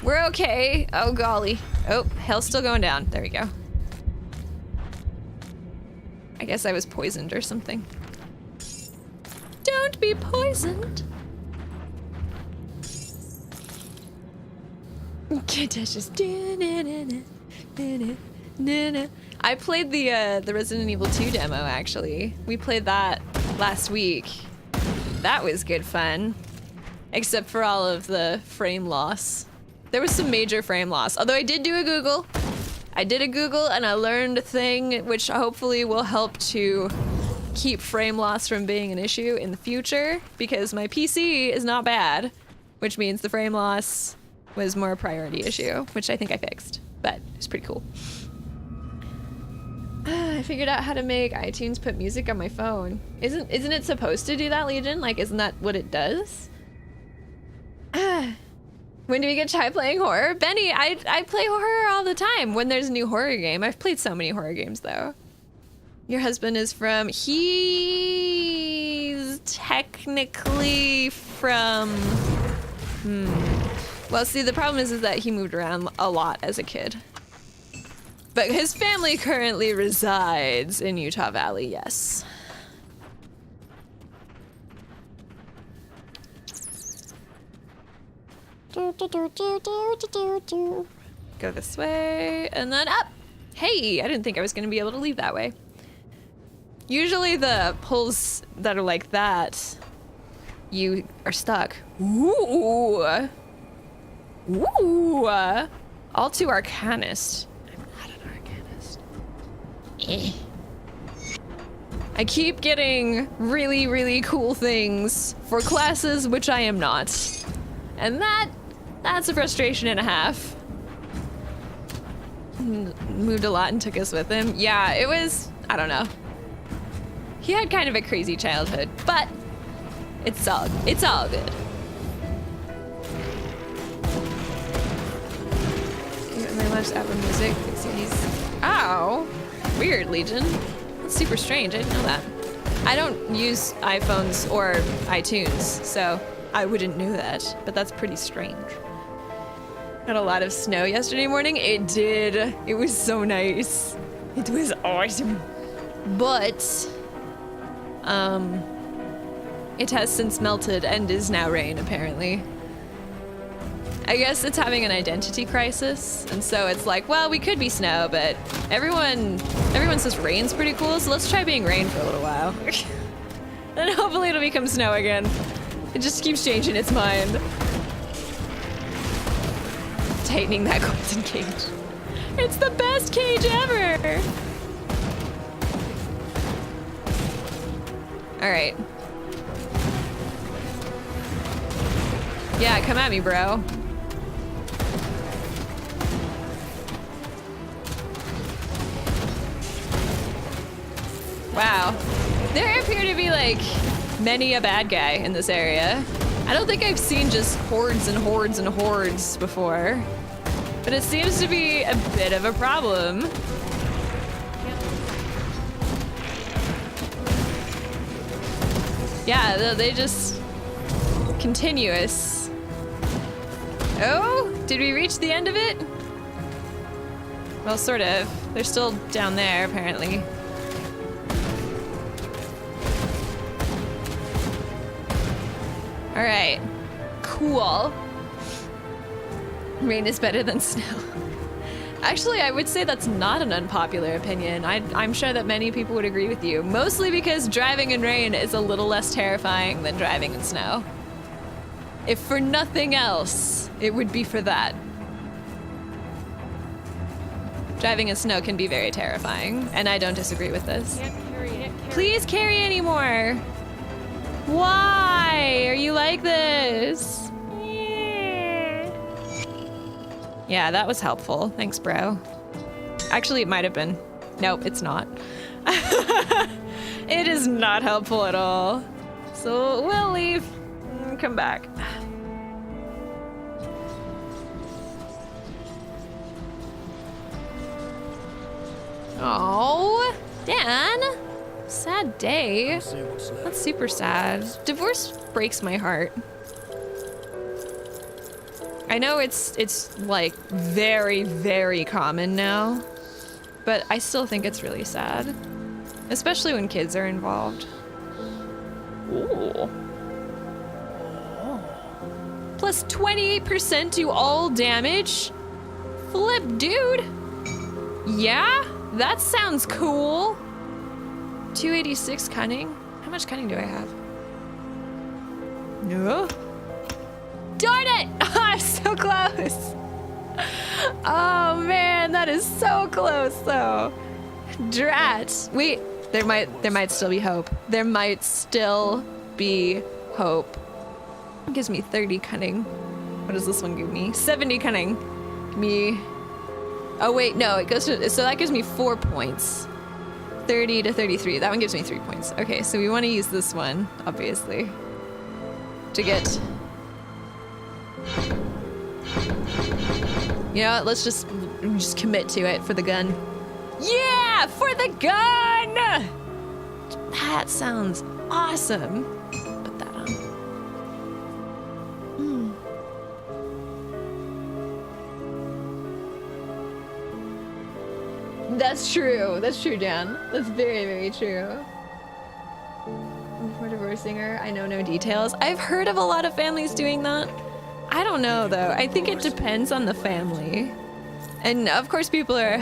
We're okay. Oh, golly. Oh, hell's still going down. There we go. I guess I was poisoned or something. Don't be poisoned. Just I played the Resident Evil 2 demo, actually. We played that last week. That was good fun. Except for all of the frame loss. There was some major frame loss. Although I did do a Google. I did a Google and I learned a thing which hopefully will help to keep frame loss from being an issue in the future. Because my PC is not bad. Which means the frame loss was more a priority issue. Which I think I fixed. But it's pretty cool. I figured out how to make iTunes put music on my phone. Isn't it supposed to do that, Legion? Like, isn't that what it does? When do we get to try playing horror? Benny, I play horror all the time when there's a new horror game. I've played so many horror games, though. Your husband is from... He's technically from... Well, see, the problem is that he moved around a lot as a kid. But his family currently resides in Utah Valley, yes. Go this way, and then up! Hey, I didn't think I was gonna be able to leave that way. Usually the pulls that are like that, you are stuck. Ooh! Ooh! All too Arcanist. I'm not an Arcanist. I keep getting really, really cool things for classes which I am not. And that's a frustration and a half. Moved a lot and took us with him. Yeah, it was, I don't know. He had kind of a crazy childhood, but it's all good. Everybody loves Apple Music, CDs. Ow, weird, Legion. That's super strange, I didn't know that. I don't use iPhones or iTunes, so I wouldn't know that, but that's pretty strange. Got a lot of snow yesterday morning. It did. It was so nice. It was awesome. But, it has since melted and is now rain, apparently. I guess it's having an identity crisis, and so it's like, well, we could be snow, but everyone says rain's pretty cool, so let's try being rain for a little while. Then hopefully it'll become snow again. It just keeps changing its mind. Tightening that golden cage. It's the best cage ever! Alright. Yeah, come at me, bro. Wow. There appear to be, like, many a bad guy in this area. I don't think I've seen just hordes and hordes and hordes before. But it seems to be a bit of a problem. Yeah, they just... continuous. Oh, did we reach the end of it? Well, sort of. They're still down there, apparently. All right, cool. Rain is better than snow. Actually, I would say that's not an unpopular opinion. I'm sure that many people would agree with you, mostly because driving in rain is a little less terrifying than driving in snow. If for nothing else, it would be for that. Driving in snow can be very terrifying, and I don't disagree with this. Please carry anymore. Why are you like this? Yeah, that was helpful. Thanks, bro. Actually, it might have been. Nope, it's not. It is not helpful at all. So we'll leave and come back. Oh, Dan. Sad day. That's super sad. Divorce breaks my heart. I know it's like very, very common now, but I still think it's really sad, especially when kids are involved. Ooh. Plus 28% to all damage? Flip, dude. Yeah, that sounds cool. 286 cunning. How much cunning do I have? No. Darn it! I'm so close. Oh man, that is so close though. Drat. Wait, there might still be hope. There might still be hope. It gives me 30 cunning. What does this one give me? 70 cunning. Give me. Oh wait, no, it goes to. So that gives me 4 points. 30 to 33. That one gives me 3 points. Okay, so we want to use this one, obviously, to get... You know what, let's just commit to it for the gun. Yeah, for the gun! That sounds awesome. Put that on. That's true. That's true, Dan. That's very, very true. Before divorcing her, I know no details. I've heard of a lot of families doing that. I don't know, though. I think it depends on the family. And, of course, people are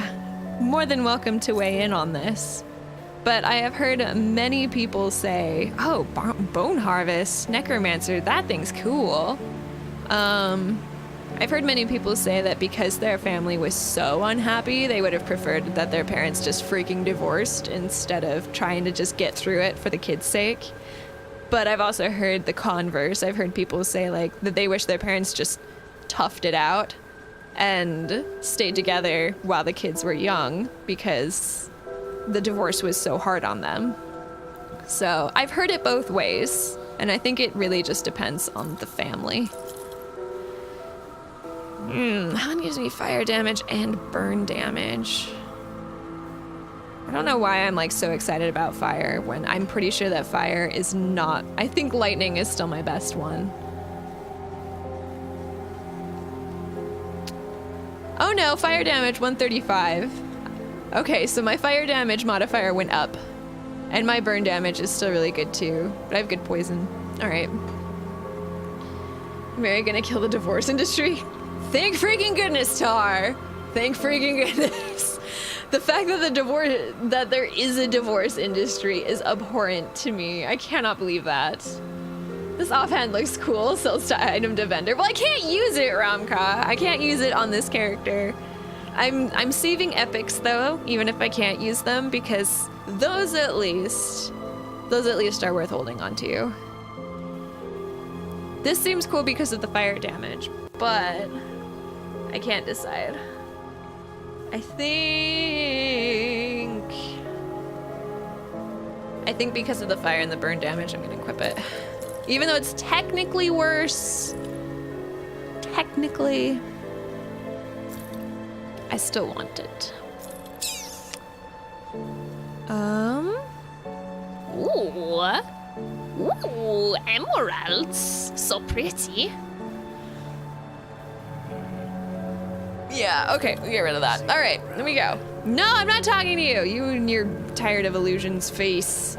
more than welcome to weigh in on this. But I have heard many people say, oh, bone harvest, necromancer, that thing's cool. I've heard many people say that because their family was so unhappy, they would have preferred that their parents just freaking divorced instead of trying to just get through it for the kids' sake. But I've also heard the converse. I've heard people say, like, that they wish their parents just toughed it out and stayed together while the kids were young because the divorce was so hard on them. So I've heard it both ways, and I think it really just depends on the family. That one gives me fire damage and burn damage. I don't know why I'm like so excited about fire when I'm pretty sure that fire is not. I think lightning is still my best one. Oh no, fire damage 135. Okay, so my fire damage modifier went up. And my burn damage is still really good too. But I have good poison. Alright. Mary gonna kill the divorce industry? Thank freaking goodness, Tar! Thank freaking goodness. The fact that there is a divorce industry is abhorrent to me. I cannot believe that. This offhand looks cool, sells to item to vendor. Well, I can't use it, Ramka. I can't use it on this character. I'm saving epics though, even if I can't use them, because those at least are worth holding on to. This seems cool because of the fire damage, but I can't decide. I think because of the fire and the burn damage, I'm gonna equip it. Even though it's technically worse, I still want it. Ooh, emeralds. So pretty. Yeah, okay, we get rid of that. All right, here we go. No, I'm not talking to you. You and your tired of illusions face.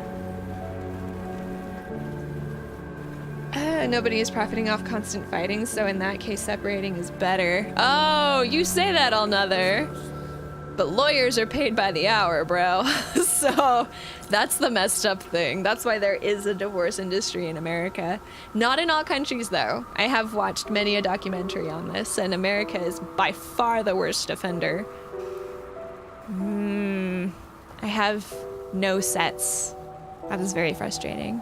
Nobody is profiting off constant fighting, so in that case, separating is better. Oh, you say that, Another. But lawyers are paid by the hour, bro. So that's the messed up thing. That's why there is a divorce industry in America. Not in all countries, though. I have watched many a documentary on this, and America is by far the worst offender. I have no sets. That is very frustrating.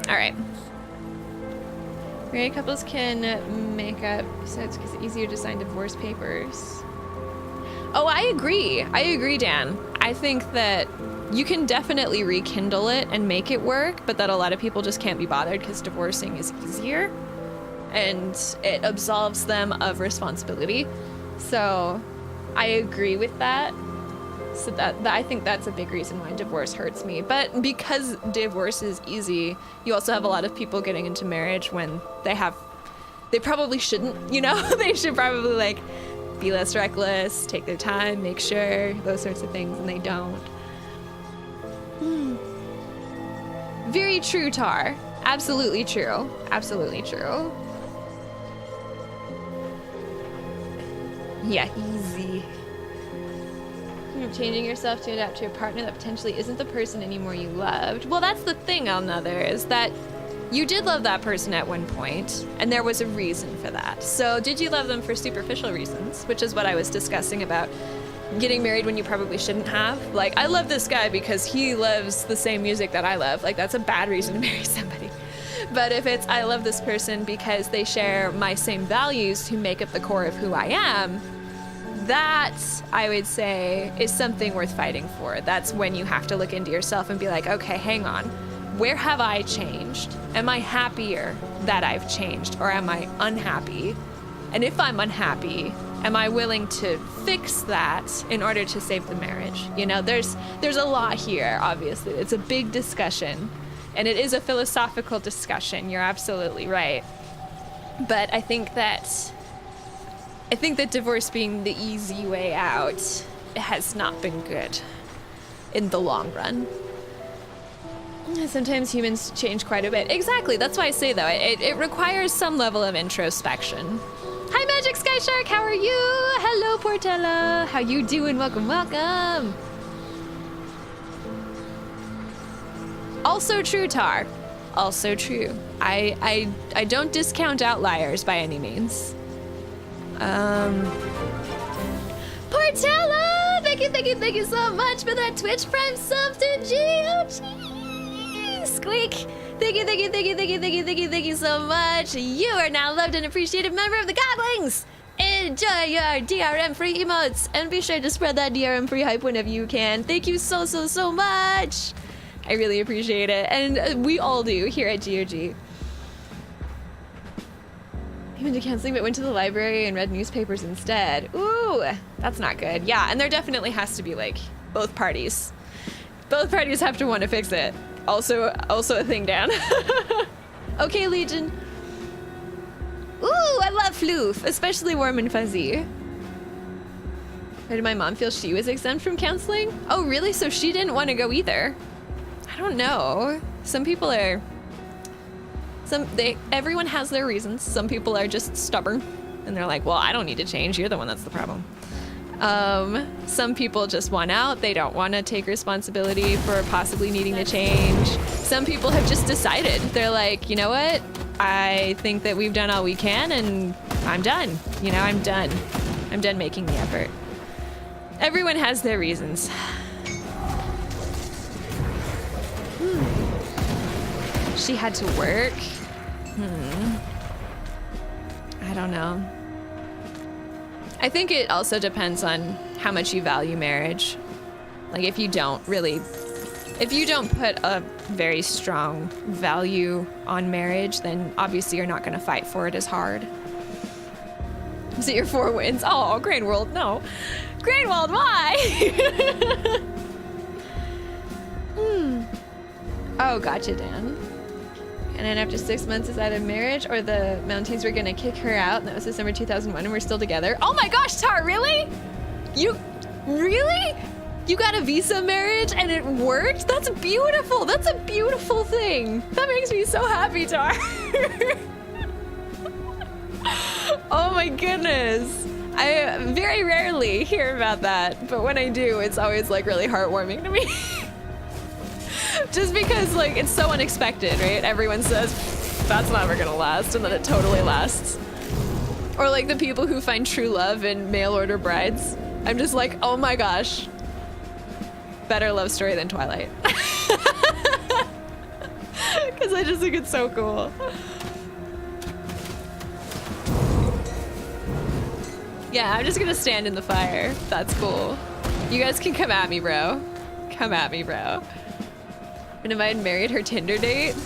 All right. Married couples can make up sets because it's easier to sign divorce papers. Oh, I agree. I agree, Dan. I think that you can definitely rekindle it and make it work, but that a lot of people just can't be bothered because divorcing is easier and it absolves them of responsibility. So I agree with that. So that I think that's a big reason why divorce hurts me. But because divorce is easy, you also have a lot of people getting into marriage when they probably shouldn't, you know? They should probably like be less reckless, take their time, make sure, those sorts of things, and they don't. Very true, Tar. Absolutely true. Absolutely true. Yeah, easy. Changing yourself to adapt to a partner that potentially isn't the person anymore you loved. Well, that's the thing, Another, is that you did love that person at one point, and there was a reason for that. So did you love them for superficial reasons, which is what I was discussing about getting married when you probably shouldn't have? Like, I love this guy because he loves the same music that I love. Like, that's a bad reason to marry somebody. But if it's I love this person because they share my same values who make up the core of who I am, that, I would say, is something worth fighting for. That's when you have to look into yourself and be like, okay, hang on. Where have I changed? Am I happier that I've changed, or am I unhappy? And if I'm unhappy, am I willing to fix that in order to save the marriage? You know, there's a lot here, obviously. It's a big discussion, and it is a philosophical discussion. You're absolutely right. But I think that divorce being the easy way out has not been good in the long run. Sometimes humans change quite a bit. Exactly, that's why I say though, it requires some level of introspection. Hi Magic Sky Shark, how are you? Hello Portella, how you doing? Welcome, welcome. Also true, Tar. Also true. I don't discount outliers by any means. Portella! Thank you so much for that Twitch Prime sub to GOG! Squeak! Thank you so much. You are now loved and appreciated member of the Godlings! Enjoy your DRM-free emotes, and be sure to spread that DRM-free hype whenever you can. Thank you so much! I really appreciate it, and we all do here at GOG. He went to counseling but went to the library and read newspapers instead. Ooh, that's not good. Yeah, and there definitely has to be like both parties. Both parties have to want to fix it. Also a thing, Dan. Okay, Legion. Ooh, I love floof, especially warm and fuzzy. Why did my mom feel she was exempt from counseling? Oh, really? So she didn't want to go either. I don't know. Some people are... everyone has their reasons. Some people are just stubborn and they're like, well, I don't need to change. You're the one that's the problem. Some people just want out. They don't want to take responsibility for possibly needing to change. Some people have just decided. They're like, you know what? I think that we've done all we can and I'm done. You know, I'm done. I'm done making the effort. Everyone has their reasons. She had to work. I don't know. I think it also depends on how much you value marriage. Like if you don't put a very strong value on marriage, then obviously you're not going to fight for it as hard. Is it your 4 wins? Oh, Grainworld, no. Grainworld, why? Oh, gotcha, Dan. And then after 6 months is out of marriage, or the Mounties were gonna kick her out, and that was December 2001, and we're still together. Oh my gosh, Tar, really? Really? You got a visa marriage and it worked? That's beautiful. That's a beautiful thing. That makes me so happy, Tar. Oh my goodness. I very rarely hear about that, but when I do, it's always like really heartwarming to me. Just because like it's so unexpected, right? Everyone says that's never gonna last, and then it totally lasts. Or like the people who find true love in mail order brides. I'm just like, oh my gosh. Better love story than Twilight. Because I just think it's so cool. Yeah, I'm just gonna stand in the fire. That's cool. You guys can come at me, bro. Come at me, bro. And if I had married her Tinder date,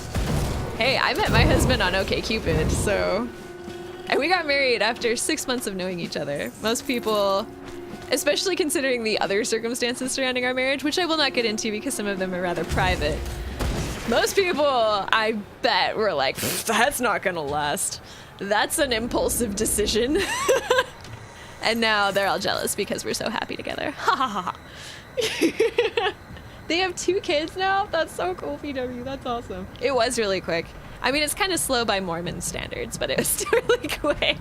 hey, I met my husband on OkCupid, so... And we got married after 6 months of knowing each other. Most people, especially considering the other circumstances surrounding our marriage, which I will not get into because some of them are rather private. Most people, I bet, were like, that's not gonna last. That's an impulsive decision. And now they're all jealous because we're so happy together. Ha ha ha ha. They have 2 kids now? That's so cool, PW. That's awesome. It was really quick. I mean, it's kind of slow by Mormon standards, but it was still really quick.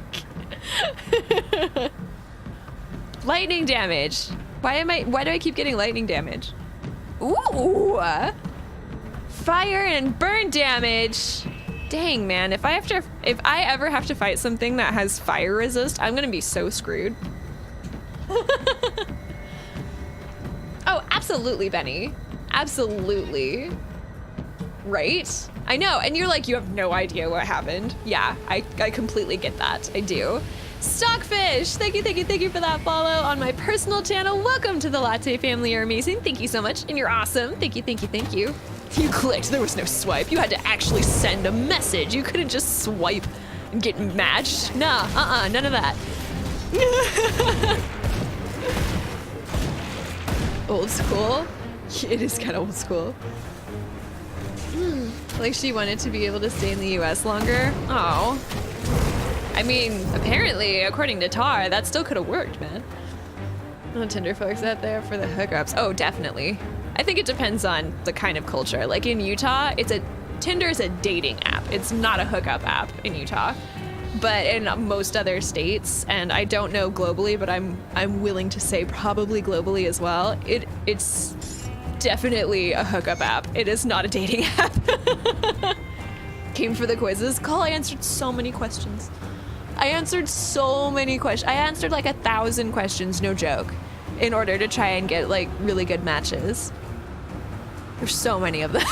Lightning damage. Why do I keep getting lightning damage? Ooh! Fire and burn damage. Dang, man. If I ever have to fight something that has fire resist, I'm gonna be so screwed. Oh, absolutely, Benny. Absolutely. Right? I know, and you're like, you have no idea what happened. Yeah, I completely get that. I do. Stockfish, thank you for that follow on my personal channel. Welcome to the Latte family. You're amazing. Thank you so much, and you're awesome. Thank you. You clicked. There was no swipe. You had to actually send a message. You couldn't just swipe and get matched. Nah, none of that. Old school. It is kind of old school. Like she wanted to be able to stay in the US longer. Oh. I mean, apparently, according to Tar, that still could have worked, man. No Tinder folks out there for the hookups. Oh, definitely. I think it depends on the kind of culture. Like in Utah, Tinder is a dating app. It's not a hookup app in Utah. But in most other states, and I don't know globally, but I'm willing to say probably globally as well, it's definitely a hookup app. It is not a dating app. Came for the quizzes. Cole, I answered so many questions. I answered like 1,000 questions, no joke, in order to try and get like really good matches. There's so many of them.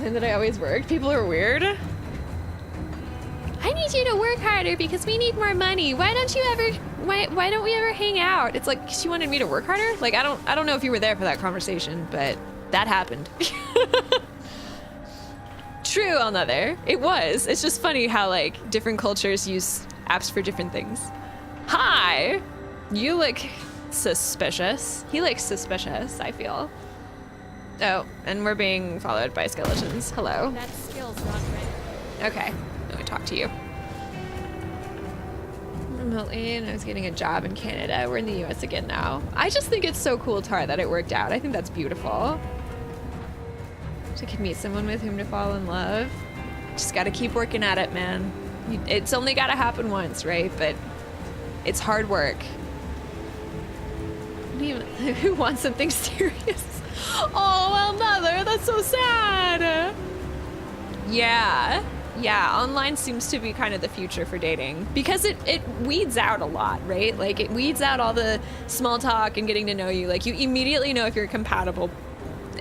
That I always worked. People are weird. I need you to work harder because we need more money. Why don't we ever hang out? It's like she wanted me to work harder. Like I don't know if you were there for that conversation, but that happened. True, another. It was. It's just funny how like different cultures use apps for different things. Hi. You look suspicious. He looks suspicious, I feel. Oh, and we're being followed by skeletons. Hello. That skill's not ready. Okay, let me talk to you. Remotely, and I was getting a job in Canada. We're in the US again now. I just think it's so cool, Tar, that it worked out. I think that's beautiful. I could meet someone with whom to fall in love. Just gotta keep working at it, man. It's only gotta happen once, right? But it's hard work. Who wants something serious? Oh, another. That's so sad. Yeah, online seems to be kind of the future for dating because it weeds out a lot, right? Like it weeds out all the small talk and getting to know you. Like you immediately know if you're compatible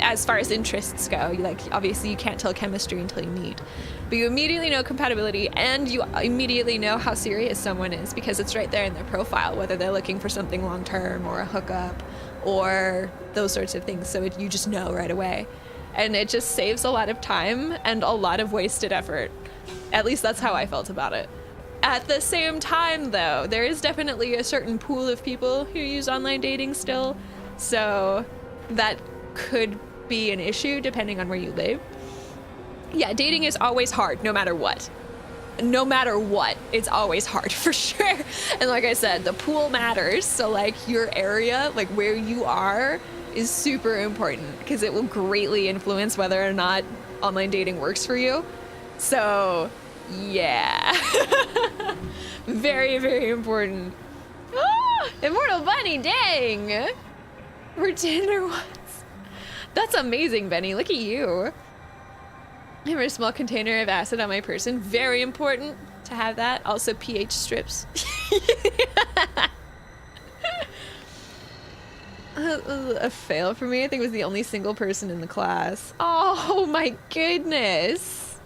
as far as interests go. Like obviously you can't tell chemistry until you meet, but you immediately know compatibility and you immediately know how serious someone is because it's right there in their profile, whether they're looking for something long term or a hookup or those sorts of things. So you just know right away. And it just saves a lot of time and a lot of wasted effort. At least that's how I felt about it. At the same time, though, there is definitely a certain pool of people who use online dating still. So that could be an issue depending on where you live. Yeah, dating is always hard, no matter what. No matter what, it's always hard for sure. And like I said, the pool matters. So like your area, like where you are, is super important because it will greatly influence whether or not online dating works for you. So yeah. Very, very important. Ah, Immortal Bunny, dang. We're Tinder ones. That's amazing, Benny. Look at you. I have a small container of acid on my person. Very important to have that. Also pH strips. A fail for me. I think it was the only single person in the class. Oh my goodness.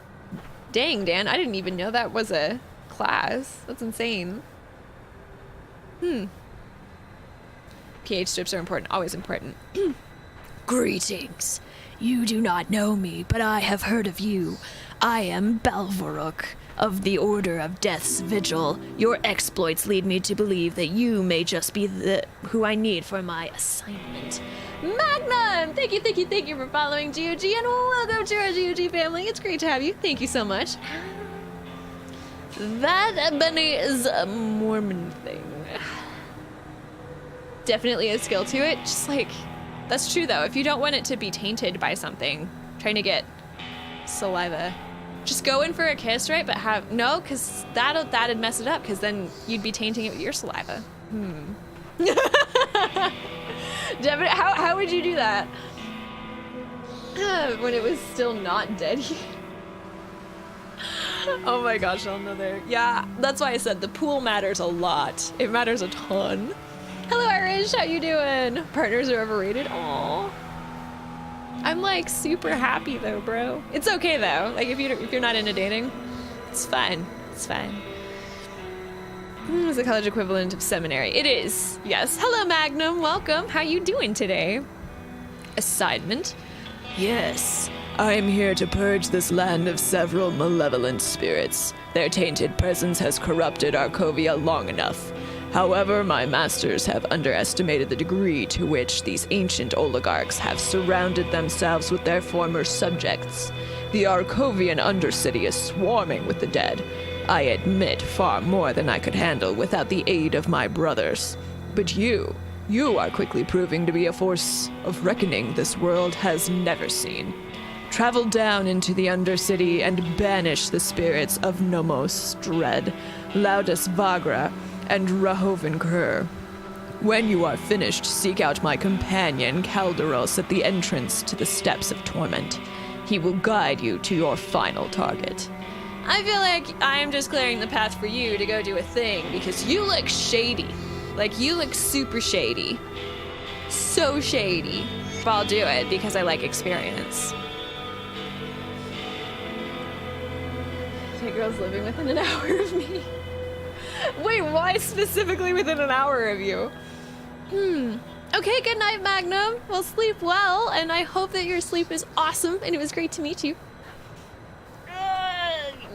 Dang, Dan. I didn't even know that was a class. That's insane. pH strips are important. Always important. Greetings. You do not know me, but I have heard of you. I am Balvaruk of the Order of Death's Vigil. Your exploits lead me to believe that you may just be who I need for my assignment. Magnum! Thank you for following GOG and welcome to our GOG family. It's great to have you. Thank you so much. That Benny is a Mormon thing. Definitely a skill to it. Just like, that's true though. If you don't want it to be tainted by something, trying to get saliva, just go in for a kiss, right? But no, because that'd mess it up. Because then you'd be tainting it with your saliva. Definitely. How would you do that? When it was still not dead yet. Oh my gosh, another. Yeah, that's why I said the pool matters a lot. It matters a ton. Hello, Erin. Trish, how you doing? Partners are overrated. Aw. I'm like super happy though, bro. It's okay though. Like if you're not into dating, it's fine. It's fine. It's the college equivalent of seminary. It is. Yes. Hello, Magnum. Welcome. How you doing today? Assignment. Yes, I am here to purge this land of several malevolent spirits. Their tainted presence has corrupted Arkovia long enough. However, my masters have underestimated the degree to which these ancient oligarchs have surrounded themselves with their former subjects. The Arkovian Undercity is swarming with the dead. I admit far more than I could handle without the aid of my brothers. But you are quickly proving to be a force of reckoning this world has never seen. Travel down into the Undercity and banish the spirits of Nomos Dread, Laudus Vagra, and Rahoven Kur. When you are finished, seek out my companion Calderos at the entrance to the Steps of Torment. He will guide you to your final target. I feel like I am just clearing the path for you to go do a thing because you look shady. Like, you look super shady. So shady. But I'll do it because I like experience. That girl's living within an hour of me. Wait, why specifically within an hour of you? Okay, good night, Magnum. Well, sleep well, and I hope that your sleep is awesome, and it was great to meet you.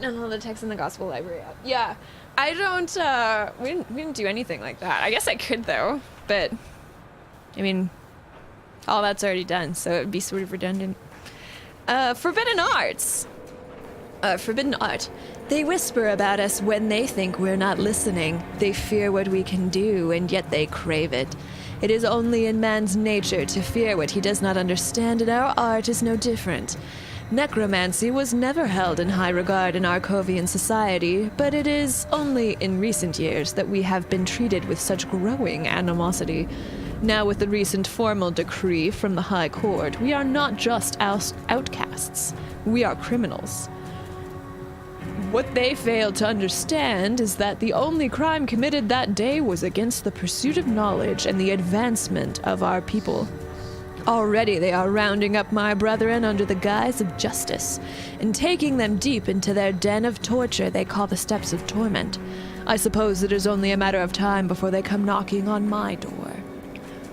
None of the text in the gospel library app. Yeah, I don't, we didn't do anything like that. I guess I could, though, but, I mean, all that's already done, so it would be sort of redundant. Forbidden Arts. Forbidden Art. They whisper about us when they think we're not listening. They fear what we can do, and yet they crave it. It is only in man's nature to fear what he does not understand, and our art is no different. Necromancy was never held in high regard in Arkovian society, but it is only in recent years that we have been treated with such growing animosity. Now, with the recent formal decree from the High Court, we are not just outcasts. We are criminals. What they fail to understand is that the only crime committed that day was against the pursuit of knowledge and the advancement of our people. Already they are rounding up my brethren under the guise of justice, and taking them deep into their den of torture they call the Steps of Torment. I suppose it is only a matter of time before they come knocking on my door.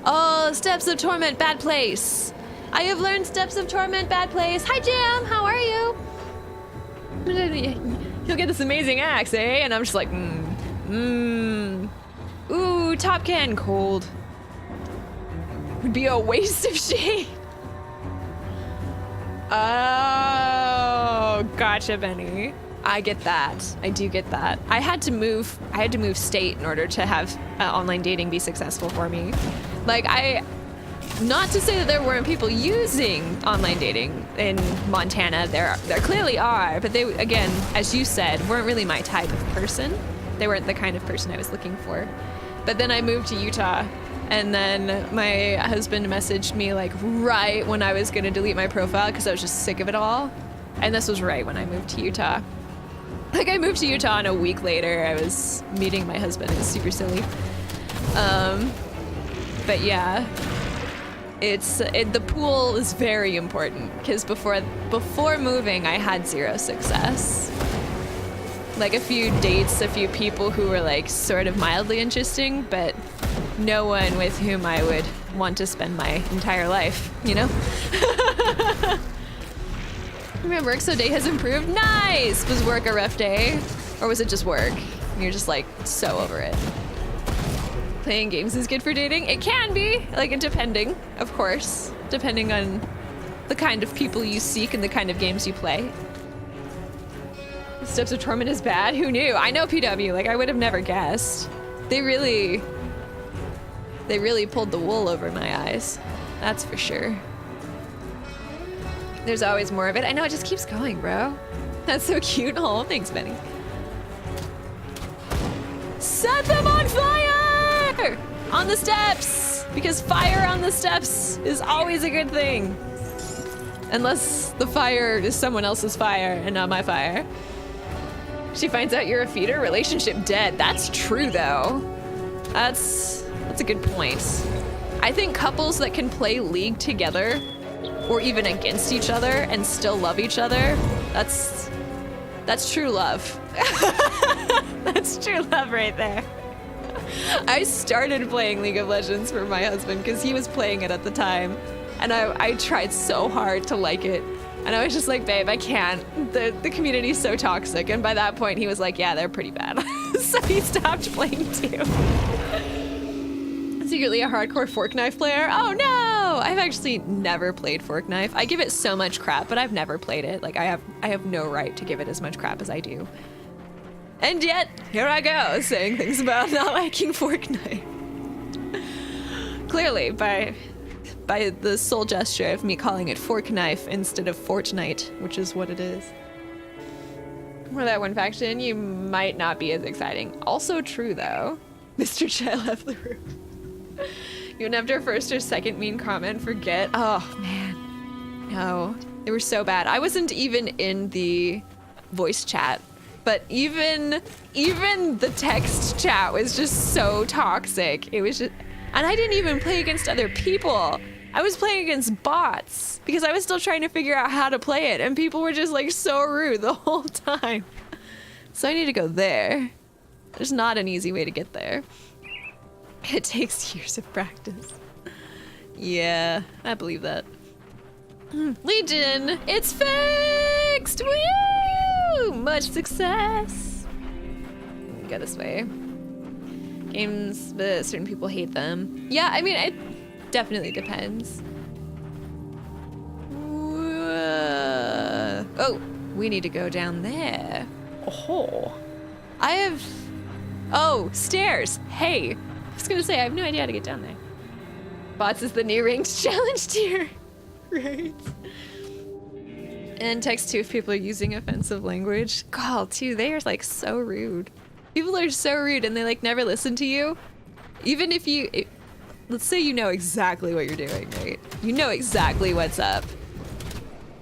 Oh, Steps of Torment, bad place. I have learned Steps of Torment, bad place. Hi, Jam, how are you? He'll get this amazing axe, eh? And I'm just like, Ooh, top can, cold. Would be a waste of shade. Oh, gotcha, Benny. I get that. I do get that. I had to move state in order to have online dating be successful for me. Like, not to say that there weren't people using online dating in Montana. There clearly are, but they, again, as you said, weren't really my type of person. They weren't the kind of person I was looking for. But then I moved to Utah, and then my husband messaged me like right when I was gonna delete my profile because I was just sick of it all. And this was right when I moved to Utah. Like, I moved to Utah, and a week later I was meeting my husband. It was super silly. But yeah. The pool is very important because before moving, I had zero success. Like, a few dates, a few people who were like sort of mildly interesting, but no one with whom I would want to spend my entire life, you know? My work so day has improved. Nice! Was work a rough day? Or was it just work? You're just like so over it. Playing games is good for dating? It can be, like, depending, of course. Depending on the kind of people you seek and the kind of games you play. Steps of Torment is bad? Who knew? I know PW, like, I would have never guessed. They really pulled the wool over my eyes. That's for sure. There's always more of it. I know, it just keeps going, bro. That's so cute. Oh, thanks, Benny. Set them on fire! On the steps! Because fire on the steps is always a good thing. Unless the fire is someone else's fire and not my fire. She finds out you're a feeder, relationship dead. That's true, though. That's That's a good point. I think couples that can play League together or even against each other and still love each other, that's true love. That's true love right there. I started playing League of Legends for my husband because he was playing it at the time, and I tried so hard to like it, and I was just like, babe, I can't. The community's so toxic, and by that point he was like, yeah, they're pretty bad. So he stopped playing too. Secretly a hardcore fork knife player? Oh no! I've actually never played fork knife. I give it so much crap, but I've never played it. Like I have no right to give it as much crap as I do. And yet, here I go, saying things about not liking fork knife. Clearly, by the sole gesture of me calling it fork knife instead of Fortnite, which is what it is. For that one faction, you might not be as exciting. Also true though. Mr. Chai left the room. Even after first or second mean comment, forget. Oh man, no, they were so bad. I wasn't even in the voice chat, but even the text chat was just so toxic. It was just, and I didn't even play against other people. I was playing against bots because I was still trying to figure out how to play it, and people were just like so rude the whole time. So I need to go there. There's not an easy way to get there. It takes years of practice. Yeah, I believe that. Legion, it's fixed! Woo! Much success! Go this way. Games, but certain people hate them. Yeah, I mean, it definitely depends. Oh, we need to go down there. Oh, oh, stairs. Hey. I was gonna say, I have no idea how to get down there. Bots is the new ranked challenge tier. Right. And text too if people are using offensive language. God, too, they are like so rude. People are so rude and they like never listen to you. Even if let's say you know exactly what you're doing, right? You know exactly what's up.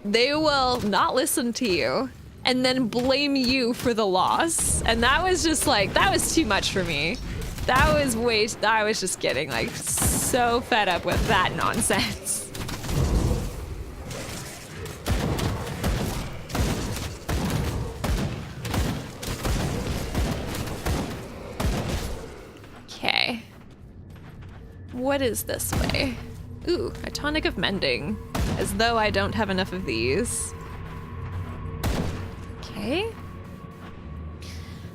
They will not listen to you and then blame you for the loss. And that was just like, that was too much for me. That was I was just getting like so fed up with that nonsense. Okay. What is this way? Ooh, a tonic of mending. As though I don't have enough of these. Okay.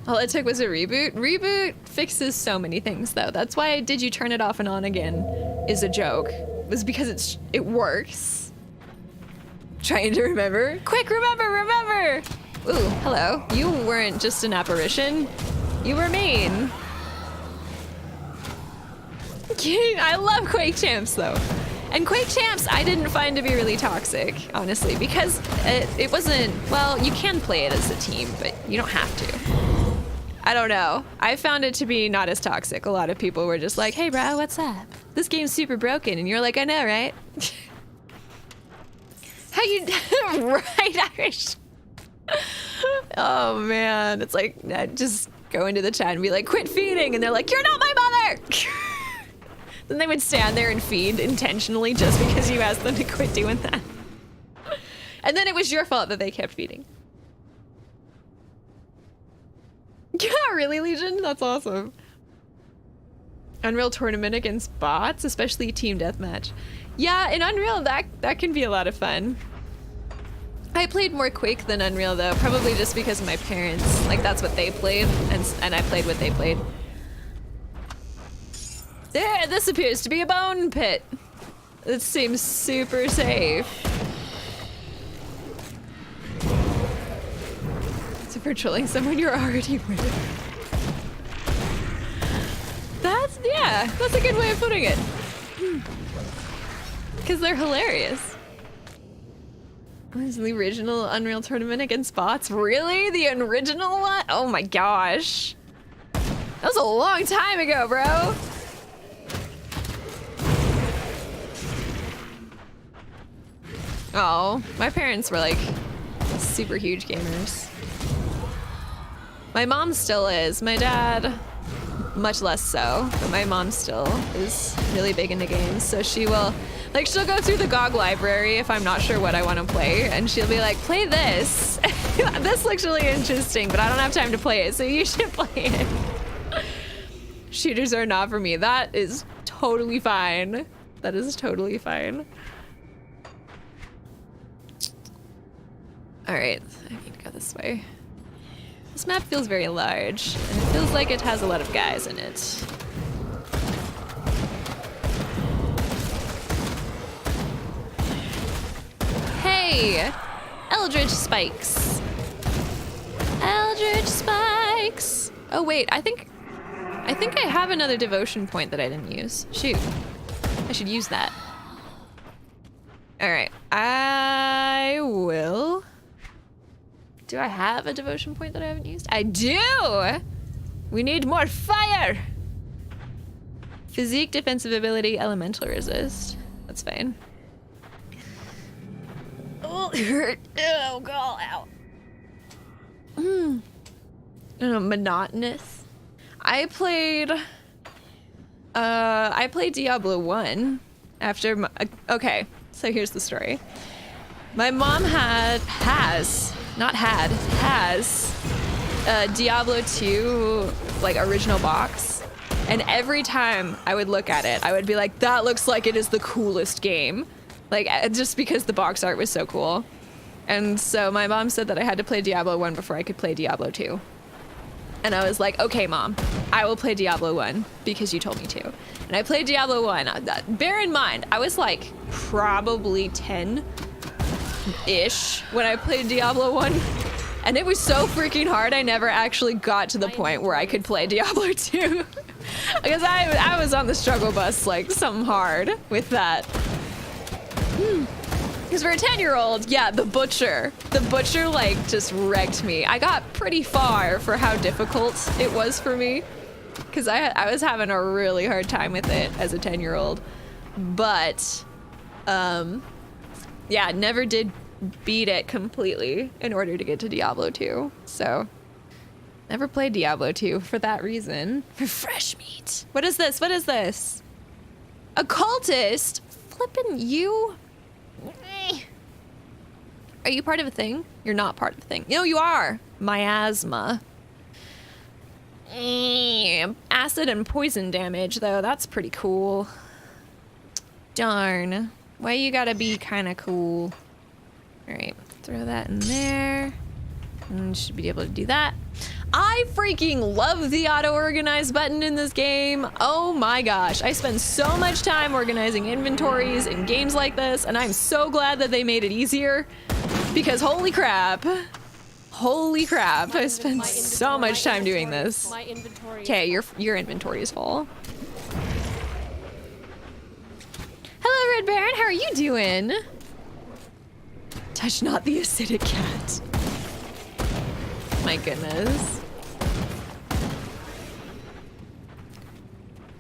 All it took was a reboot. Reboot fixes so many things though. That's why Did You Turn It Off and On Again is a joke. It was because it works. Trying to remember. Quick, remember! Ooh, hello. You weren't just an apparition. You were main. I love Quake Champs though. And Quake Champs I didn't find to be really toxic, honestly, because it wasn't, well, you can play it as a team, but you don't have to. I don't know. I found it to be not as toxic. A lot of people were just like, hey bro, what's up? This game's super broken. And you're like, I know, right? How you, right, Irish? Oh man, it's like, just go into the chat and be like, quit feeding. And they're like, you're not my mother. Then they would stand there and feed intentionally just because you asked them to quit doing that. And then it was your fault that they kept feeding. Yeah, really, Legion? That's awesome. Unreal tournament against bots, especially team deathmatch. Yeah, in Unreal, that can be a lot of fun. I played more Quake than Unreal though, probably just because of my parents. Like that's what they played, and I played what they played. There, this appears to be a bone pit. It seems super safe. So for trolling someone you're already with. That's a good way of putting it. Because they're hilarious. What is the original Unreal Tournament against bots? Really? The original one? Oh my gosh. That was a long time ago, bro. Oh, my parents were like super huge gamers. My mom still is. My dad much less so, but my mom still is really big into games, so she will, like, she'll go through the GOG library if I'm not sure what I want to play, and she'll be like, play this. This looks really interesting, but I don't have time to play it, so you should play it. Shooters are not for me. That is totally fine. That is totally fine. All right, I need to go this way. This map feels very large, and it feels like it has a lot of guys in it. Hey! Eldritch spikes. Eldritch spikes! Oh wait, I think I have another devotion point that I didn't use. Shoot. I should use that. Alright, I will... Do I have a devotion point that I haven't used? I do! We need more fire! Physique, defensive ability, elemental resist. That's fine. Oh, it hurt. Oh, God, ow. I don't know, monotonous. I played Diablo 1 after my, okay, so here's the story. My mom has Diablo 2 like original box, and every time I would look at it I would be like, that looks like it is the coolest game, like just because the box art was so cool. And so my mom said that I had to play Diablo 1 before I could play Diablo 2, and I was like, okay mom, I will play Diablo 1 because you told me to. And I played Diablo 1. Bear in mind I was like probably 10-ish when I played Diablo 1. And it was so freaking hard, I never actually got to the point where I could play Diablo 2. Because I was on the struggle bus like something hard with that. Because for a 10-year-old, yeah, the butcher like just wrecked me. I got pretty far for how difficult it was for me. Because I was having a really hard time with it as a 10-year-old. But, yeah, never did beat it completely in order to get to Diablo 2. So, never played Diablo 2 for that reason. For fresh meat. What is this? What is this? A cultist? Flippin' you? Are you part of a thing? You're not part of the thing. No, you are. Miasma. Acid and poison damage, though. That's pretty cool. Darn. Why you gotta be kind of cool? Alright, throw that in there. And should be able to do that. I freaking love the auto-organize button in this game. Oh my gosh. I spend so much time organizing inventories in games like this, and I'm so glad that they made it easier. Because holy crap. Holy crap. I spent so much time doing this. Okay, your inventory is full. Hello, Red Baron. How are you doing? Touch not the acidic cat. My goodness.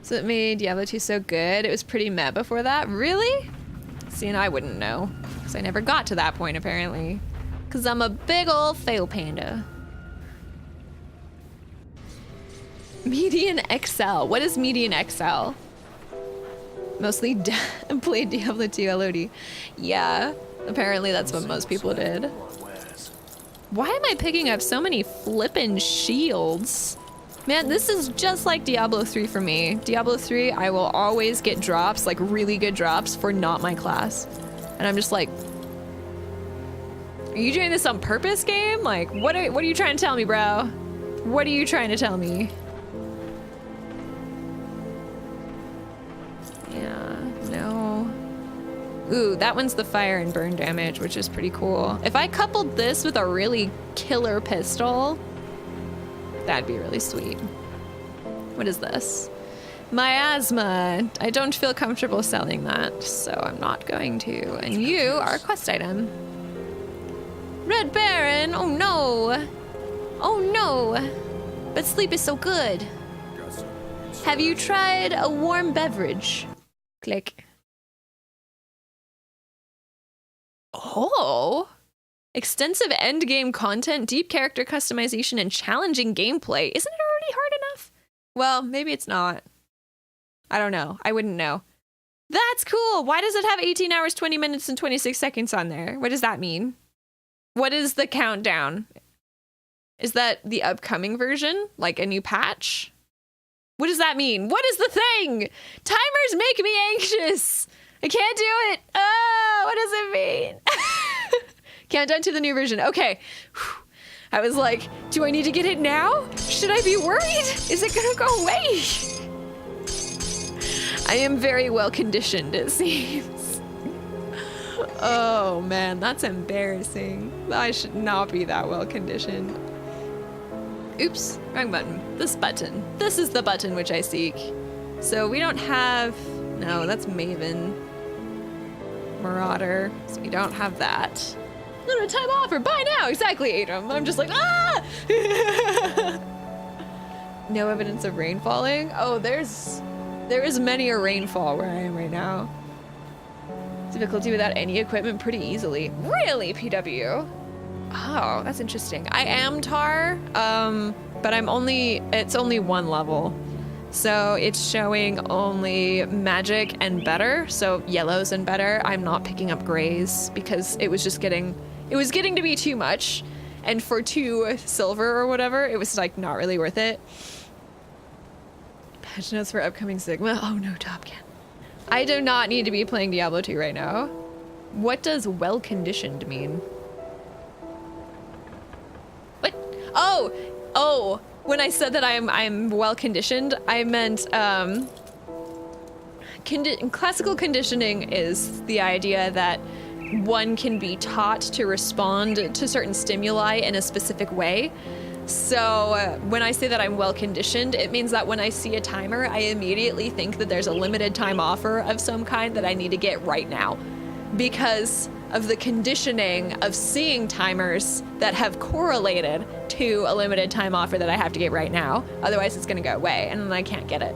So it made Diablo 2 so good. It was pretty meh before that. Really? See, and I wouldn't know. Because I never got to that point, apparently. Because I'm a big old fail panda. Median XL. What is Median XL? Mostly played Diablo 2 LOD. Yeah, apparently that's what most people did. Why am I picking up so many flippin' shields? Man, this is just like Diablo 3 for me. Diablo 3, I will always get drops, like really good drops for not my class. And I'm just like, are you doing this on purpose, game? Like, what are you trying to tell me, bro? What are you trying to tell me? Yeah, no. Ooh, that one's the fire and burn damage, which is pretty cool. If I coupled this with a really killer pistol, that'd be really sweet. What is this? Miasma. I don't feel comfortable selling that, so I'm not going to. And you are a quest item. Red Baron, oh no. Oh no. But sleep is so good. Have you tried a warm beverage? Click. Oh. Extensive endgame content, deep character customization, and challenging gameplay. Isn't it already hard enough? Well, maybe it's not. I don't know. I wouldn't know. That's cool. Why does it have 18 hours, 20 minutes, and 26 seconds on there? What does that mean? What is the countdown? Is that the upcoming version? Like a new patch? What does that mean? What is the thing? Timers make me anxious. I can't do it. Oh, what does it mean? Countdown to the new version. Okay. Whew. I was like, do I need to get it now? Should I be worried? Is it gonna go away? I am very well conditioned, it seems. Oh man, that's embarrassing. I should not be that well conditioned. Oops, wrong button. This button. This is the button which I seek. So we don't have... No, that's Maven. Marauder. So we don't have that. No, time offer. Buy now. Exactly, Adam. I'm just like, ah! No evidence of rain falling. Oh, there is many a rainfall where I am right now. Difficulty without any equipment pretty easily. Really, PW? Oh, that's interesting. I am Tar, but it's only one level. So it's showing only magic and better, so yellows and better. I'm not picking up grays because it was getting to be too much. And for 2 silver or whatever, it was like not really worth it. Patch notes for upcoming Sigma. Oh no, Top Can. I do not need to be playing Diablo 2 right now. What does well-conditioned mean? What? Oh, when I said that I'm well-conditioned, I meant, classical conditioning is the idea that one can be taught to respond to certain stimuli in a specific way. So when I say that I'm well-conditioned, it means that when I see a timer, I immediately think that there's a limited time offer of some kind that I need to get right now. Because of the conditioning of seeing timers that have correlated to a limited time offer that I have to get right now. Otherwise it's gonna go away and then I can't get it.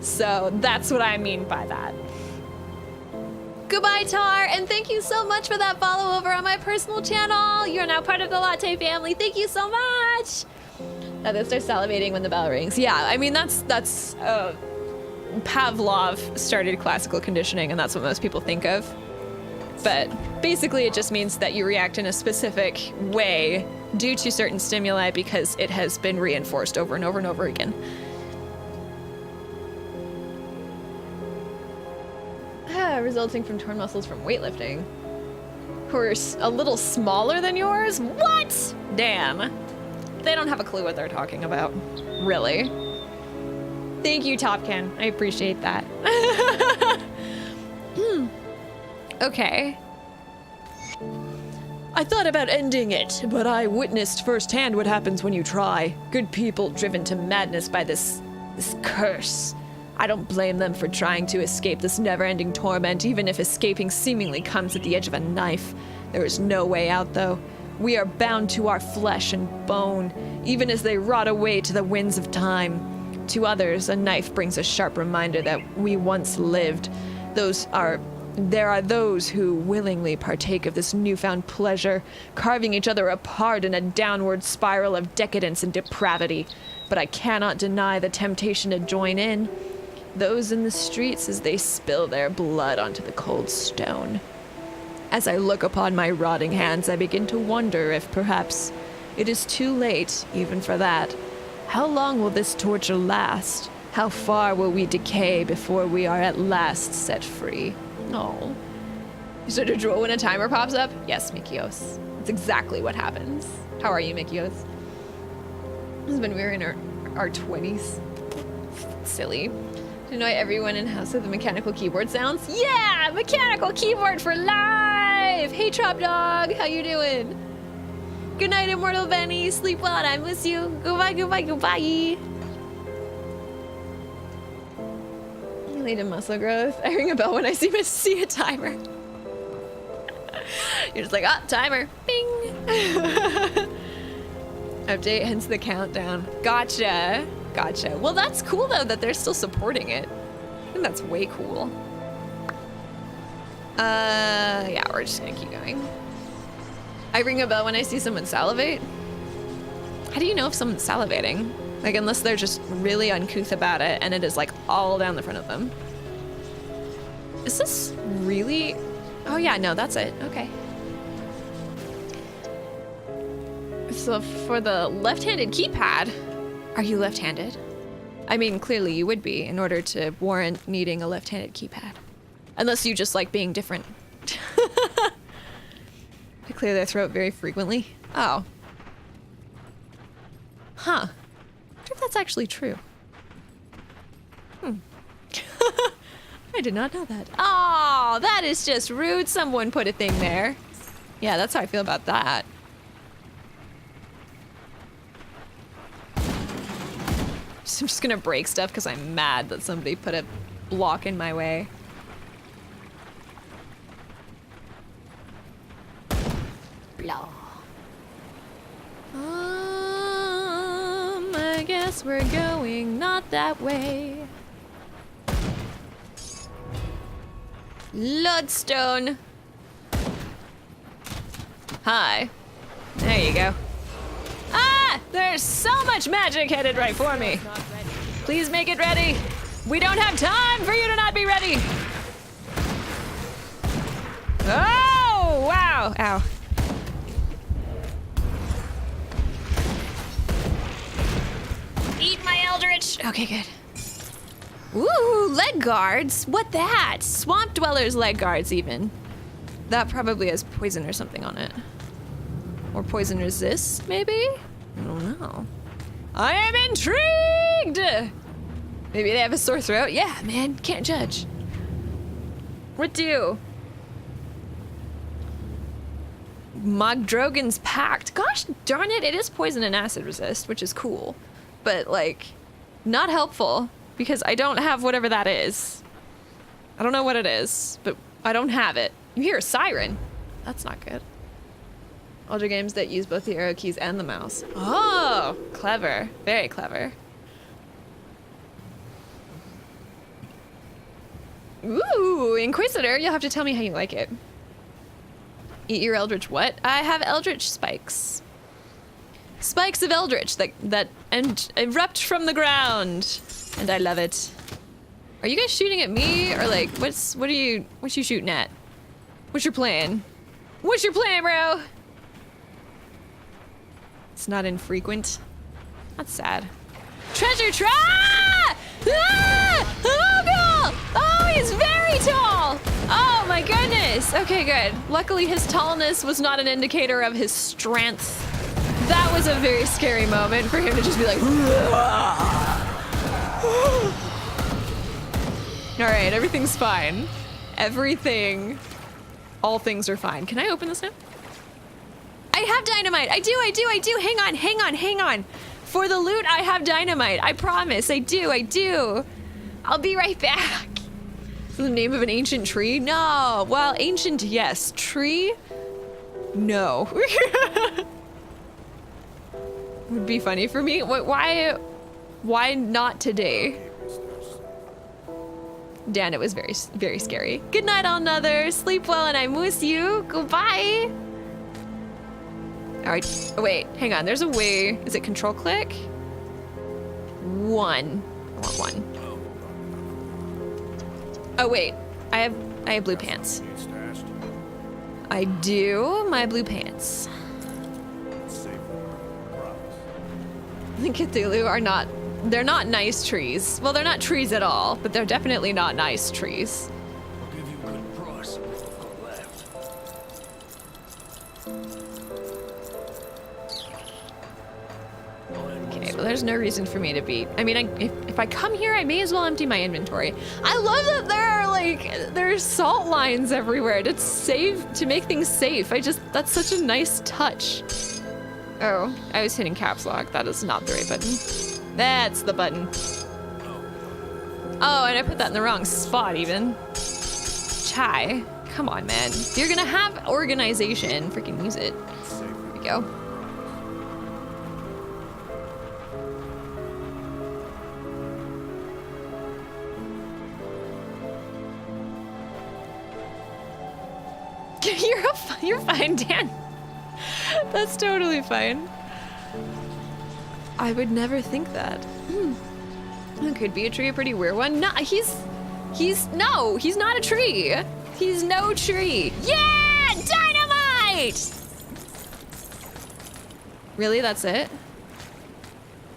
So that's what I mean by that. Goodbye, Tar, and thank you so much for that follow over on my personal channel. You're now part of the Latte family. Thank you so much. Now they start salivating when the bell rings. Yeah, I mean that's Pavlov started classical conditioning, and that's what most people think of. But basically, it just means that you react in a specific way due to certain stimuli because it has been reinforced over and over and over again. Resulting from torn muscles from weightlifting. Who are a little smaller than yours? What? Damn. They don't have a clue what they're talking about. Really. Thank you, Topkin. I appreciate that. Okay. I thought about ending it, but I witnessed firsthand what happens when you try. Good people driven to madness by this curse. I don't blame them for trying to escape this never-ending torment, even if escaping seemingly comes at the edge of a knife. There is no way out, though. We are bound to our flesh and bone, even as they rot away to the winds of time. To others, a knife brings a sharp reminder that we once lived. There are those who willingly partake of this newfound pleasure, carving each other apart in a downward spiral of decadence and depravity. But I cannot deny the temptation to join in. Those in the streets as they spill their blood onto the cold stone. As I look upon my rotting hands, I begin to wonder if perhaps it is too late, even for that. How long will this torture last? How far will we decay before we are at last set free? Oh. You start to drool when a timer pops up? Yes, Mikios. That's exactly what happens. How are you, Mikios? This has been we're in our 20s. Silly. To annoy everyone in house with the mechanical keyboard sounds? Yeah! Mechanical keyboard for life! Hey, Trop Dog! How you doing? Good night, Immortal Benny. Sleep well and I miss you. Goodbye, goodbye, goodbye. You lead to muscle growth. I ring a bell when I see a timer. You're just like, ah, timer. Bing! Update, hence the countdown. Gotcha. Gotcha. Well, that's cool, though, that they're still supporting it. I think that's way cool. Yeah, we're just gonna keep going. I ring a bell when I see someone salivate. How do you know if someone's salivating? Like, unless they're just really uncouth about it and it is like all down the front of them. Is this really? Oh yeah, no, that's it. Okay. So for the left-handed keypad, are you left-handed? I mean, clearly you would be in order to warrant needing a left-handed keypad. Unless you just like being different. They clear their throat very frequently. Oh. Huh. I wonder if that's actually true. I did not know that. Oh, that is just rude. Someone put a thing there. Yeah, that's how I feel about that. I'm just gonna break stuff because I'm mad that somebody put a block in my way. Blah. I guess we're going not that way. Lodestone. Hi. There you go. Ah! There's so much magic headed right for me. Please make it ready. We don't have time for you to not be ready. Oh, wow. Ow. Eat my eldritch. Okay, good. Ooh, leg guards. What that? Swamp dwellers leg guards even. That probably has poison or something on it. Or poison resist, maybe? I don't know. I am intrigued! Maybe they have a sore throat? Yeah, man, can't judge. What do? Mogdrogan's Pact. Gosh darn it, it is poison and acid resist, which is cool. But, like, not helpful, because I don't have whatever that is. I don't know what it is, but I don't have it. You hear a siren. That's not good. Older games that use both the arrow keys and the mouse. Oh, clever. Very clever. Ooh, Inquisitor, you'll have to tell me how you like it. Eat your eldritch what? I have eldritch spikes. Spikes of eldritch that erupt from the ground. And I love it. Are you guys shooting at me? Or like, what you shooting at? What's your plan? What's your plan, bro? It's not infrequent. That's sad. Treasure trap! Ah! Oh, no! Oh, he's very tall! Oh, my goodness. Okay, good. Luckily, his tallness was not an indicator of his strength. That was a very scary moment for him to just be like... Alright, everything's fine. Everything... All things are fine. Can I open this now? I have dynamite! I do! Hang on! For the loot, I have dynamite. I promise, I do. I'll be right back. The name of an ancient tree? No. Well, ancient, yes. Tree? No. Would be funny for me. Why not today? Dan, it was very, very scary. Good night, all another. Sleep well, and I miss you. Goodbye. All right. Oh, wait, hang on. There's a way. Is it control click? One. I want one. Oh wait, I have blue pants. I do. My blue pants. The Cthulhu are not. They're not nice trees. Well, they're not trees at all, but they're definitely not nice trees. I'll give you a good price. Go left. Okay, well, there's no reason for me to be. I mean, if I come here, I may as well empty my inventory. I love that there's salt lines everywhere to make things safe. That's such a nice touch. Oh, I was hitting caps lock. That is not the right button. That's the button. Oh, and I put that in the wrong spot even. Chai, come on, man. If you're gonna have organization, freaking use it. There we go. You're fine, Dan. That's totally fine. I would never think that. It could be a tree, a pretty weird one. No, he's not a tree. He's no tree. Yeah, dynamite! Really, that's it?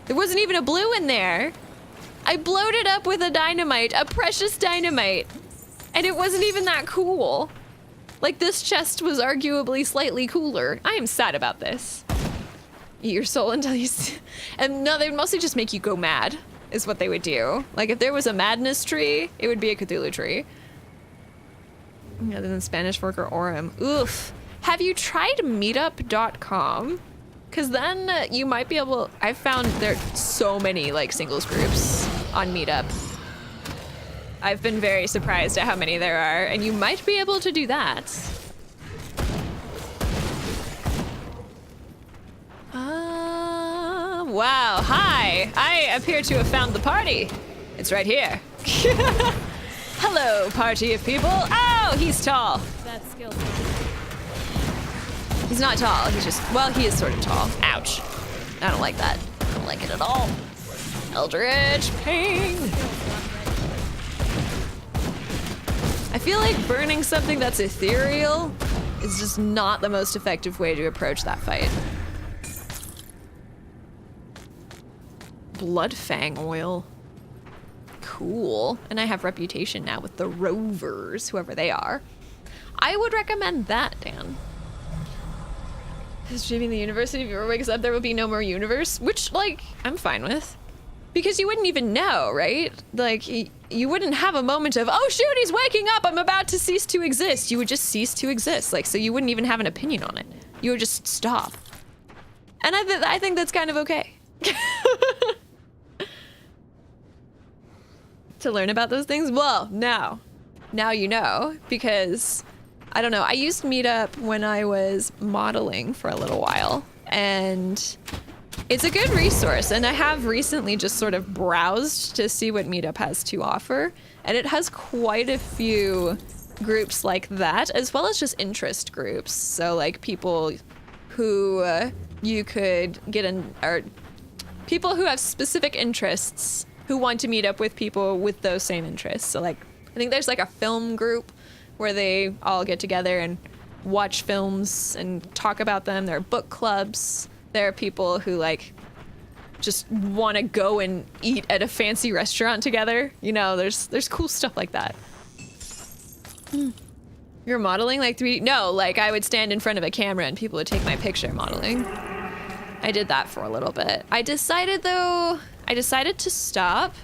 There wasn't even a blue in there. I blowed it up with a dynamite, a precious dynamite. And it wasn't even that cool. Like, this chest was arguably slightly cooler. I am sad about this. Eat your soul until you and no, they would mostly just make you go mad, is what they would do. Like, if there was a madness tree, it would be a Cthulhu tree. Other than Spanish Fork or Orem. Oof. Have you tried meetup.com? Because then you might be able... I've found there are so many, like, singles groups on Meetup. I've been very surprised at how many there are, and you might be able to do that. Wow, hi! I appear to have found the party. It's right here. Hello, party of people. Oh, he's tall. That's skill. He's not tall, he's just, well, he is sort of tall. Ouch. I don't like that. I don't like it at all. Eldritch pain. I feel like burning something that's ethereal is just not the most effective way to approach that fight. Blood fang oil. Cool. And I have reputation now with the Rovers, whoever they are. I would recommend that, Dan. Streaming the university, if you ever wakes up, there will be no more universe, which, like, I'm fine with. Because you wouldn't even know, right? Like, you wouldn't have a moment of, oh shoot, he's waking up, I'm about to cease to exist. You would just cease to exist. Like, so you wouldn't even have an opinion on it. You would just stop. And I think that's kind of okay. To learn about those things? Well, now you know, because I don't know, I used Meetup when I was modeling for a little while, and it's a good resource, and I have recently just sort of browsed to see what Meetup has to offer, and it has quite a few groups like that, as well as just interest groups. So like people who you could get in, or people who have specific interests who want to meet up with people with those same interests. So like, I think there's like a film group where they all get together and watch films and talk about them. There are book clubs. There are people who like just want to go and eat at a fancy restaurant together. You know, there's cool stuff like that. You're modeling like 3D? No, like I would stand in front of a camera and people would take my picture modeling. I did that for a little bit. I decided to stop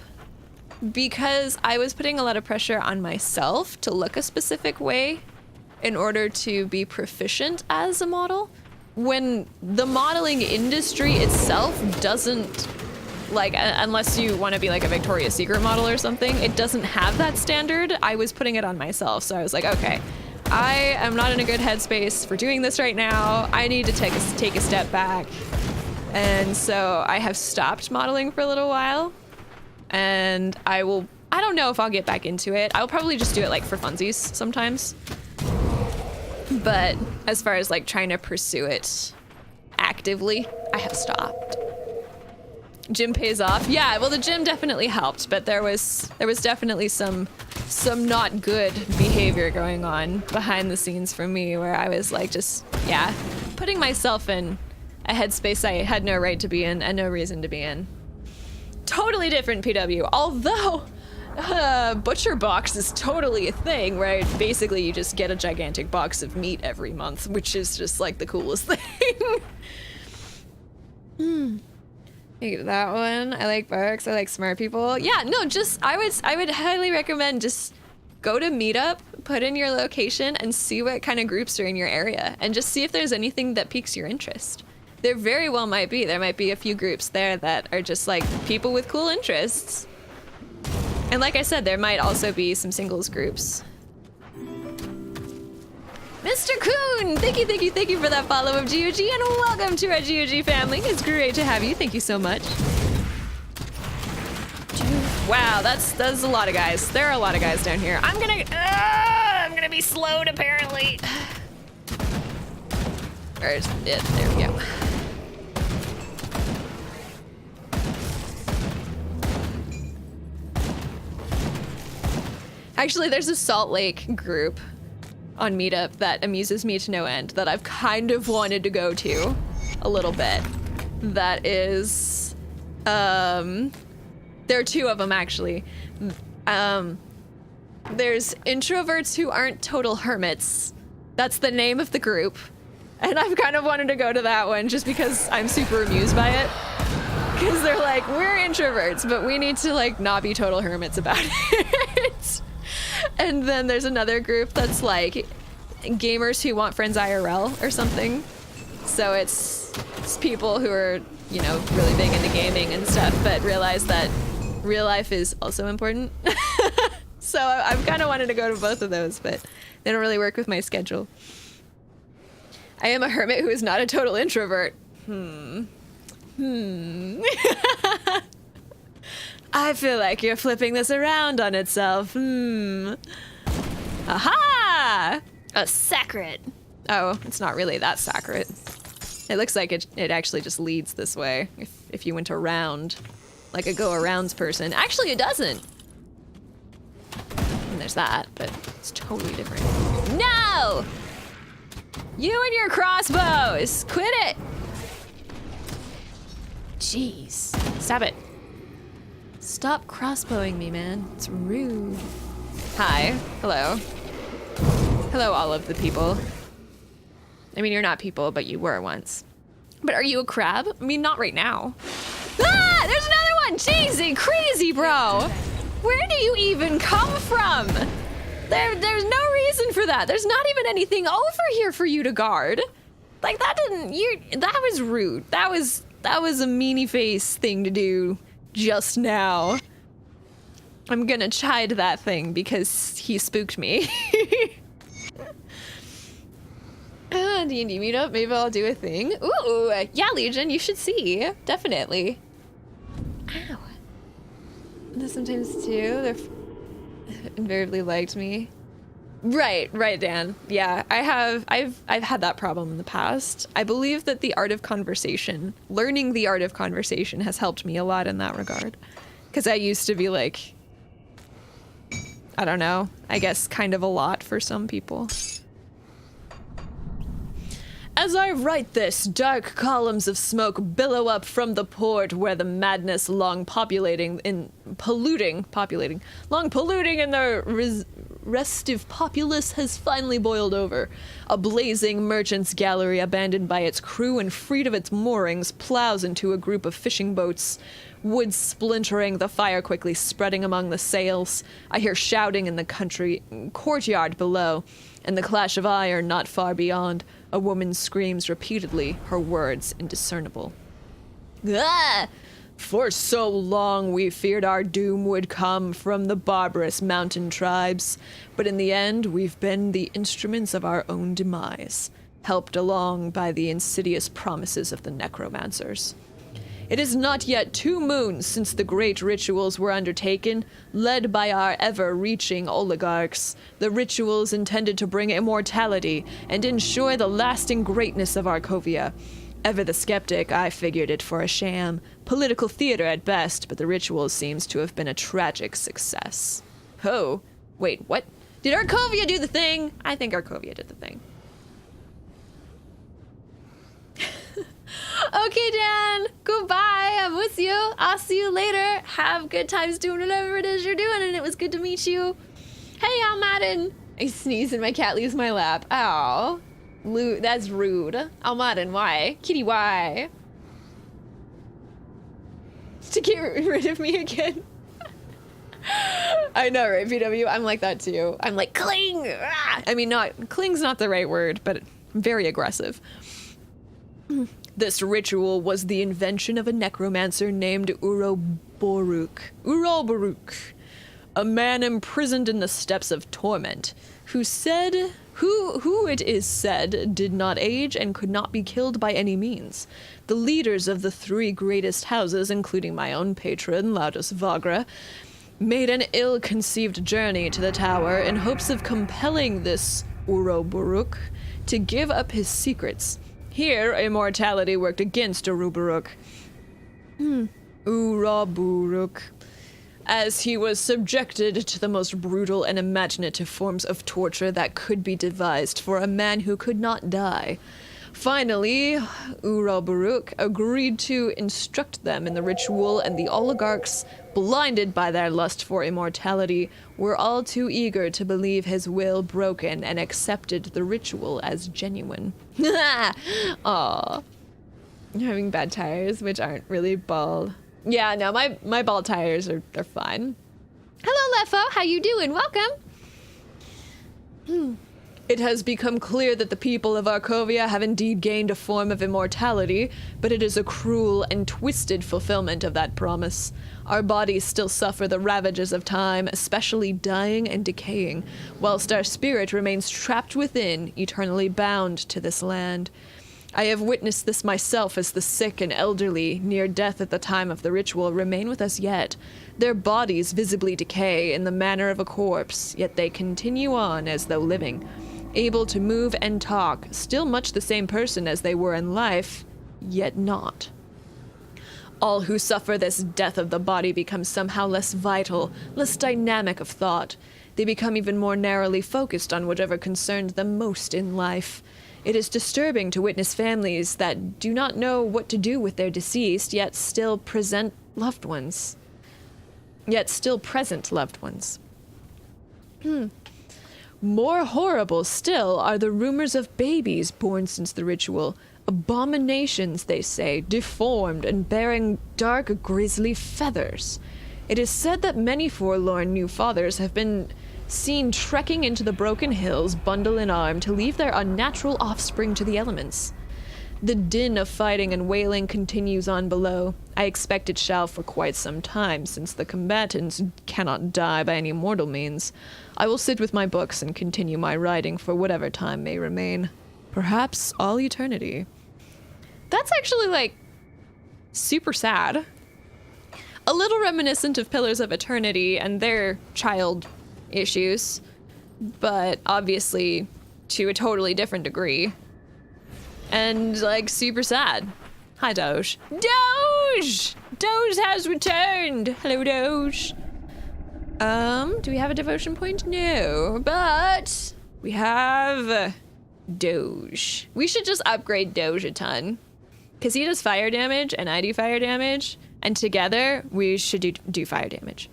because I was putting a lot of pressure on myself to look a specific way in order to be proficient as a model, when the modeling industry itself doesn't, like, unless you want to be like a Victoria's Secret model or something, it doesn't have that standard. I was putting it on myself, so I was like, okay, I am not in a good headspace for doing this right now. I need to take a step back. And so I have stopped modeling for a little while, and I don't know if I'll get back into it. I'll probably just do it like for funsies sometimes. But as far as like trying to pursue it actively, I have stopped. Gym pays off. Yeah, well the gym definitely helped, but there was definitely some not good behavior going on behind the scenes for me, where I was like just, yeah, putting myself in a headspace I had no right to be in and no reason to be in. Totally different PW, although Butcher Box is totally a thing where basically you just get a gigantic box of meat every month, which is just like the coolest thing. That one. I like Barks. I like smart people. Yeah, no, just I would highly recommend just go to Meetup, put in your location, and see what kind of groups are in your area, and just see if there's anything that piques your interest. There very well might be. There might be a few groups there that are just like people with cool interests. And like I said, there might also be some singles groups. Mr. Coon, thank you for that follow of GOG, and welcome to our GOG family. It's great to have you. Thank you so much. Wow, that's a lot of guys. There are a lot of guys down here. I'm gonna be slowed apparently. Where's it? There we go. Actually, there's a Salt Lake group on Meetup that amuses me to no end that I've kind of wanted to go to a little bit. That is, there are two of them actually. There's introverts who aren't total hermits. That's the name of the group. And I've kind of wanted to go to that one just because I'm super amused by it. Because they're like, we're introverts, but we need to like not be total hermits about it. And then there's another group that's like gamers who want friends IRL or something. So it's people who are, you know, really big into gaming and stuff, but realize that real life is also important. So I've kind of wanted to go to both of those, but they don't really work with my schedule. I am a hermit who is not a total introvert. I feel like you're flipping this around on itself. Aha! A sacred. Oh, it's not really that sacred. It looks like it actually just leads this way if you went around, like a go-arounds person. Actually, it doesn't. And there's that, but it's totally different. No! You and your crossbows! Quit it! Jeez. Stop it. Stop crossbowing me, man. It's rude. Hi. Hello. Hello, all of the people. I mean, you're not people, but you were once. But are you a crab? I mean, not right now. Ah! There's another one! Jeezy, crazy, bro! Where do you even come from? There's no reason for that. There's not even anything over here for you to guard. Like, that was rude. That was a meanie face thing to do just now. I'm gonna chide that thing because he spooked me. D&D meetup, maybe I'll do a thing. Ooh, yeah, Legion, you should see. Definitely. Ow. Sometimes too, they've invariably liked me. Right, Dan. Yeah, I've had that problem in the past. I believe that the art of conversation, learning the art of conversation has helped me a lot in that regard. Because I used to be like, I don't know, I guess kind of a lot for some people. As I write this, dark columns of smoke billow up from the port where the madness long polluting in the restive populace has finally boiled over. A blazing merchant's gallery abandoned by its crew and freed of its moorings plows into a group of fishing boats. Wood splintering, the fire quickly spreading among the sails. I hear shouting in the courtyard below, and the clash of iron not far beyond. A woman screams repeatedly, her words indiscernible. Ah! For so long we feared our doom would come from the barbarous mountain tribes, but in the end we've been the instruments of our own demise, helped along by the insidious promises of the necromancers. It is not yet 2 moons since the great rituals were undertaken, led by our ever-reaching oligarchs. The rituals intended to bring immortality and ensure the lasting greatness of Arkovia. Ever the skeptic, I figured it for a sham. Political theater at best, but the ritual seems to have been a tragic success. Oh, wait, what? Did Arkovia do the thing? I think Arkovia did the thing. Okay, Dan. Goodbye. I'm with you. I'll see you later. Have good times doing whatever it is you're doing, and it was good to meet you. Hey, I'm Madden. I sneeze and my cat leaves my lap. Ow. That's rude. Almaden, why? Kitty, why? To get rid of me again. I know, right, PW? I'm like that too. I'm like, cling! Ah! I mean, cling's not the right word, but very aggressive. This ritual was the invention of a necromancer named Uroboruk, a man imprisoned in the steppes of torment, who it is said did not age and could not be killed by any means. The leaders of the 3 greatest houses, including my own patron, Laudus Vagra, made an ill-conceived journey to the tower in hopes of compelling this Uroboruk to give up his secrets. Here, immortality worked against Uroboruk. Uroboruk. as he was subjected to the most brutal and imaginative forms of torture that could be devised for a man who could not die. Finally, Uraburuk agreed to instruct them in the ritual, and the oligarchs, blinded by their lust for immortality, were all too eager to believe his will broken and accepted the ritual as genuine. Aw. I'm having bad tires, which aren't really bald. Yeah, no, my bald tires are fine. Hello, Lefo. How you doing? Welcome. It has become clear that the people of Arkovia have indeed gained a form of immortality, but it is a cruel and twisted fulfillment of that promise. Our bodies still suffer the ravages of time, especially dying and decaying, whilst our spirit remains trapped within, eternally bound to this land. I have witnessed this myself as the sick and elderly, near death at the time of the ritual, remain with us yet. Their bodies visibly decay in the manner of a corpse, yet they continue on as though living. Able to move and talk, still much the same person as they were in life, yet not. All who suffer this death of the body become somehow less vital, less dynamic of thought. They become even more narrowly focused on whatever concerns them most in life. It is disturbing to witness families that do not know what to do with their deceased, yet still present loved ones. More horrible still are the rumors of babies born since the ritual. Abominations, they say, deformed and bearing dark, grisly feathers. It is said that many forlorn new fathers have been seen trekking into the broken hills, bundle in arm, to leave their unnatural offspring to the elements. The din of fighting and wailing continues on below. I expect it shall for quite some time, since the combatants cannot die by any mortal means. I will sit with my books and continue my writing for whatever time may remain. Perhaps all eternity. That's actually, like, super sad. A little reminiscent of Pillars of Eternity and their child issues, but obviously to a totally different degree. And, like, super sad. Hi, Doge. Doge! Doge has returned! Hello, Doge. Do we have a devotion point? No, but we have Doge. We should just upgrade Doge a ton, because he does fire damage and I do fire damage, and together we should do fire damage.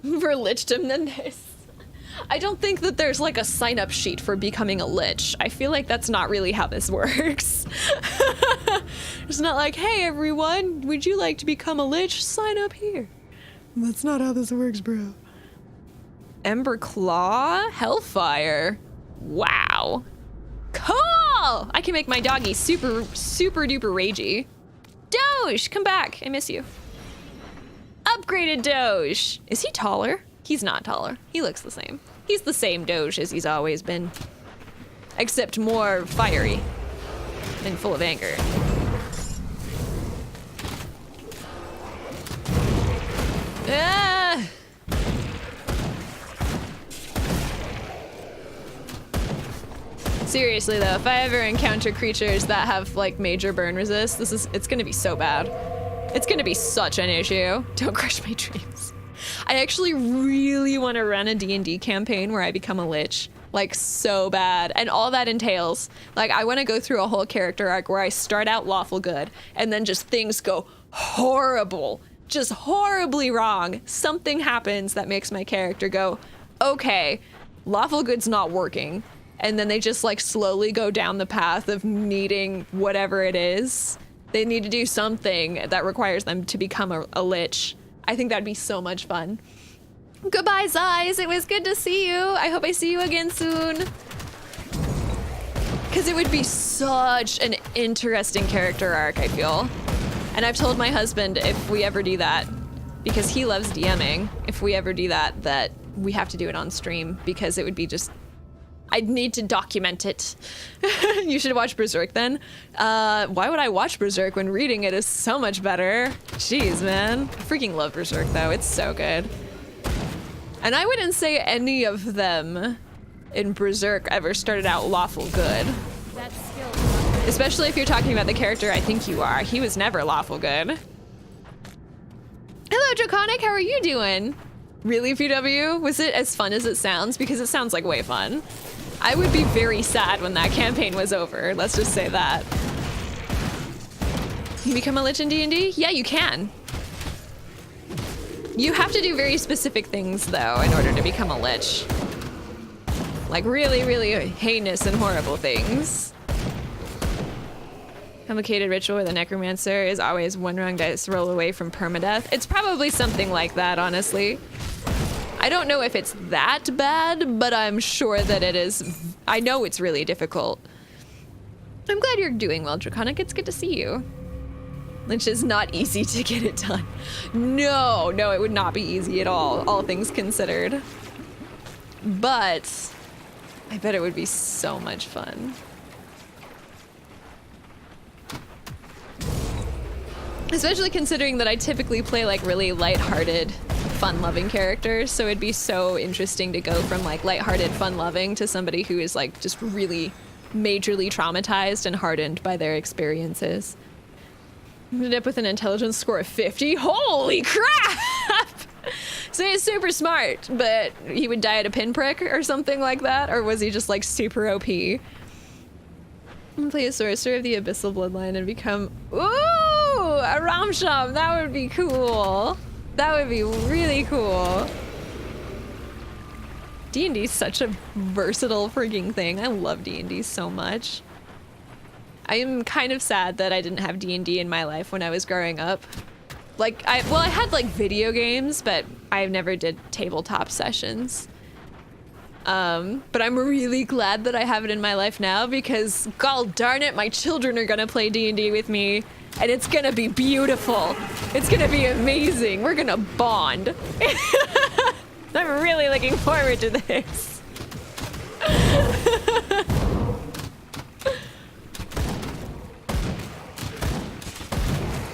For lichdom, then there's... I don't think that there's like a sign-up sheet for becoming a lich. I feel like that's not really how this works. It's not like, hey everyone, would you like to become a lich? Sign up here. That's not how this works, bro. Ember Claw? Hellfire. Wow. Cool! I can make my doggy super duper ragey. Doge, come back. I miss you. Upgraded Doge. Is he taller? He's not taller. He looks the same. He's the same Doge as he's always been. Except more fiery and full of anger. Ah! Seriously though, if I ever encounter creatures that have like major burn resist, it's gonna be so bad. It's gonna be such an issue. Don't crush my dreams. I actually really want to run a D&D campaign where I become a lich, like so bad. And all that entails, like I want to go through a whole character arc where I start out lawful good and then just things go horrible, just horribly wrong. Something happens that makes my character go, okay, lawful good's not working. And then they just like slowly go down the path of needing whatever it is. They need to do something that requires them to become a lich. I think that'd be so much fun. Goodbye, Zais. It was good to see you. I hope I see you again soon. Because it would be such an interesting character arc, I feel. And I've told my husband if we ever do that, because he loves DMing, if we ever do that, that we have to do it on stream, because it would be just... I'd need to document it. You should watch Berserk then. Why would I watch Berserk when reading it is so much better? Jeez, man. I freaking love Berserk though, it's so good. And I wouldn't say any of them in Berserk ever started out lawful good. Especially if you're talking about the character I think you are. He was never lawful good. Hello, Draconic. How are you doing? Really, PW? Was it as fun as it sounds? Because it sounds like way fun. I would be very sad when that campaign was over. Let's just say that. You become a lich in D&D? Yeah, you can. You have to do very specific things, though, in order to become a lich. Like really, really heinous and horrible things. Complicated ritual where the necromancer is always one wrong dice roll away from permadeath. It's probably something like that, honestly. I don't know if it's that bad, but I'm sure that it is. I know it's really difficult. I'm glad you're doing well, Draconic. It's good to see you. Lich is not easy to get it done. No, it would not be easy at all things considered. But I bet it would be so much fun. Especially considering that I typically play like really lighthearted, fun-loving characters, so it'd be so interesting to go from like lighthearted, fun-loving to somebody who is like just really majorly traumatized and hardened by their experiences. Ended up with an intelligence score of 50. Holy crap! So he's super smart, but he would die at a pinprick or something like that, or was he just like super OP? Play a sorcerer of the abyssal bloodline and become a Ramsham. That would be cool. That would be really cool. D&D is such a versatile freaking thing. I love D&D so much. I am kind of sad that I didn't have D&D in my life when I was growing up. Like, I had like video games, but I never did tabletop sessions. But I'm really glad that I have it in my life now because, god darn it, my children are gonna play D&D with me, and it's gonna be beautiful. It's gonna be amazing. We're gonna bond. I'm really looking forward to this.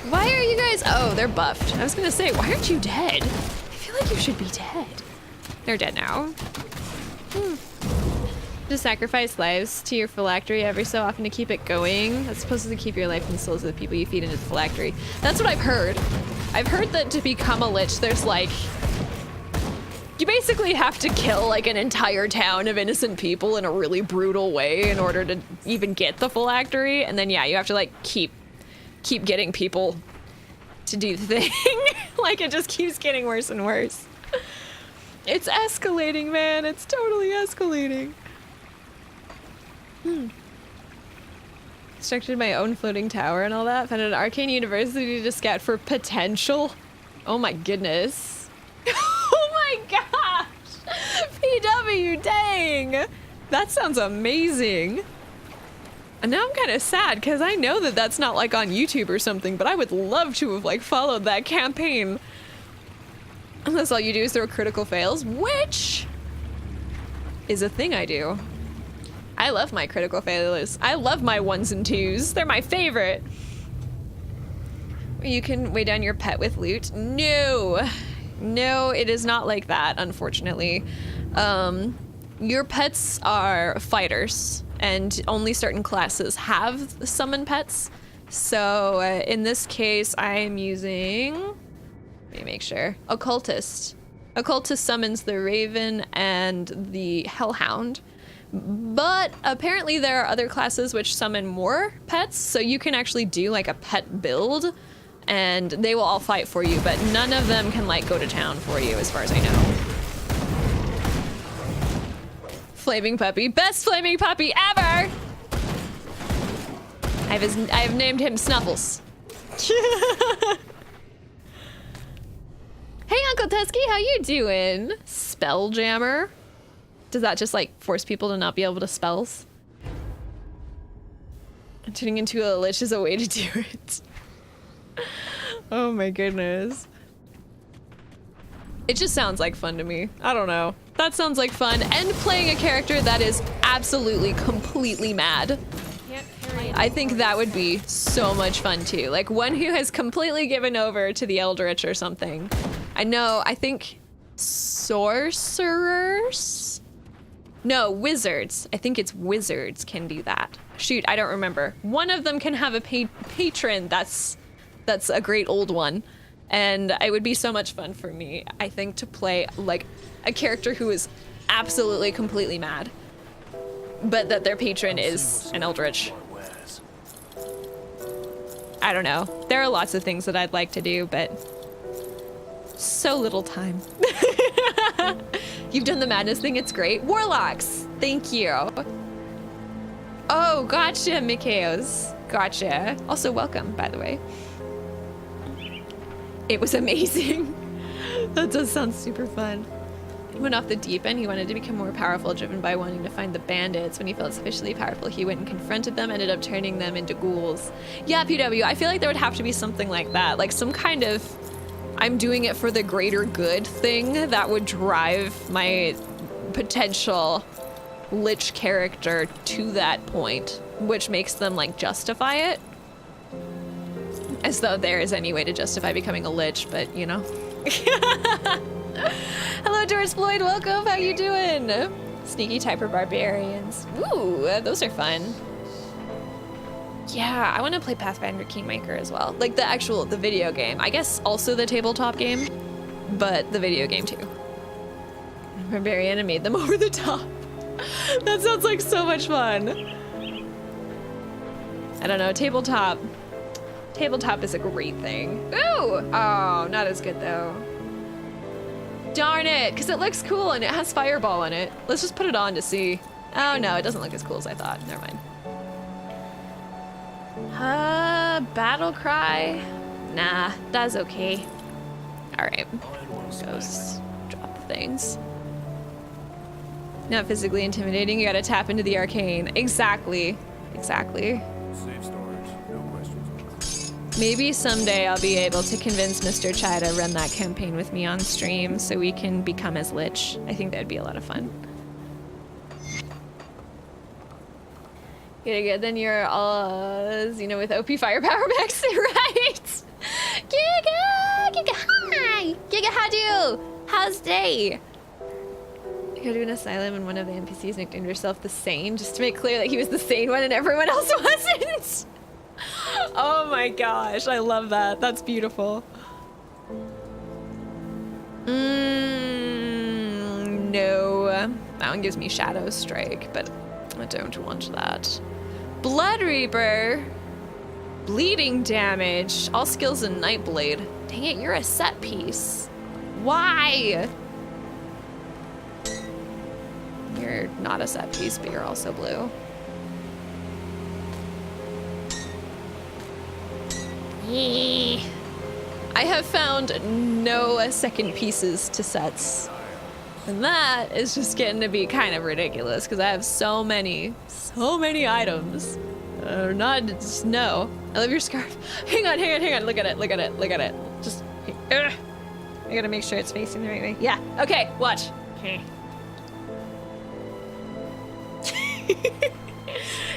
Why are you guys... Oh, they're buffed. I was gonna say, why aren't you dead? I feel like you should be dead. They're dead now. Just sacrifice lives to your phylactery every so often to keep it going. That's supposed to keep your life and souls of the people you feed into the phylactery. That's what I've heard. I've heard that to become a lich, there's like... You basically have to kill like an entire town of innocent people in a really brutal way in order to even get the phylactery. And then yeah, you have to like keep getting people to do the thing. Like it just keeps getting worse and worse. It's escalating, man. It's totally escalating. Constructed my own floating tower and all that. Founded an arcane university to scout for potential. Oh my goodness. Oh my gosh. PW, dang. That sounds amazing. And now I'm kind of sad because I know that that's not like on YouTube or something, but I would love to have like followed that campaign. Unless all you do is throw critical fails, which is a thing I do. I love my critical failures. I love my 1s and 2s. They're my favorite. You can weigh down your pet with loot. No, it is not like that, unfortunately. Your pets are fighters, and only certain classes have summon pets. So in this case, I am using... Let me make sure. Occultist. Occultist summons the Raven and the Hellhound. But apparently there are other classes which summon more pets, so you can actually do like a pet build, and they will all fight for you, but none of them can like go to town for you as far as I know. Flaming puppy. Best flaming puppy ever! I have named him Snuffles. Hey, Uncle Tusky, how you doing? Spelljammer? Does that just like force people to not be able to spells? Turning into a lich is a way to do it. Oh my goodness. It just sounds like fun to me. I don't know. That sounds like fun. And playing a character that is absolutely, completely mad. I think that would be so much fun too. Like one who has completely given over to the Eldritch or something. I think sorcerers? No, wizards. I think it's wizards can do that. Shoot, I don't remember. One of them can have a patron that's a great old one. And it would be so much fun for me, I think, to play like a character who is absolutely completely mad, but that their patron is an eldritch. I don't know. There are lots of things that I'd like to do, but so little time. You've done the madness thing, it's great. Warlocks, thank you. Oh, gotcha, Mikaos. Gotcha. Also, welcome, by the way. It was amazing. That does sound super fun. He went off the deep end. He wanted to become more powerful, driven by wanting to find the bandits. When he felt sufficiently powerful, he went and confronted them, ended up turning them into ghouls. Yeah, PW, I feel like there would have to be something like that. Like some kind of I'm doing it for the greater good thing that would drive my potential lich character to that point, which makes them like justify it. As though there is any way to justify becoming a lich, but you know. Hello, Doris Floyd, welcome, how you doing? Sneaky Typer Barbarians. Ooh, those are fun. Yeah, I want to play Pathfinder Kingmaker as well. Like the video game. I guess also the tabletop game, but the video game too. Barbarian made them over the top. That sounds like so much fun. I don't know, tabletop is a great thing. Ooh! Oh, not as good though. Darn it, because it looks cool and it has fireball in it. Let's just put it on to see. Oh no, it doesn't look as cool as I thought. Never mind. Battle cry? Nah, that's okay. Alright. Ghosts. Drop the things. Not physically intimidating, you gotta tap into the arcane. Exactly. Exactly. Save storage, no questions. Maybe someday I'll be able to convince Mr. Chai to run that campaign with me on stream so we can become as Lich. I think that'd be a lot of fun. Good, then you're all, with OP firepower max, right? Giga, hi! Giga, how do you? How's day? Go to an asylum and one of the NPCs nicknamed herself the Sane, just to make clear that he was the sane one and everyone else wasn't. Oh my gosh, I love that. That's beautiful. No. That one gives me Shadow Strike, but I don't want that. Blood Reaper. Bleeding damage. All skills in Nightblade. Dang it, you're a set piece. Why? You're not a set piece, but you're also blue. I have found no second pieces to sets. And that is just getting to be kind of ridiculous because I have so many items. Not just no. I love your scarf. Hang on. Look at it. Just, I gotta make sure it's facing the right way. Yeah, okay, watch. Okay.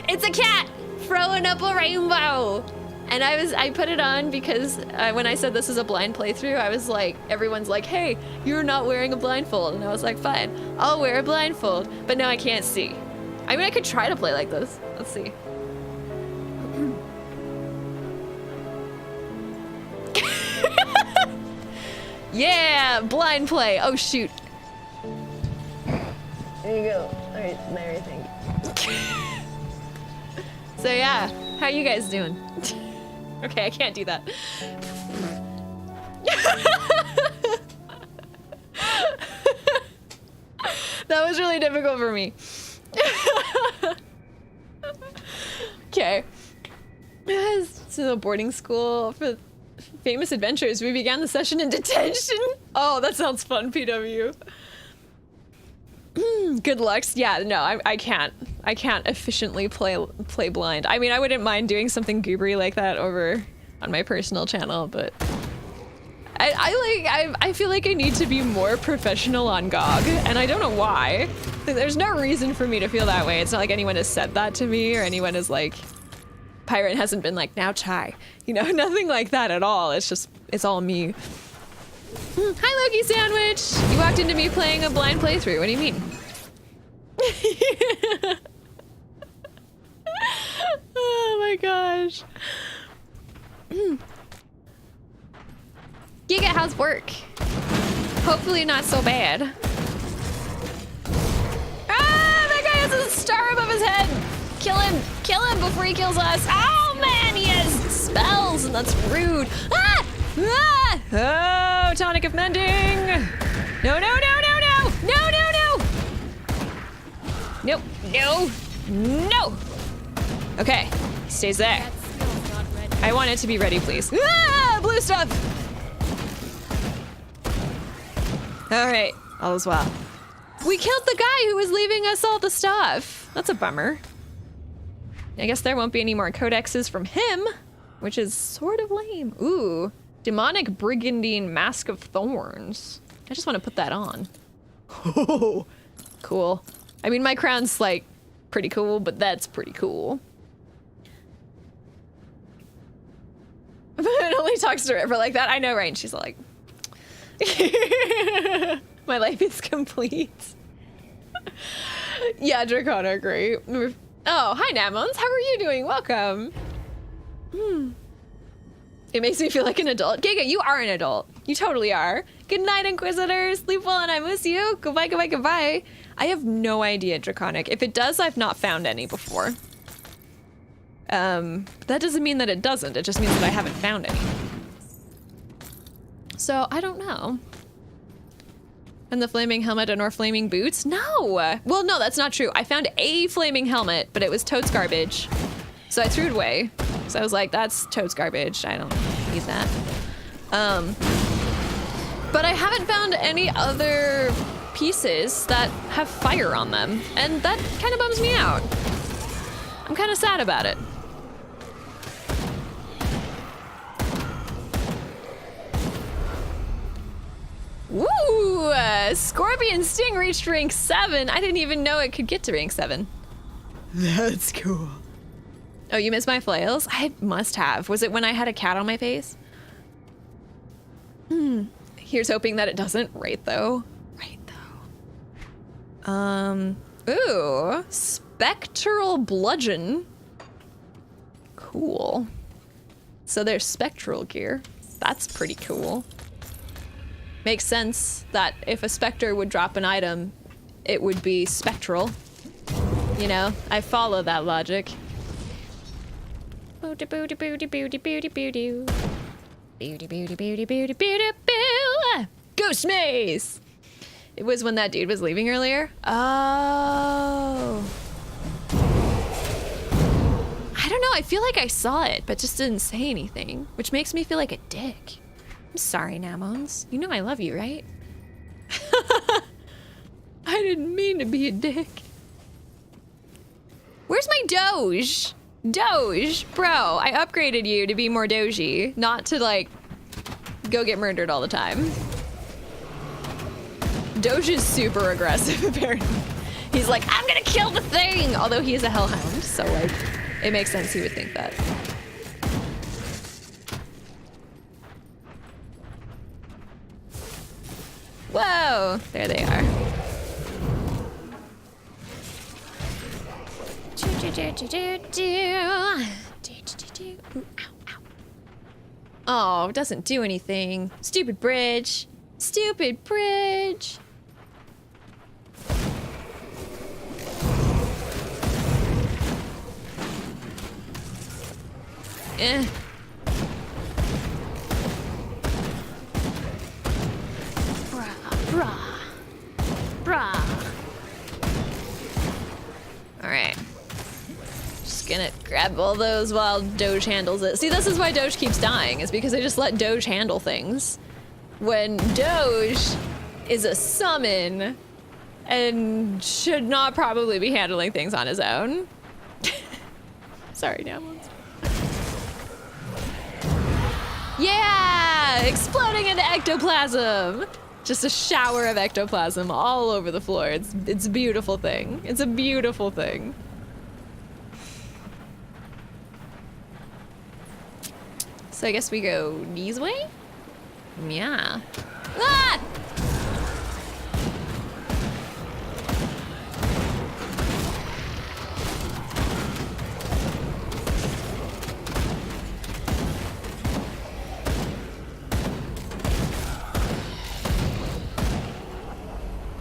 It's a cat throwing up a rainbow. And I put it on because when I said this is a blind playthrough, I was like, everyone's like, hey, you're not wearing a blindfold. And I was like, fine, I'll wear a blindfold. But now I can't see. I mean, I could try to play like this. Let's see. Yeah, blind play. Oh, shoot. There you go. All right, everything. So yeah, how you guys doing? Okay, I can't do that. That was really difficult for me. Okay. So the boarding school for famous adventures. We began the session in detention. Oh, that sounds fun, PW. Good lucks. Yeah, no, I can't efficiently play blind. I mean, I wouldn't mind doing something goobery like that over on my personal channel, but I feel like I need to be more professional on GOG, and I don't know why. There's no reason for me to feel that way. It's not like anyone has said that to me, or anyone is like, Pirate hasn't been like, now Chai. You know, nothing like that at all. It's just, it's all me. Hi, Loki Sandwich! You walked into me playing a blind playthrough. What do you mean? Oh my gosh. Giga, how's work? Hopefully not so bad. Ah, that guy has a star above his head. Kill him before he kills us. Oh man, he has spells and that's rude. Ah! Ah! Oh, tonic of mending. No, no, no, no, no, no, no, no. Nope, no, no. Okay, stays there. I want it to be ready, please. Ah, blue stuff. All right, all is well. We killed the guy who was leaving us all the stuff. That's a bummer. I guess there won't be any more codexes from him, which is sort of lame. Ooh, demonic brigandine mask of thorns. I just want to put that on. Oh, cool. I mean, my crown's like pretty cool, but that's pretty cool. But it only talks to River like that. I know, right? And she's like, my life is complete. Yeah, Dracona, great. Oh, hi, Namons. How are you doing? Welcome. It makes me feel like an adult. Giga, you are an adult. You totally are. Good night, Inquisitors. Sleep well and I miss you. Goodbye, goodbye, goodbye. I have no idea, Draconic. If it does, I've not found any before. That doesn't mean that it doesn't. It just means that I haven't found any. So, I don't know. And the flaming helmet and or flaming boots? No! Well, no, that's not true. I found a flaming helmet, but it was totes garbage. So I threw it away. So I was like, that's totes garbage. I don't need that. But I haven't found any other pieces that have fire on them. And that kind of bums me out. I'm kind of sad about it. Woo! Scorpion Sting reached rank 7. I didn't even know it could get to rank 7. That's cool. Oh, you missed my flails? I must have. Was it when I had a cat on my face? Here's hoping that it doesn't. Right, though. Right, though. Ooh. Spectral bludgeon. Cool. So there's spectral gear. That's pretty cool. Makes sense that if a specter would drop an item, it would be spectral. You know, I follow that logic. Booty booty booty booty booty booty. Booty booty booty booty booty boo. Ghost maze! It was when that dude was leaving earlier. Oh. I don't know, I feel like I saw it, but just didn't say anything, which makes me feel like a dick. I'm sorry, Namons. You know I love you, right? I didn't mean to be a dick. Where's my Doge? Doge, bro, I upgraded you to be more doji, not to like go get murdered all the time. Doge is super aggressive, apparently. He's like, I'm gonna kill the thing! Although he is a hellhound, so like, it makes sense he would think that. Whoa, there they are. Oh, it doesn't do anything. Stupid bridge. Stupid bridge. Eh. Brah. All right. Just gonna grab all those while Doge handles it. See, this is why Doge keeps dying, is because I just let Doge handle things. When Doge is a summon and should not probably be handling things on his own. Sorry, Namons. Yeah! Exploding into ectoplasm! Just a shower of ectoplasm all over the floor. It's a beautiful thing. It's a beautiful thing. So I guess we go these way? Yeah. Ah!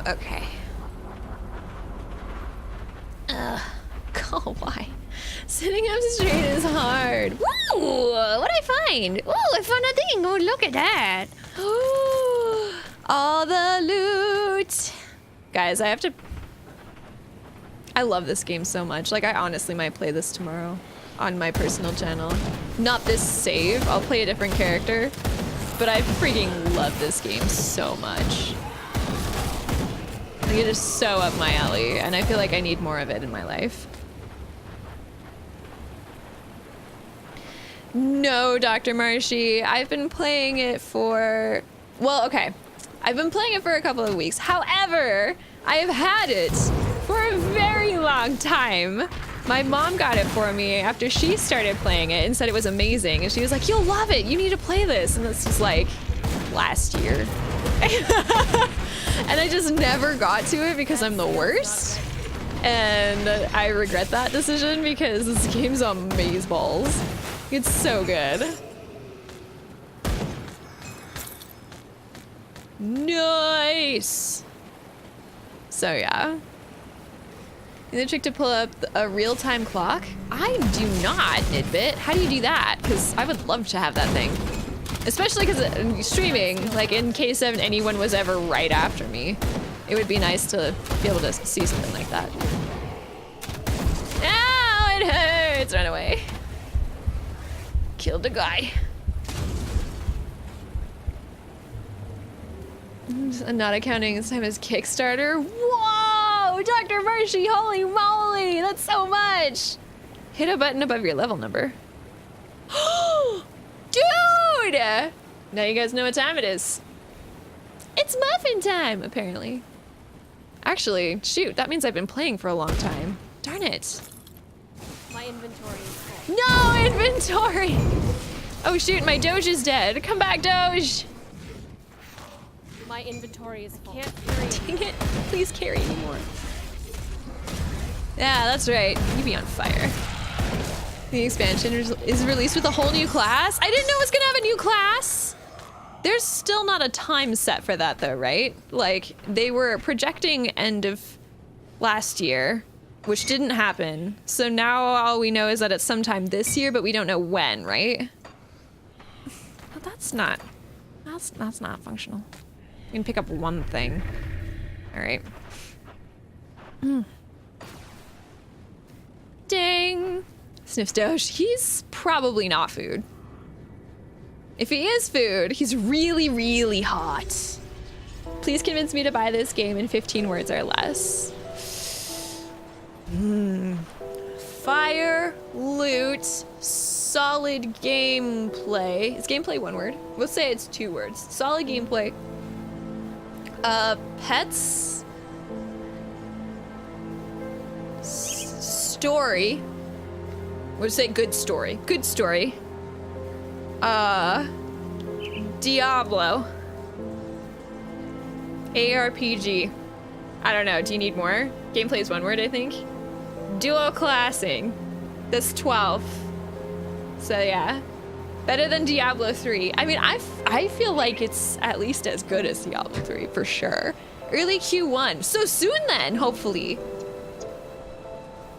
Okay. Oh, why? Sitting up straight is hard. Woo! What'd I find? Oh, I found a thing. Oh, look at that. All the loot. Guys, I love this game so much. Like, I honestly might play this tomorrow on my personal channel. Not this save. I'll play a different character. But I freaking love this game so much. Like, it is so up my alley, and I feel like I need more of it in my life. No, Dr. Marshy. I've been playing it for... Well, okay. I've been playing it for a couple of weeks. However, I have had it for a very long time. My mom got it for me after she started playing it and said it was amazing. And she was like, you'll love it. You need to play this. And this was like last year. And I just never got to it because I'm the worst. And I regret that decision because this game's amazeballs. It's so good. Nice. So yeah. The trick to pull up a real-time clock? I do not, Nidbit. How do you do that? Because I would love to have that thing. Especially because streaming, like in case of anyone was ever right after me, it would be nice to be able to see something like that. Ow, it hurts! Run away. Killed a guy. Not accounting this time as Kickstarter. Whoa! Dr. Marshy, holy moly! That's so much! Hit a button above your level number. Dude! Now you guys know what time it is. It's muffin time, apparently. Actually, shoot, that means I've been playing for a long time. Darn it. My inventory is full. No inventory! Oh shoot, my Doge is dead. Come back, Doge! My inventory is full. Can't carry. Dang it. Please carry anymore. Yeah, that's right. You be on fire. The expansion is released with a whole new class? I didn't know it was gonna have a new class! There's still not a time set for that though, right? Like, they were projecting end of last year, which didn't happen. So now all we know is that it's sometime this year, but we don't know when, right? Well, that's not functional. You can pick up one thing. All right. Dang. Sniffs Doge. He's probably not food. If he is food, he's really, really hot. Please convince me to buy this game in 15 words or less. Fire, loot, solid gameplay. Is gameplay one word? We'll say it's 2 words. Solid gameplay. Pets. Story. We'll say good story. Good story. Diablo. ARPG. I don't know. Do you need more? Gameplay is 1 word, I think. Duo classing. That's 12. So yeah. Better than Diablo 3. I mean, I feel like it's at least as good as Diablo 3, for sure. Early Q1. So soon then, hopefully.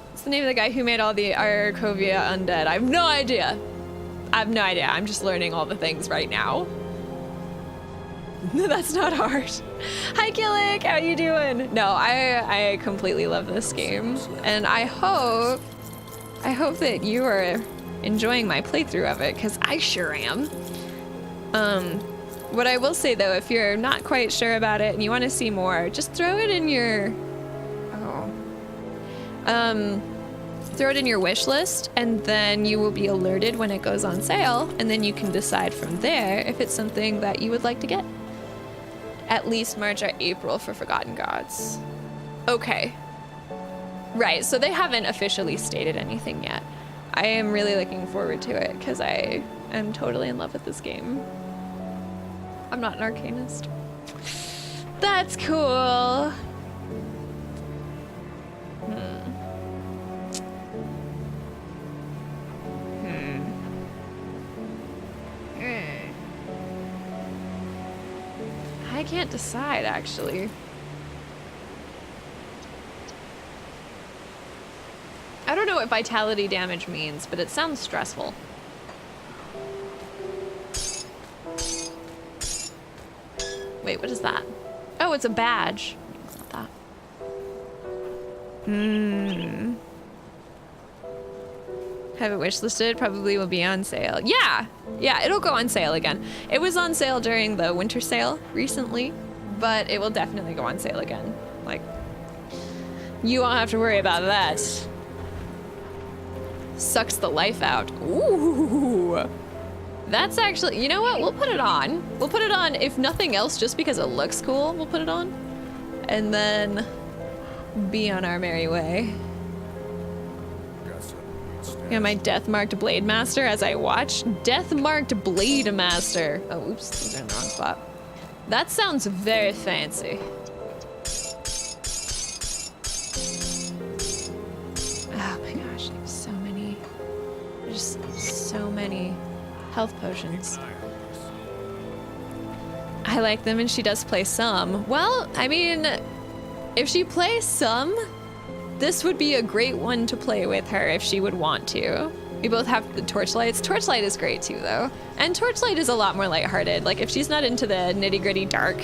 What's the name of the guy who made all the Arkovia undead? I have no idea. I have no idea. I'm just learning all the things right now. That's not hard. Hi, Killick. How you doing? No, I completely love this game. And I hope that you are enjoying my playthrough of it, because I sure am. What I will say though, if you're not quite sure about it and you want to see more, just throw it in your throw it in your wish list, and then you will be alerted when it goes on sale, and then you can decide from there if it's something that you would like to get. At least March or April for Forgotten Gods. Okay. Right, so they haven't officially stated anything yet. I am really looking forward to it because I am totally in love with this game. I'm not an arcanist. That's cool. I can't decide, actually. I don't know what vitality damage means, but it sounds stressful. Wait, what is that? Oh, it's a badge. It's not that. Have it wishlisted, probably will be on sale. Yeah, it'll go on sale again. It was on sale during the winter sale recently, but it will definitely go on sale again. Like, you won't have to worry about that. Sucks the life out. Ooh. That's actually, you know what? We'll put it on. We'll put it on, if nothing else, just because it looks cool, we'll put it on. And then be on our merry way. Yeah, my death-marked Blade Master as I watch. Death-marked Blade Master. Oh, oops, those are in the wrong spot. That sounds very fancy. Oh my gosh, I have so many. There's so many health potions. I like them and she does play some. Well, I mean, if she plays some, this would be a great one to play with her if she would want to. We both have the Torchlights. Torchlight is great too, though. And Torchlight is a lot more lighthearted. Like, if she's not into the nitty-gritty, dark,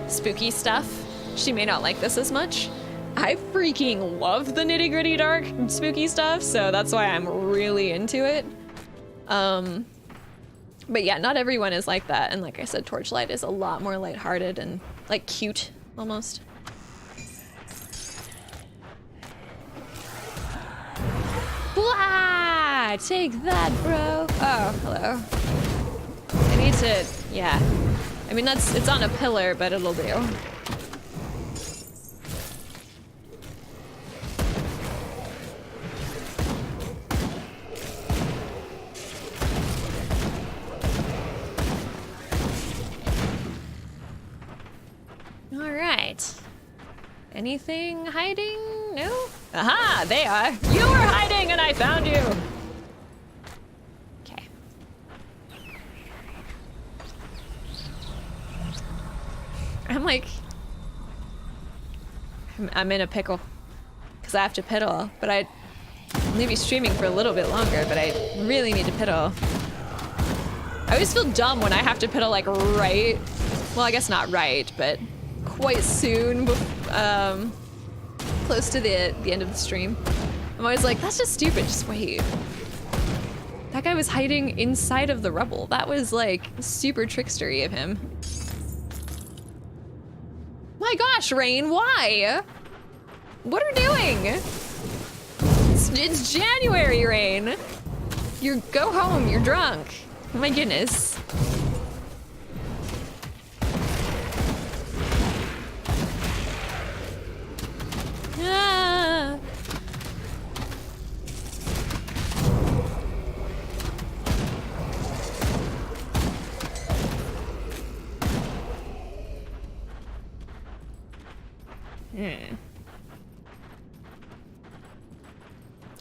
spooky stuff, she may not like this as much. I freaking love the nitty-gritty, dark, spooky stuff, so that's why I'm really into it. But yeah, not everyone is like that. And like I said, Torchlight is a lot more lighthearted and, like, cute, almost. Blah! Take that, bro. Oh, hello. I need to, yeah. I mean, it's on a pillar, but it'll do. All right. Anything hiding? No? Aha, they are. You were hiding and I found you. Okay. I'm like, I'm in a pickle because I have to piddle, but I may be streaming for a little bit longer, but I really need to piddle. I always feel dumb when I have to piddle like right, well, I guess not right, but quite soon, close to the end of the stream. I'm always like, that's just stupid, just wait. That guy was hiding inside of the rubble. That was like super trickstery of him. My gosh, Rain, why? What are you doing? It's January, Rain. Go home, you're drunk. Oh my goodness. Ah.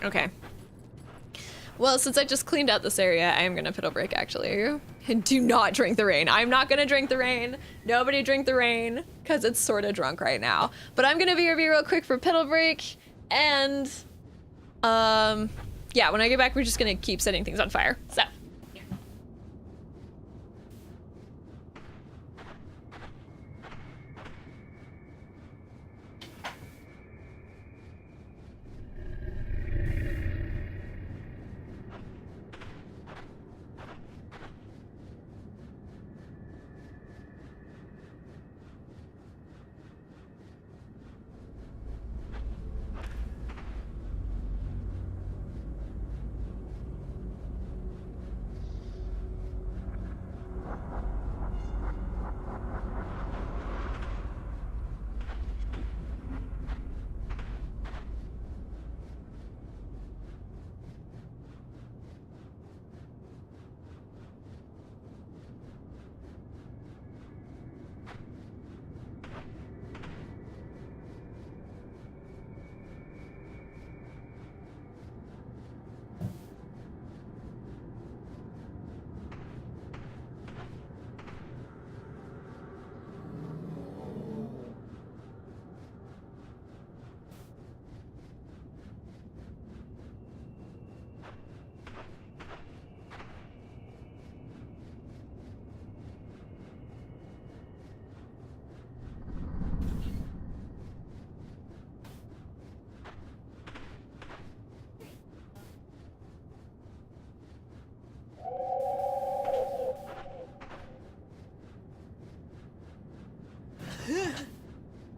Okay. Well, since I just cleaned out this area, I am gonna piddle break actually. And do not drink the rain. I'm not gonna drink the rain. Nobody drink the rain, because it's sort of drunk right now. But I'm gonna BRB real quick for piddle break, and yeah, when I get back, we're just gonna keep setting things on fire. So.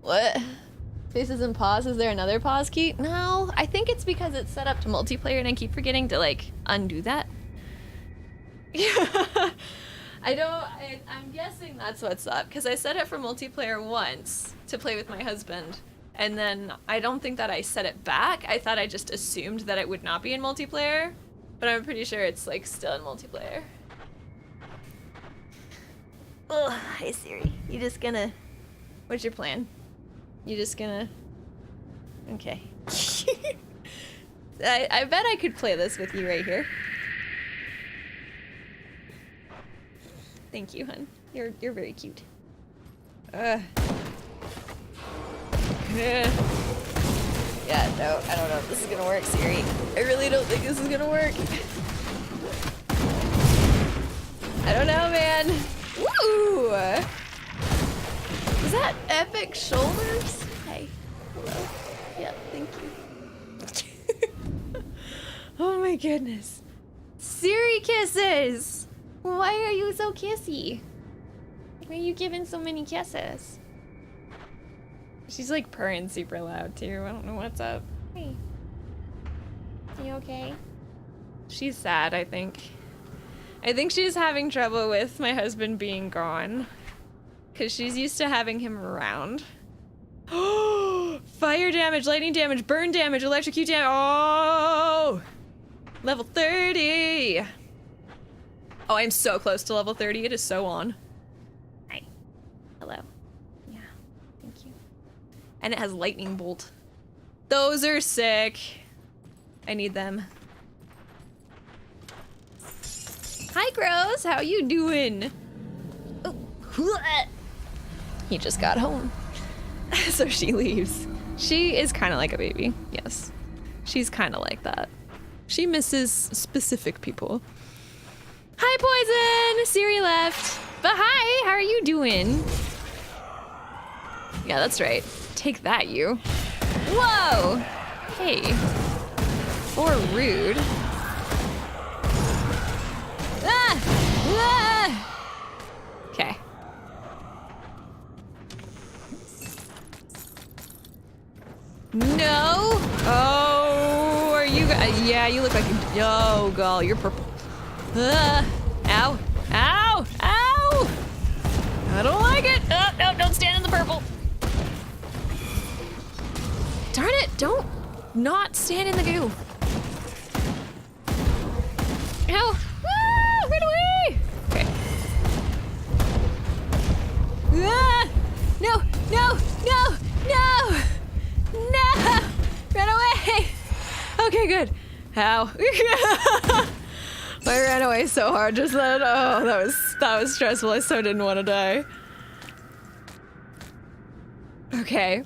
What? Faces and pause, is there another pause key? No, I think it's because it's set up to multiplayer and I keep forgetting to like undo that. Yeah. I'm guessing that's what's up because I set it for multiplayer once to play with my husband and then I don't think that I set it back. I thought I just assumed that it would not be in multiplayer, but I'm pretty sure it's like still in multiplayer. Oh, hi Siri. You just gonna, what's your plan? You just gonna, okay. I bet I could play this with you right here. Thank you, hun. You're very cute. Yeah, no, I don't know if this is gonna work, Siri. I really don't think this is gonna work. I don't know, man. Woo! Is that epic shoulders? Hi. Hello. Yeah, thank you. Oh my goodness. Siri kisses! Why are you so kissy? Why are you giving so many kisses? She's like purring super loud too. I don't know what's up. Hey. You okay? She's sad, I think. I think she's having trouble with my husband being gone. Because she's used to having him around. Fire damage, lightning damage, burn damage, electrocute damage. Oh! Level 30! Oh, I'm so close to level 30. It is so on. Hi. Hello. Yeah, thank you. And it has lightning bolt. Those are sick. I need them. Hi, Gross. How you doing? Oh. He just got home. So she leaves. She is kind of like a baby. Yes. She's kind of like that. She misses specific people. Hi, Poison! Siri left. But hi, how are you doing? Yeah, that's right. Take that, you. Whoa! Hey. Or rude. Ah! Ah! Okay. No! Oh, are you... yeah, you look like... oh, God, you're purple. Ow! Ow! Ow! I don't like it! Oh, no, don't stand in the purple! Darn it! Don't not stand in the goo! Ow! Ah! Run away! Okay. Ah! No! No! No! No! No! Run away! Okay, good. Ow. I ran away so hard just then. Oh, that was stressful. I so didn't want to die. Okay.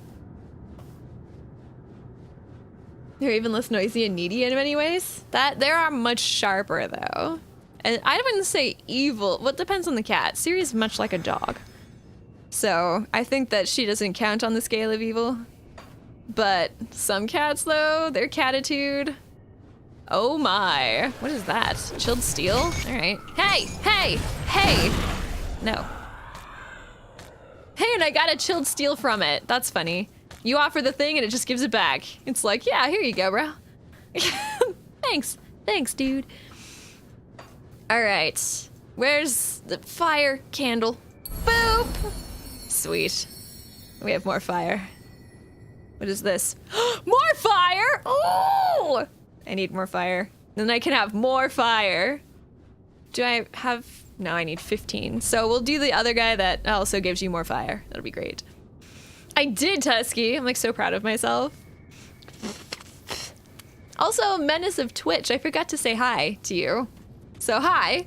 They're even less noisy and needy in many ways. They are much sharper though. And I wouldn't say evil. Well, it depends on the cat. Siri's much like a dog. So I think that she doesn't count on the scale of evil. But some cats though, their catitude. Oh my. What is that? Chilled steel? Alright. Hey! Hey! Hey! No. Hey, and I got a chilled steel from it. That's funny. You offer the thing and it just gives it back. It's like, yeah, here you go, bro. Thanks. Thanks, dude. Alright. Where's the fire candle? Boop! Sweet. We have more fire. What is this? More fire! Oh! I need more fire. Then I can have more fire. Do I have... no, I need 15. So we'll do the other guy that also gives you more fire. That'll be great. I did, Tusky. I'm like so proud of myself. Also, Menace of Twitch. I forgot to say hi to you. So hi.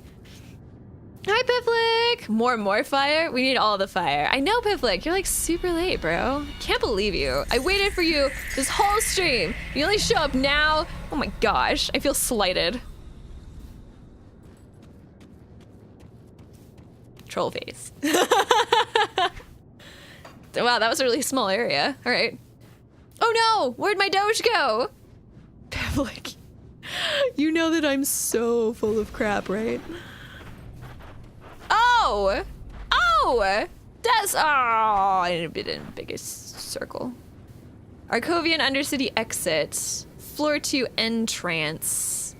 Hi, Piflick. More fire? We need all the fire. I know, Piflick. You're like super late, bro. Can't believe you. I waited for you this whole stream. You only show up now. Oh my gosh. I feel slighted. Troll face. Wow, that was a really small area. All right. Oh no! Where'd my Doge go? Pavlik, you know that I'm so full of crap, right? Oh! Oh! That's... oh, I didn't bit in biggest circle. Arcovian Undercity exit. Floor 2 entrance.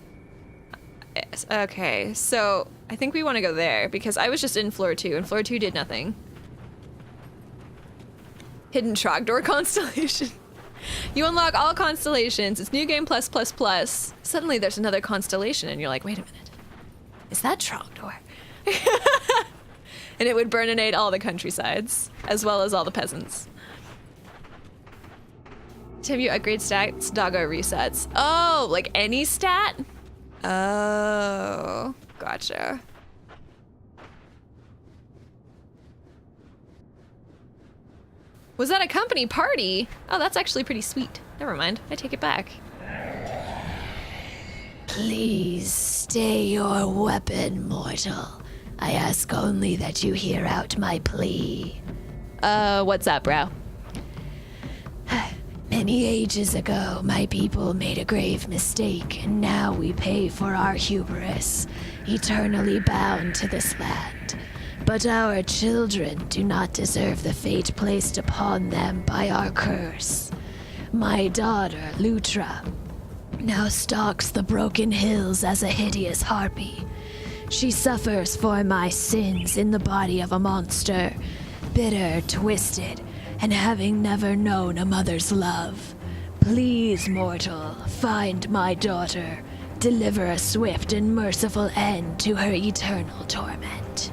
Okay, so I think we want to go there because I was just in floor 2 and floor 2 did nothing. Hidden Trogdor constellation. You unlock all constellations. It's new game plus plus plus. Suddenly there's another constellation and you're like, wait a minute. Is that Trogdor? And it would burninate all the countrysides as well as all the peasants. Have you upgrade stats? Doggo resets. Oh, like any stat? Oh, gotcha. Was that a company party? Oh, that's actually pretty sweet. Never mind, I take it back. Please stay your weapon, mortal. I ask only that you hear out my plea. What's up, bro? Many ages ago, my people made a grave mistake, and now we pay for our hubris, eternally bound to this land. But our children do not deserve the fate placed upon them by our curse. My daughter, Lutra, now stalks the broken hills as a hideous harpy. She suffers for my sins in the body of a monster, bitter, twisted, and having never known a mother's love. Please, mortal, find my daughter. Deliver a swift and merciful end to her eternal torment.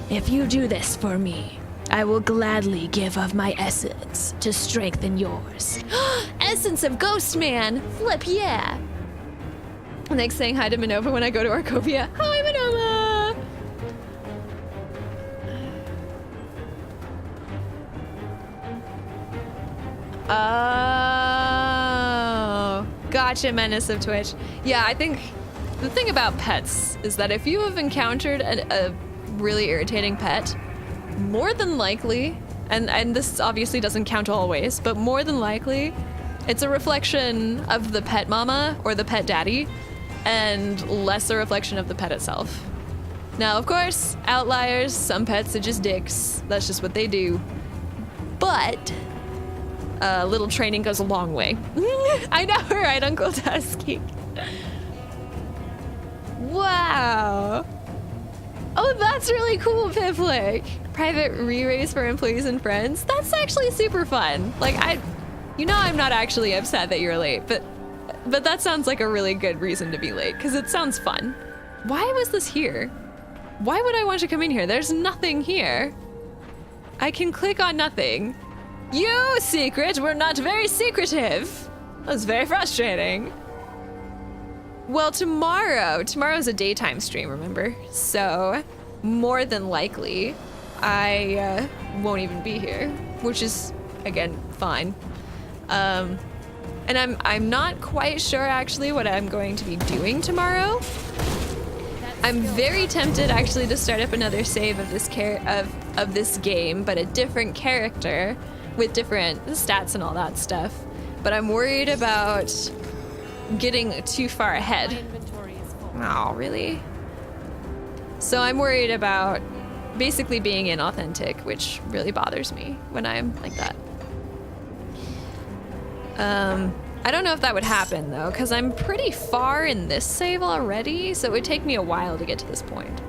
If you do this for me, I will gladly give of my essence to strengthen yours. Essence of Ghost Man! Flip, yeah! Thanks saying hi to Minova when I go to Arcovia. Hi, Minova! Oh, gotcha, Menace of Twitch. Yeah, I think the thing about pets is that if you have encountered a really irritating pet, more than likely, and this obviously doesn't count always, but more than likely, it's a reflection of the pet mama or the pet daddy, and less a reflection of the pet itself. Now, of course, outliers, some pets are just dicks. That's just what they do. But a little training goes a long way. I know, right, Uncle Tusky? Wow. Oh, that's really cool, Piplik. Private re-race for employees and friends. That's actually super fun. Like, you know I'm not actually upset that you're late, but that sounds like a really good reason to be late, because it sounds fun. Why was this here? Why would I want to come in here? There's nothing here. I can click on nothing. You, secret, were not very secretive. That's very frustrating. Well, tomorrow's a daytime stream, remember? So, more than likely, I won't even be here, which is, again, fine. And I'm not quite sure actually what I'm going to be doing tomorrow. I'm very tempted actually to start up another save of this of this game, but a different character with different stats and all that stuff. But I'm worried about getting too far ahead. My inventory is full. Oh, really? So I'm worried about basically being inauthentic, which really bothers me when I'm like that. I don't know if that would happen though, because I'm pretty far in this save already, so it would take me a while to get to this point.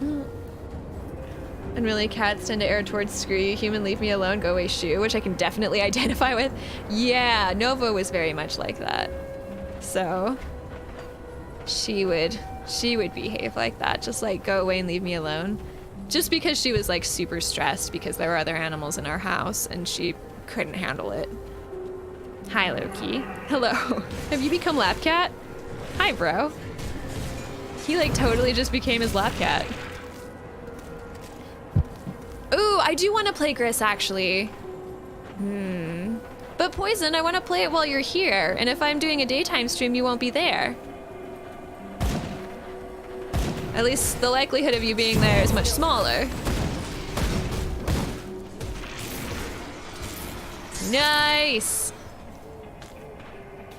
And really, cats tend to err towards screw you, human, leave me alone, go away, shoo, which I can definitely identify with. Yeah, Nova was very much like that. So she would behave like that, just like go away and leave me alone. Just because she was like super stressed because there were other animals in our house and she couldn't handle it. Hi, Loki. Hello. Have you become Lap Cat? Hi, bro. He like totally just became his Lap Cat. Ooh, I do want to play Gris actually. But Poison, I want to play it while you're here, and if I'm doing a daytime stream, you won't be there. At least the likelihood of you being there is much smaller. Nice!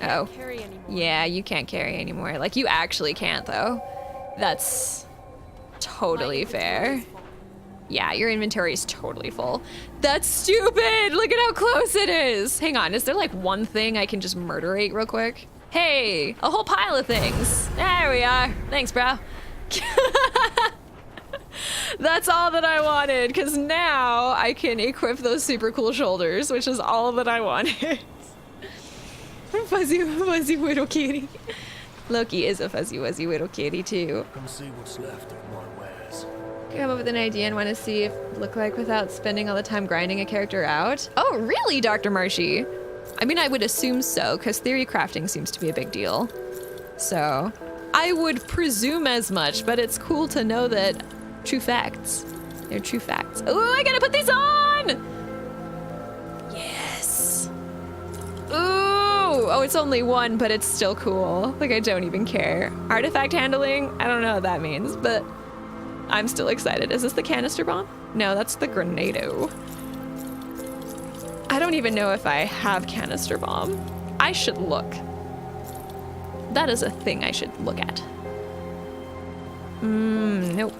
Oh. Carry anymore. Yeah, you can't carry anymore. Like, you actually can't, though. That's totally My fair. inventory is full. Yeah, your inventory is totally full. That's stupid! Look at how close it is! Hang on, is there like one thing I can just murderate real quick? Hey, a whole pile of things. There we are. Thanks, bro. That's all that I wanted, because now I can equip those super cool shoulders, which is all that I wanted. Fuzzy little kitty. Loki is a fuzzy wuzzy little kitty too. Come see what's left of my wares. Come up with an idea and want to see if it look like without spending all the time grinding a character out. Oh, really, Dr. Marshy? I mean, I would assume so, because theory crafting seems to be a big deal. So, I would presume as much, but it's cool to know that true facts. They're true facts. Oh, I gotta put these on! Yes. Ooh. Oh, it's only one, but it's still cool. Like, I don't even care. Artifact handling? I don't know what that means, but I'm still excited. Is this the canister bomb? No, that's the grenado. I don't even know if I have canister bomb. I should look. That is a thing I should look at. Nope.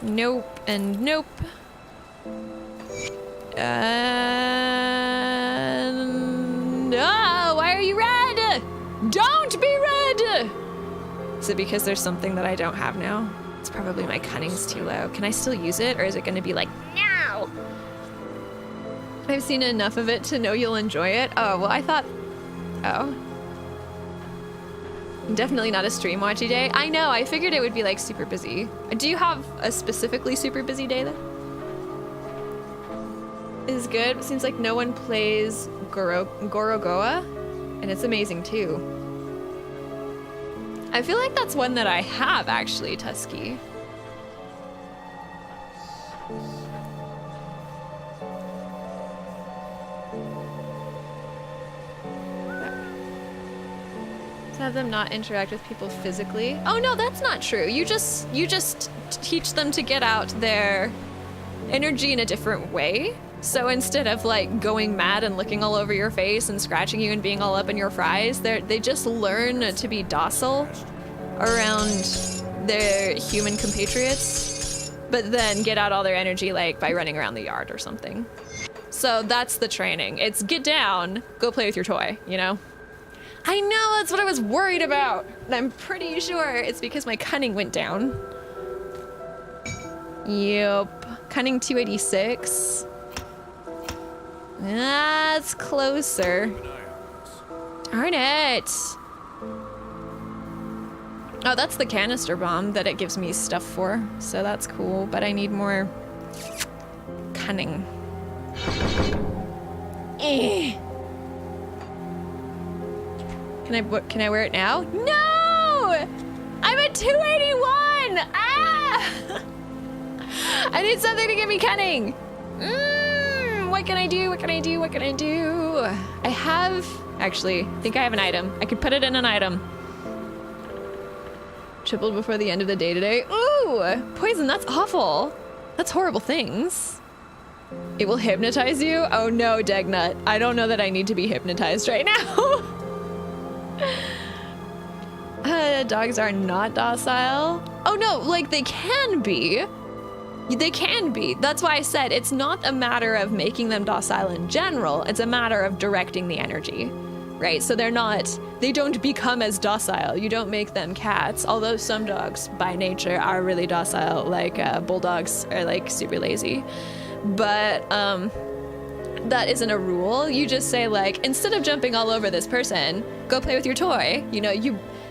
Nope and nope. And why are you red? Don't be red! Is it because there's something that I don't have now? It's probably my cunning's too low. Can I still use it, or is it gonna be like, no? I've seen enough of it to know you'll enjoy it. Oh, well, I thought, oh. Definitely not a stream watchy day. I know, I figured it would be like super busy. Do you have a specifically super busy day then? Is good. Seems like no one plays Gorogoa, and it's amazing too. I feel like that's one that I have actually, Tusky. Have them not interact with people physically. Oh no, that's not true. You just teach them to get out their energy in a different way. So instead of like going mad and licking all over your face and scratching you and being all up in your fries, they just learn to be docile around their human compatriots, but then get out all their energy like by running around the yard or something. So that's the training. It's get down, go play with your toy, you know? I know, that's what I was worried about. And I'm pretty sure it's because my cunning went down. Yep. Cunning 286. That's closer. Darn it. Oh, that's the canister bomb that it gives me stuff for. So that's cool, but I need more cunning. Eh. Can I wear it now? No! I'm at 281! Ah! I need something to give me cunning. What can I do? What can I do? What can I do? I have, actually, I think I have an item. I could put it in an item. Tripled before the end of the day today. Ooh, poison, that's awful. That's horrible things. It will hypnotize you? Oh no, Degnut. I don't know that I need to be hypnotized right now. Dogs are not docile. Oh no, like they can be. They can be. That's why I said it's not a matter of making them docile in general. It's a matter of directing the energy, right? So they don't become as docile. You don't make them cats, although some dogs by nature are really docile, like bulldogs are like super lazy. But that isn't a rule. You just say like, instead of jumping all over this person, go play with your toy. You know,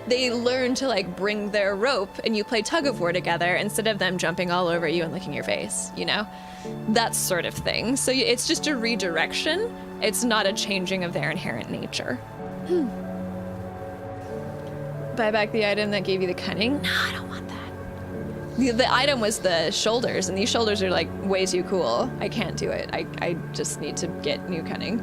they learn to like bring their rope and you play tug of war together instead of them jumping all over you and licking your face, you know? That sort of thing. So it's just a redirection. It's not a changing of their inherent nature. Buy back the item that gave you the cunning? No, I don't want that. The item was the shoulders, and these shoulders are like way too cool. I can't do it. I just need to get new cunning.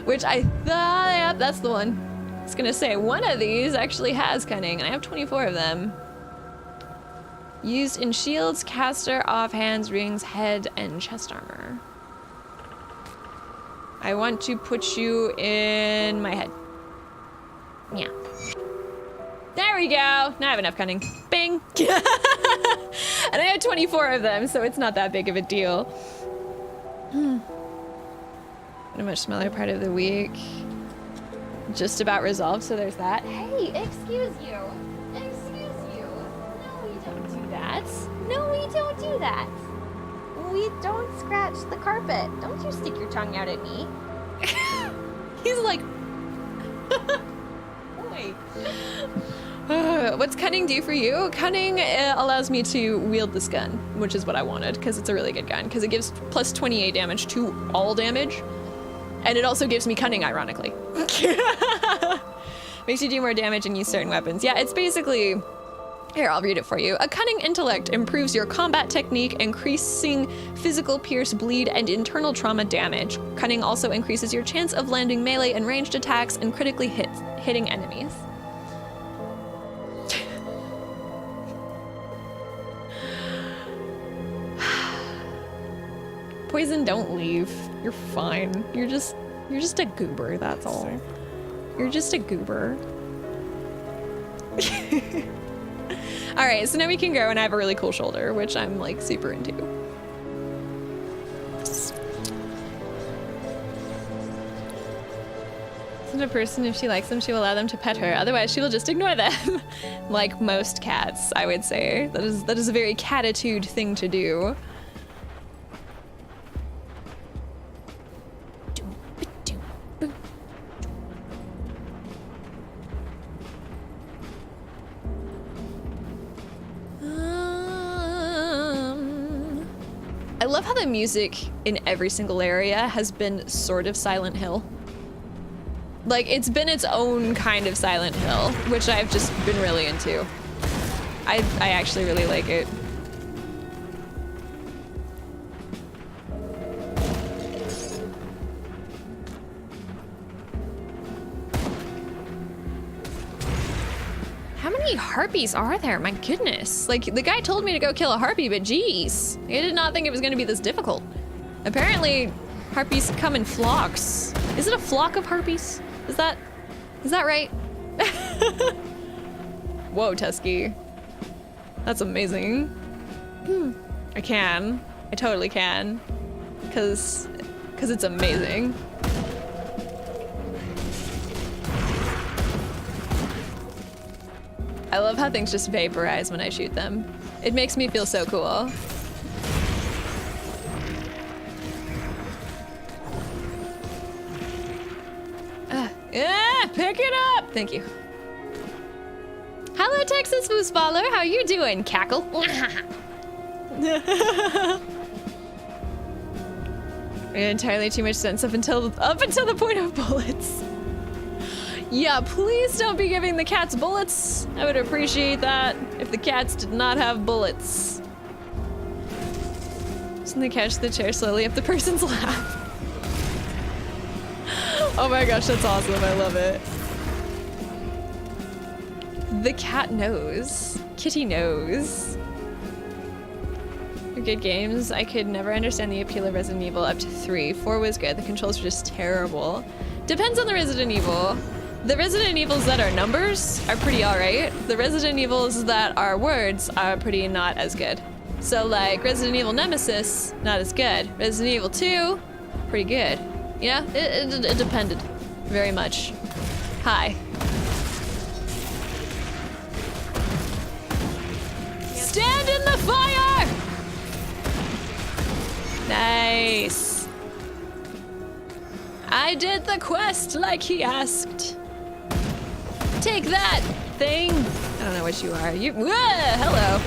Which I thought, yep, that's the one. I was gonna say, one of these actually has cunning, and I have 24 of them. Used in shields, caster, offhands, rings, head, and chest armor. I want to put you in my head. Yeah. There we go. Now I have enough cunning. Bing. And I had 24 of them, so it's not that big of a deal. A much smaller part of the week. Just about resolved, so there's that. Hey, excuse you. Excuse you. No, we don't do that. No, we don't do that. We don't scratch the carpet. Don't you stick your tongue out at me. He's like... Wait. What's cunning do for you? Cunning allows me to wield this gun, which is what I wanted, because it's a really good gun, because it gives plus 28 damage to all damage, and it also gives me cunning, ironically. Makes you do more damage and use certain weapons. Yeah, it's basically... Here, I'll read it for you. A cunning intellect improves your combat technique, increasing physical pierce, bleed, and internal trauma damage. Cunning also increases your chance of landing melee and ranged attacks and critically hitting enemies. Poison, don't leave. You're fine. You're just a goober, that's all. You're just a goober. Alright, so now we can go and I have a really cool shoulder, which I'm like super into. Isn't a person, if she likes them, she will allow them to pet her. Otherwise, she will just ignore them. Like most cats, I would say. That is a very catitude thing to do. I love how the music in every single area has been sort of Silent Hill. Like, it's been its own kind of Silent Hill, which I've just been really into. I actually really like it. How many harpies are there? My goodness. Like, the guy told me to go kill a harpy, but geez. I did not think it was gonna be this difficult. Apparently, harpies come in flocks. Is it a flock of harpies? Is that right? Whoa, Tusky. That's amazing. I totally can. Cause it's amazing. I love how things just vaporize when I shoot them. It makes me feel so cool. Pick it up! Thank you. Hello, Texas Foosballer. How you doing, Cackle? Entirely too much sense up until the point of bullets. Yeah, please don't be giving the cats bullets. I would appreciate that if the cats did not have bullets. Send the couch to the chair slowly up the person's lap. Oh my gosh, that's awesome. I love it. The cat knows. Kitty knows. They're good games. I could never understand the appeal of Resident Evil up to 3. 4 was good. The controls were just terrible. Depends on the Resident Evil. The Resident Evils that are numbers are pretty alright. The Resident Evils that are words are pretty not as good. So like Resident Evil Nemesis, not as good. Resident Evil 2, pretty good. Yeah, it depended very much. Hi. Stand in the fire! Nice. I did the quest like he asked. Take that thing. I don't know what you are. You. Whoa, hello.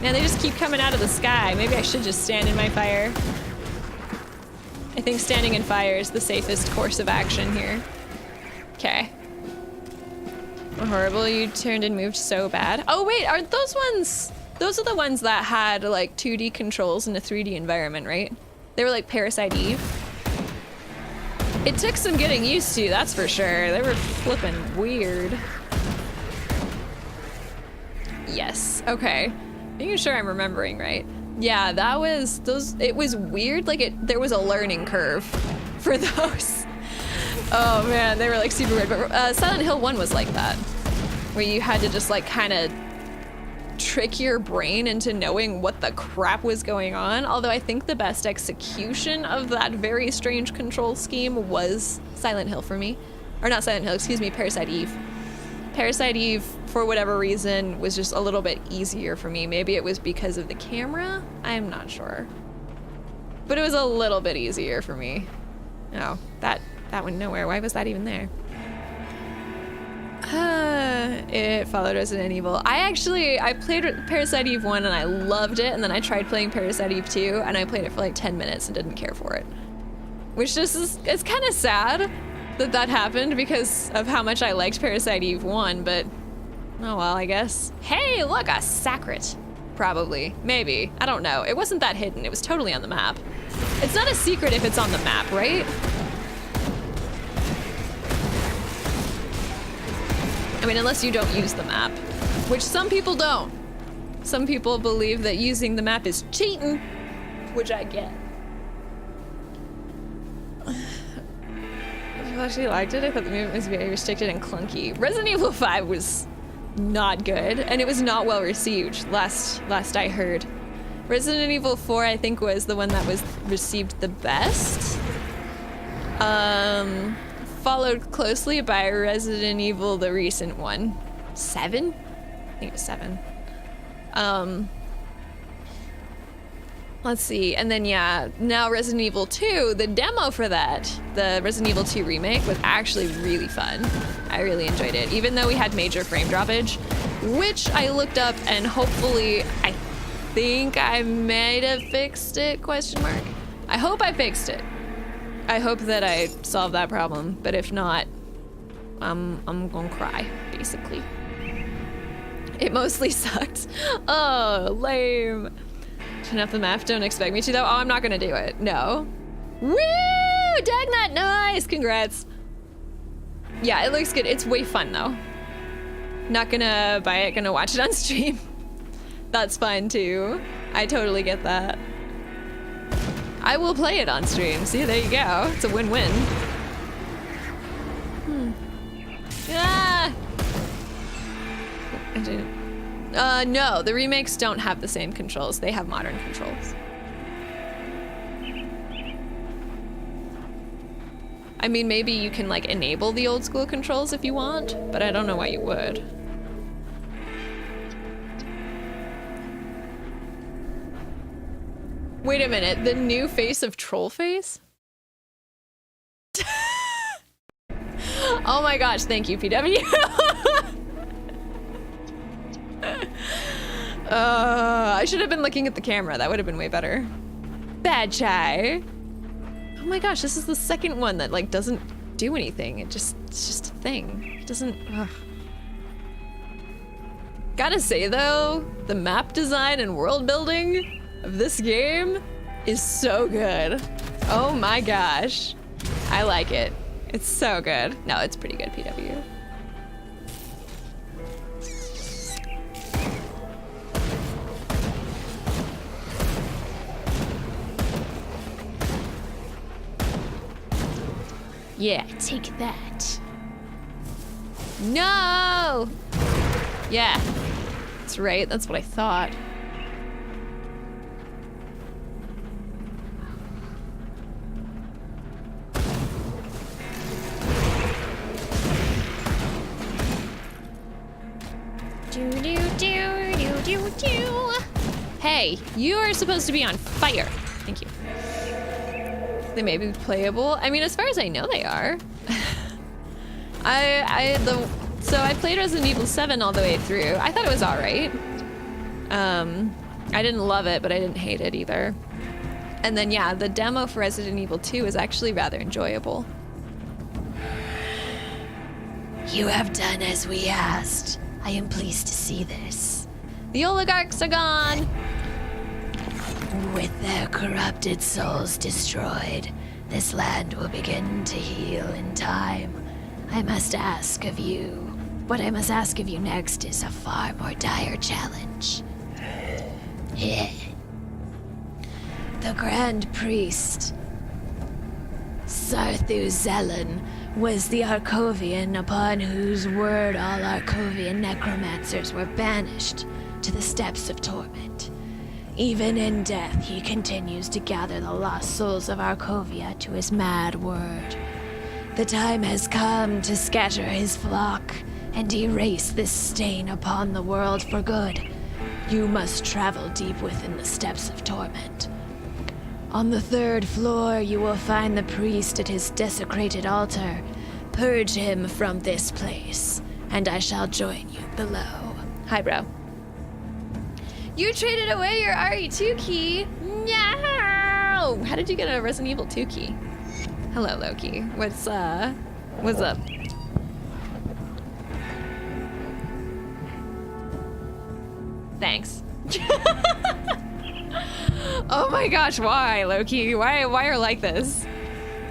Man, they just keep coming out of the sky. Maybe I should just stand in my fire. I think standing in fire is the safest course of action here. Okay. Horrible, you turned and moved so bad. Oh wait, are those ones? Those are the ones that had like 2D controls in a 3D environment, right? They were like Parasite Eve. It took some getting used to, that's for sure. They were flipping weird. Yes, okay. Making sure I'm remembering right. Yeah, that was those. It was weird. Like there was a learning curve for those. Oh man, they were like super weird. But Silent Hill 1 was like that. where you had to just like kind of trick your brain into knowing what the crap was going on. Although I think the best execution of that very strange control scheme was Silent Hill for me. Or not Silent Hill, excuse me, Parasite Eve. Parasite Eve, for whatever reason, was just a little bit easier for me. Maybe it was because of the camera? I'm not sure. But it was a little bit easier for me. Oh, that went nowhere. Why was that even there? It followed Resident Evil. I played Parasite Eve 1 and I loved it, and then I tried playing Parasite Eve 2 and I played it for like 10 minutes and didn't care for it. Which just is, it's kind of sad that happened because of how much I liked Parasite Eve 1, but oh well, I guess. Hey, look, a sacred. Probably. Maybe. I don't know. It wasn't that hidden. It was totally on the map. It's not a secret if it's on the map, right? I mean, unless you don't use the map, which some people don't. Some people believe that using the map is cheating, which I get. I actually liked it. I thought the movement was very restricted and clunky. Resident Evil 5 was not good, and it was not well received, last I heard. Resident Evil 4, I think, was the one that was received the best. Followed closely by Resident Evil, the recent one. 7? I think it was 7. Let's see, and then yeah, now Resident Evil 2, the demo for that, the Resident Evil 2 remake, was actually really fun. I really enjoyed it, even though we had major frame droppage, which I looked up and hopefully, I think I might have fixed it, question mark. I hope I fixed it. I hope that I solved that problem, but if not, I'm gonna cry, basically. It mostly sucked. Oh, lame. Turn off the map, don't expect me to though. Oh, I'm not gonna do it, no. Woo! Dang that, nice, congrats. Yeah, it looks good, it's way fun though. Not gonna buy it, gonna watch it on stream. That's fine too. I totally get that. I will play it on stream, see, there you go. It's a win-win. Ah! I didn't. No, the remakes don't have the same controls. They have modern controls. I mean, maybe you can like enable the old school controls if you want, but I don't know why you would. Wait a minute, the new face of Trollface? Oh my gosh, thank you, PW. I should have been looking at the camera. That would have been way better. Bad Chai. Oh my gosh, this is the second one that like doesn't do anything. It's just a thing. It doesn't. Ugh. Gotta say though, the map design and world building of this game is so good. Oh my gosh, I like it. It's so good. No, it's pretty good, PW. Yeah, take that. No! Yeah, that's right, that's what I thought. Hey, you are supposed to be on fire. Thank you. They may be playable. I mean, as far as I know, they are. So I played Resident Evil 7 all the way through. I thought it was all right. I didn't love it, but I didn't hate it either. And then yeah, the demo for Resident Evil 2 is actually rather enjoyable. You have done as we asked. I am pleased to see this. The oligarchs are gone. With their corrupted souls destroyed, this land will begin to heal in time. I must ask of you. What I must ask of you next is a far more dire challenge. The Grand Priest Sarthuzellan was the Arcovian upon whose word all Arcovian necromancers were banished to the steppes of torment. Even in death, he continues to gather the lost souls of Arcovia to his mad word. The time has come to scatter his flock and erase this stain upon the world for good. You must travel deep within the steppes of torment. On the 3rd floor, you will find the priest at his desecrated altar. Purge him from this place, and I shall join you below. Hi, bro. You traded away your RE2 key. No! How did you get a Resident Evil 2 key? Hello, Loki. What's up? Thanks. Oh my gosh, why, Loki? Why are like this?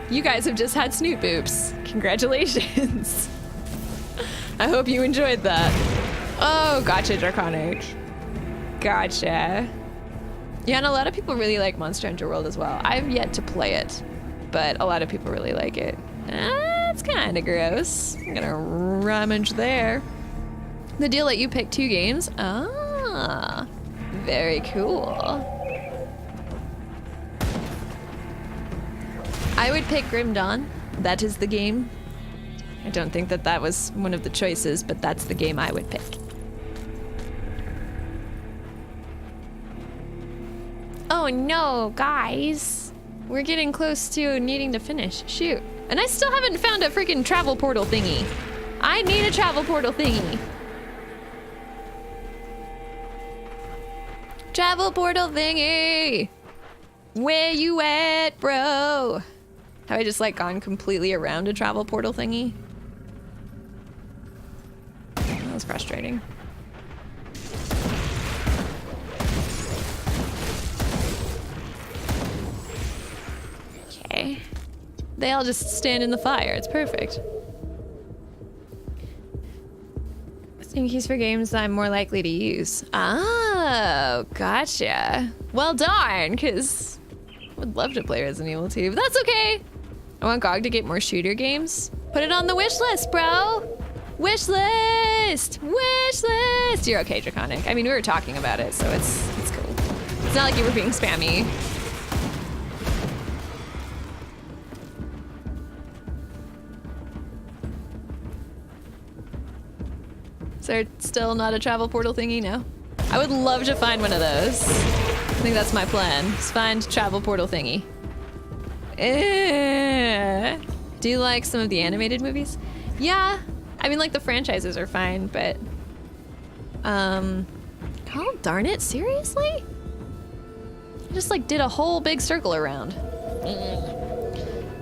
You guys have just had snoot boobs. Congratulations. I hope you enjoyed that. Oh, gotcha, Draconic. Gotcha. Yeah, and a lot of people really like Monster Hunter World as well. I've yet to play it, but a lot of people really like it. That's kind of gross. I'm gonna rummage there. The deal let you pick 2 games? Ah, very cool. I would pick Grim Dawn. That is the game. I don't think that was one of the choices, but that's the game I would pick. Oh no, guys. We're getting close to needing to finish. Shoot. And I still haven't found a freaking travel portal thingy. I need a travel portal thingy. Travel portal thingy. Where you at, bro? Have I just like gone completely around a travel portal thingy? That was frustrating. Okay. They all just stand in the fire. It's perfect. Steam keys for games that I'm more likely to use. Oh, gotcha. Well, darn, because I would love to play Resident Evil 2, but that's okay. I want GOG to get more shooter games. Put it on the wish list, bro. Wish list. Wish list. You're okay, Draconic. I mean, we were talking about it, so it's cool. It's not like you were being spammy. Is there still not a travel portal thingy? No. I would love to find one of those. I think that's my plan. Just find travel portal thingy. Do you like some of the animated movies? Yeah. I mean, like, the franchises are fine, but... Oh, darn it. Seriously? I just, like, did a whole big circle around.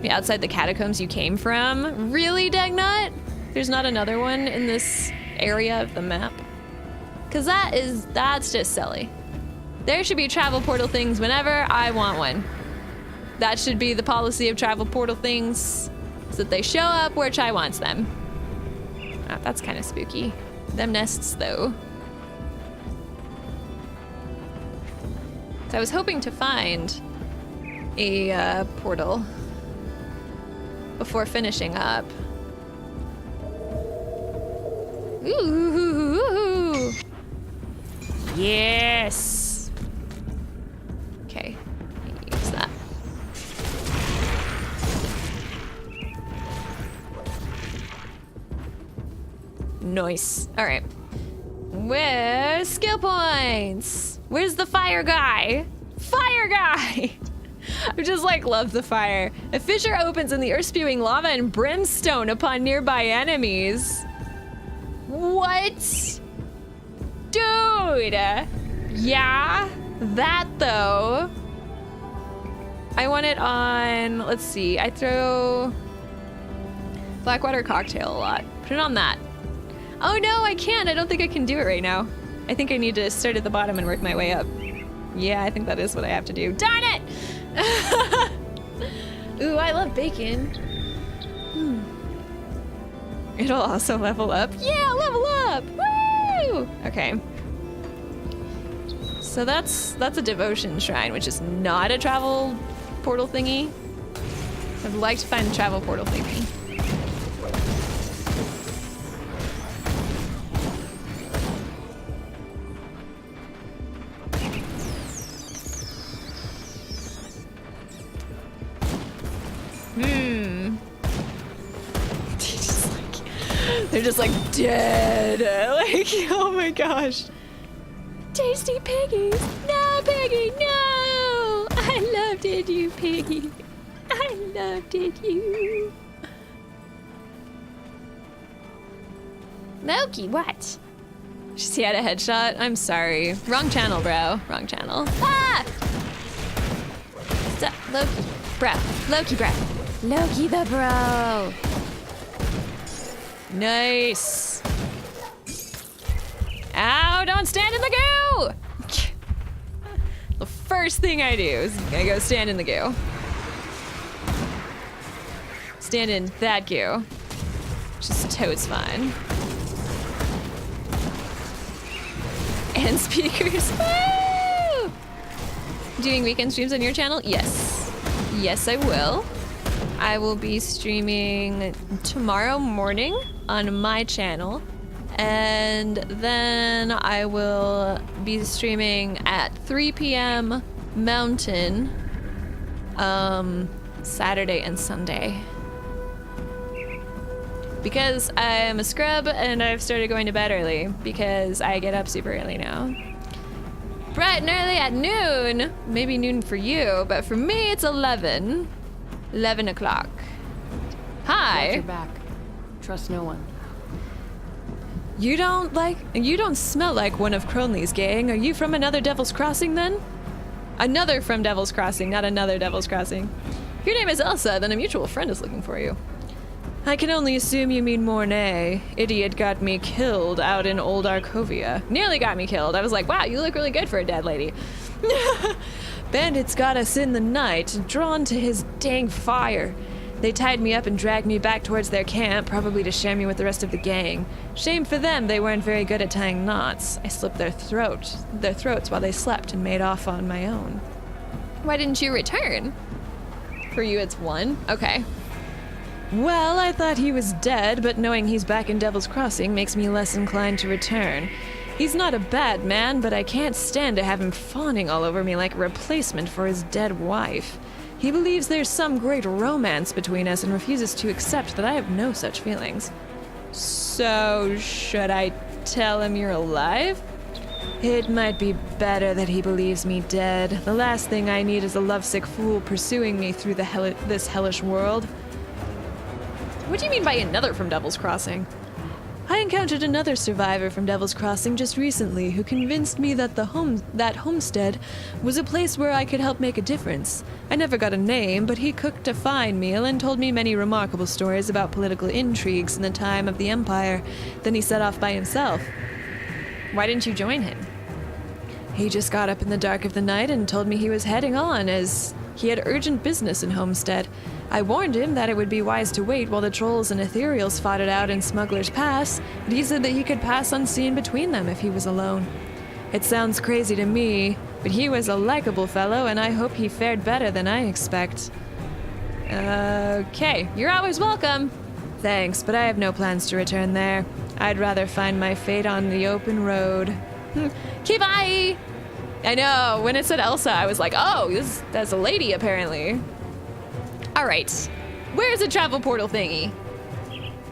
Yeah, outside the catacombs you came from? Really, Dagnut? There's not another one in this area of the map? Because that's just silly. There should be travel portal things whenever I want one. That should be the policy of travel portal things, so that they show up where Chai wants them. Oh, that's kind of spooky. Them nests, though. So I was hoping to find a portal before finishing up. Ooh! Yes! Okay, use that. Nice. All right. Where's skill points? Where's the fire guy? Fire guy! I just like love the fire. A fissure opens in the earth spewing lava and brimstone upon nearby enemies. What? Dude! Yeah? That though. I want it on, let's see, I throw Blackwater Cocktail a lot. Put it on that. Oh no, I can't. I don't think I can do it right now. I think I need to start at the bottom and work my way up. Yeah, I think that is what I have to do. Darn it! Ooh, I love bacon. It'll also level up. Yeah, level up! Woo! Okay. So that's a devotion shrine, which is not a travel portal thingy. I'd like to find the travel portal thingy. They're just like dead. Like, oh my gosh. Tasty piggies. No, Piggy, no. I loved it, you piggy. I loved it, you. Loki, what? She had a headshot? I'm sorry. Wrong channel, bro. Wrong channel. Ah! Stop. Loki. Bro. Loki, bro. Loki the bro. Nice. Ow, don't stand in the goo! The first thing I do is I go stand in the goo. Stand in that goo. Just totes fine. And speakers. Woo! Doing weekend streams on your channel? Yes. Yes, I will. I will be streaming tomorrow morning on my channel, and then I will be streaming at 3 p.m. Mountain, Saturday and Sunday. Because I'm a scrub and I've started going to bed early because I get up super early now. Bright and early at noon, maybe noon for you, but for me it's 11 o'clock. Hi. Watch your back. Trust no one. You don't smell like one of Cronley's gang. Are you from another Devil's Crossing then? Another from Devil's Crossing, not another Devil's Crossing. If your name is Elsa, then a mutual friend is looking for you. I can only assume you mean Mornay. Idiot got me killed out in Old Arkovia. Nearly got me killed. I was like, wow, you look really good for a dead lady. Bandits got us in the night, drawn to his dang fire. They tied me up and dragged me back towards their camp, probably to share me with the rest of the gang. Shame for them, they weren't very good at tying knots. I slit their throats while they slept and made off on my own. Why didn't you return? For you, it's 1. Okay. Well, I thought he was dead, but knowing he's back in Devil's Crossing makes me less inclined to return. He's not a bad man, but I can't stand to have him fawning all over me like a replacement for his dead wife. He believes there's some great romance between us and refuses to accept that I have no such feelings. So, should I tell him you're alive? It might be better that he believes me dead. The last thing I need is a lovesick fool pursuing me through this hellish world. What do you mean by another from Devil's Crossing? I encountered another survivor from Devil's Crossing just recently who convinced me that that homestead was a place where I could help make a difference. I never got a name, but he cooked a fine meal and told me many remarkable stories about political intrigues in the time of the Empire. Then he set off by himself. Why didn't you join him? He just got up in the dark of the night and told me he was heading on as he had urgent business in Homestead. I warned him that it would be wise to wait while the trolls and ethereals fought it out in Smuggler's Pass, but he said that he could pass unseen between them if he was alone. It sounds crazy to me, but he was a likable fellow, and I hope he fared better than I expect. Okay, you're always welcome. Thanks, but I have no plans to return there. I'd rather find my fate on the open road. Okay, bye! I know, when it said Elsa, I was like, oh, that's a lady, apparently. Alright, where's the travel portal thingy?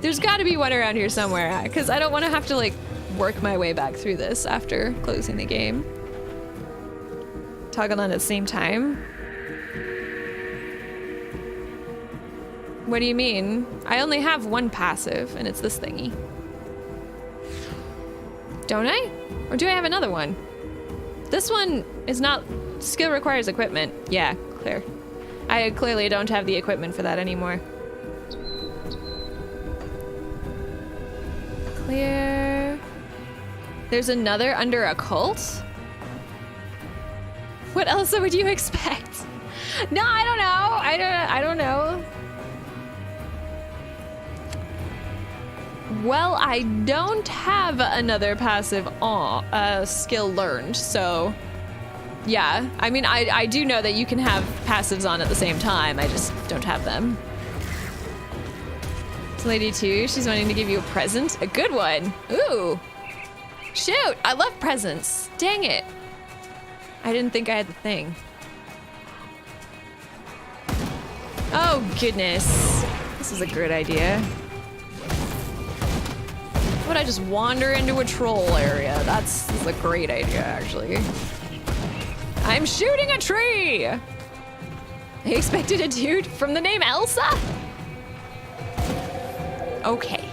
There's gotta be one around here somewhere, because I don't want to have to, like, work my way back through this after closing the game. Toggle on at the same time? What do you mean? I only have one passive, and it's this thingy. Don't I? Or do I have another one? This one is not... Skill requires equipment. Yeah, clear. I clearly don't have the equipment for that anymore. Clear. There's another under a cult? What else would you expect? No, I don't know. I don't know. Well, I don't have another passive skill learned, so Yeah, I mean, I do know that you can have passives on at the same time. I just don't have them. It's Lady 2, she's wanting to give you a present. A good one. Ooh. Shoot, I love presents. Dang it. I didn't think I had the thing. Oh, goodness. This is a good idea. How about I just wander into a troll area? This is a great idea, actually. I'm shooting a tree! I expected a dude from the name Elsa? Okay.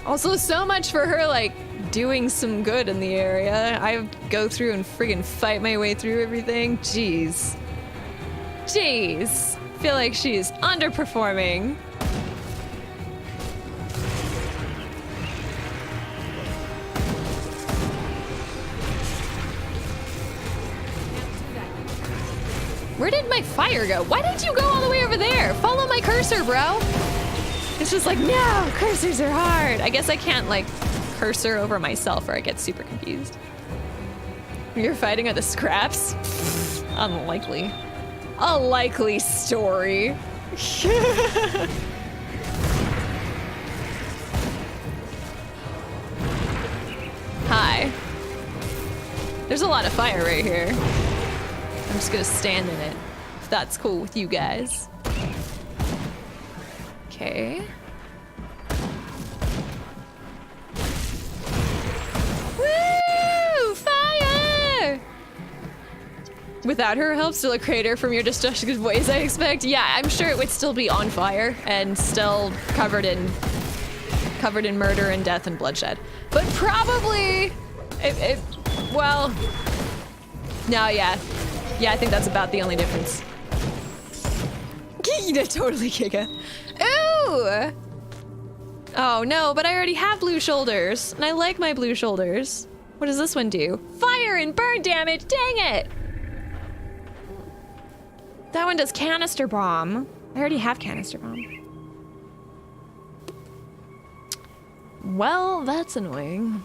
Also, so much for her, like, doing some good in the area. I go through and friggin' fight my way through everything. Jeez. Jeez. Feel like she's underperforming. Where did my fire go? Why did you go all the way over there? Follow my cursor, bro. It's just like, no, cursors are hard. I guess I can't, like, cursor over myself or I get super confused. You're fighting at the scraps? Unlikely. A likely story. Hi. There's a lot of fire right here. I'm just gonna stand in it, if that's cool with you guys. Okay. Woo! Fire! Without her help, still a crater from your destructive ways, I expect. Yeah, I'm sure it would still be on fire and still covered in murder and death and bloodshed. But probably, well, no, yeah. Yeah, I think that's about the only difference. Totally, Giga. Ooh! Oh no, but I already have blue shoulders, and I like my blue shoulders. What does this one do? Fire and burn damage, dang it! That one does canister bomb. I already have canister bomb. Well, that's annoying.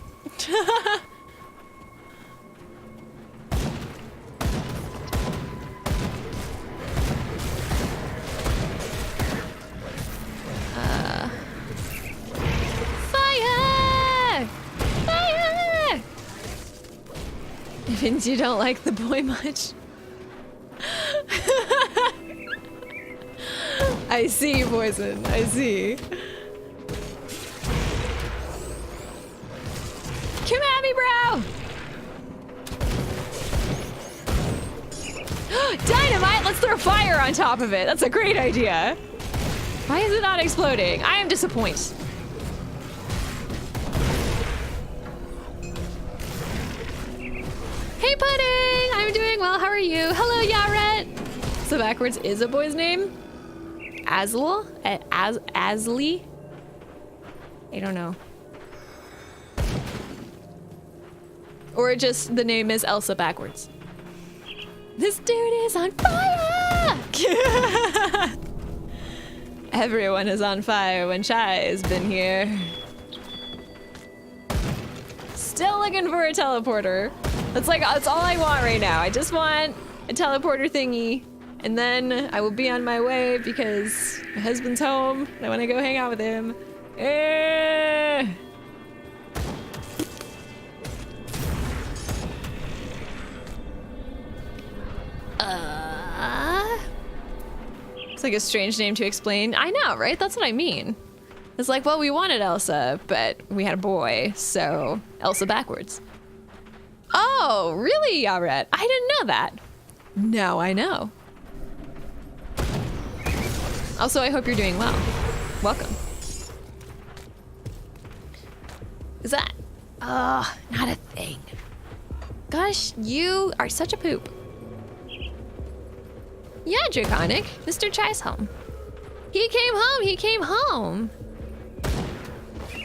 Fire! Fire! It means you don't like the boy much. I see, Poison. I see. Come at me, bro! Dynamite! Let's throw fire on top of it. That's a great idea. Why is it not exploding? I am disappointed. Hey, Pudding! I'm doing well. How are you? Hello, Yaret. So backwards is a boy's name? Asli? Asli? I don't know. Or just the name is Elsa backwards. This dude is on fire! Everyone is on fire when Chai has been here. Still looking for a teleporter. That's all I want right now. I just want a teleporter thingy. And then I will be on my way because my husband's home and I want to go hang out with him. It's like a strange name to explain. I know, right? That's what I mean. It's like, well, we wanted Elsa, but we had a boy, so Elsa backwards. Oh, really, Yaret? I didn't know that. Now I know. Also, I hope you're doing well. Welcome. Is that? Oh, not a thing. Gosh, you are such a poop. Yeah, Draconic. Mr. Chai's home. He came home. He came home.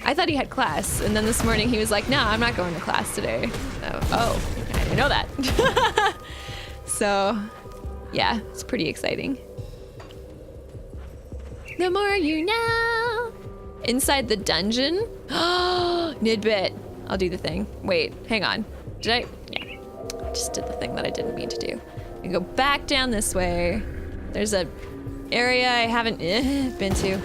I thought he had class, and then this morning he was like, no, I'm not going to class today. Oh, I didn't know that. So, yeah, it's pretty exciting. The more you know. Inside the dungeon? Nidbit. I'll do the thing. Wait, hang on. Did I? Yeah. I just did the thing that I didn't mean to do. I go back down this way. There's a area I haven't been to.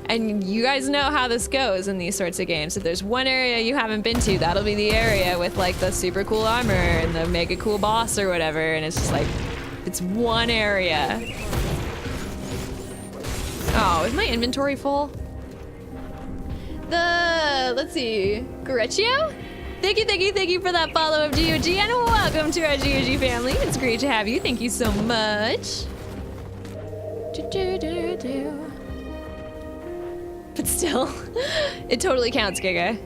And you guys know how this goes in these sorts of games. If there's one area you haven't been to, that'll be the area with like the super cool armor and the mega cool boss or whatever. And it's just like, it's one area. Oh, is my inventory full? Let's see, Gorecchio? Thank you for that follow of GOG and welcome to our GOG family. It's great to have you. Thank you so much. But still, it totally counts, Giga.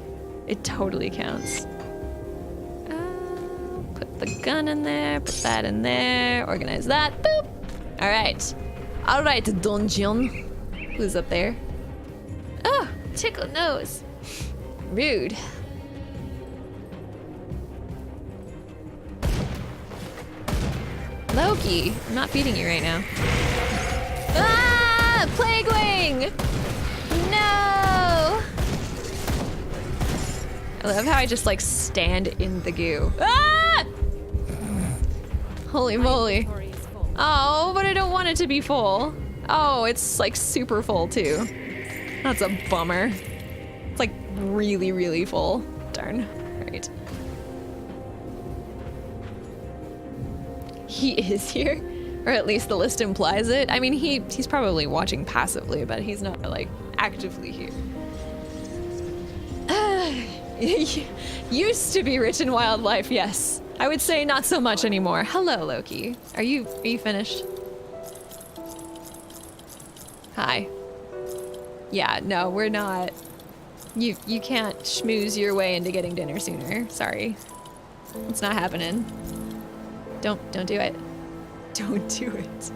It totally counts. Put the gun in there, put that in there, organize that, boop. All right. All right, dungeon. Who's up there? Oh, tickle nose. Rude. Loki, I'm not feeding you right now. Ah, Plague Wing! No! I love how I just like stand in the goo. Ah! Holy moly. Inventory is full. Oh, but I don't want it to be full. Oh, it's like super full too. That's a bummer. It's like really, really full. Darn. Right. He is here, or at least the list implies it. I mean, he's probably watching passively, but he's not like actively here. Used to be rich in wildlife, yes. I would say not so much anymore. Hello, Loki. Are you finished? Hi. Yeah, no, we're not. You can't schmooze your way into getting dinner sooner. Sorry. It's not happening. Don't do it. Don't do it.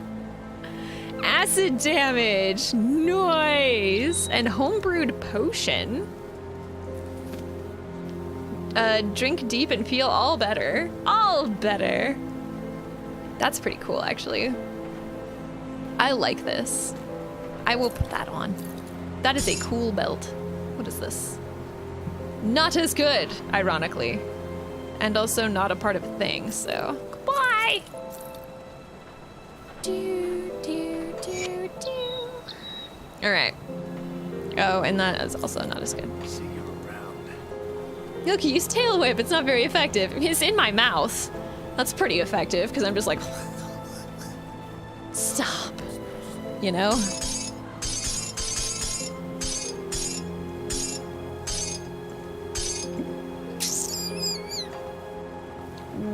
Acid damage, noise, and homebrewed potion. Drink deep and feel all better. All better. That's pretty cool, actually. I like this. I will put that on. That is a cool belt. What is this? Not as good, ironically. And also not a part of a thing, so goodbye. All right. Oh, and that is also not as good. See you around. Look, use tail whip. It's not very effective. I mean, it's in my mouth. That's pretty effective because I'm just like, stop. You know?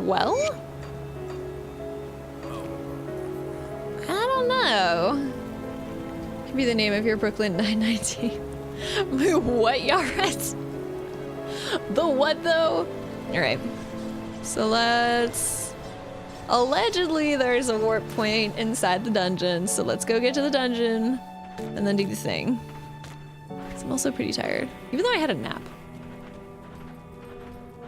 Well, I don't know. Could be the name of your Brooklyn 919. What, Yaret? The what, though? All right. So let's... Allegedly, there's a warp point inside the dungeon, so let's go get to the dungeon and then do the thing. I'm also pretty tired, even though I had a nap.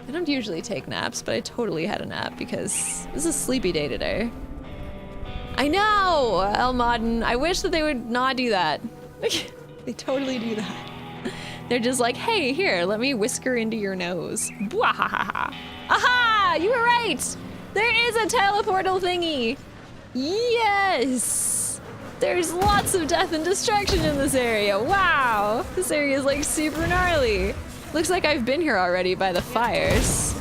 I don't usually take naps, but I totally had a nap because this is a sleepy day today. I know, El Modden. I wish that they would not do that. They totally do that. They're just like, hey, here, let me whisker into your nose. Bwahaha. Aha! You were right! There is a teleportal thingy! Yes! There's lots of death and destruction in this area. Wow! This area is like super gnarly. Looks like I've been here already by the fires.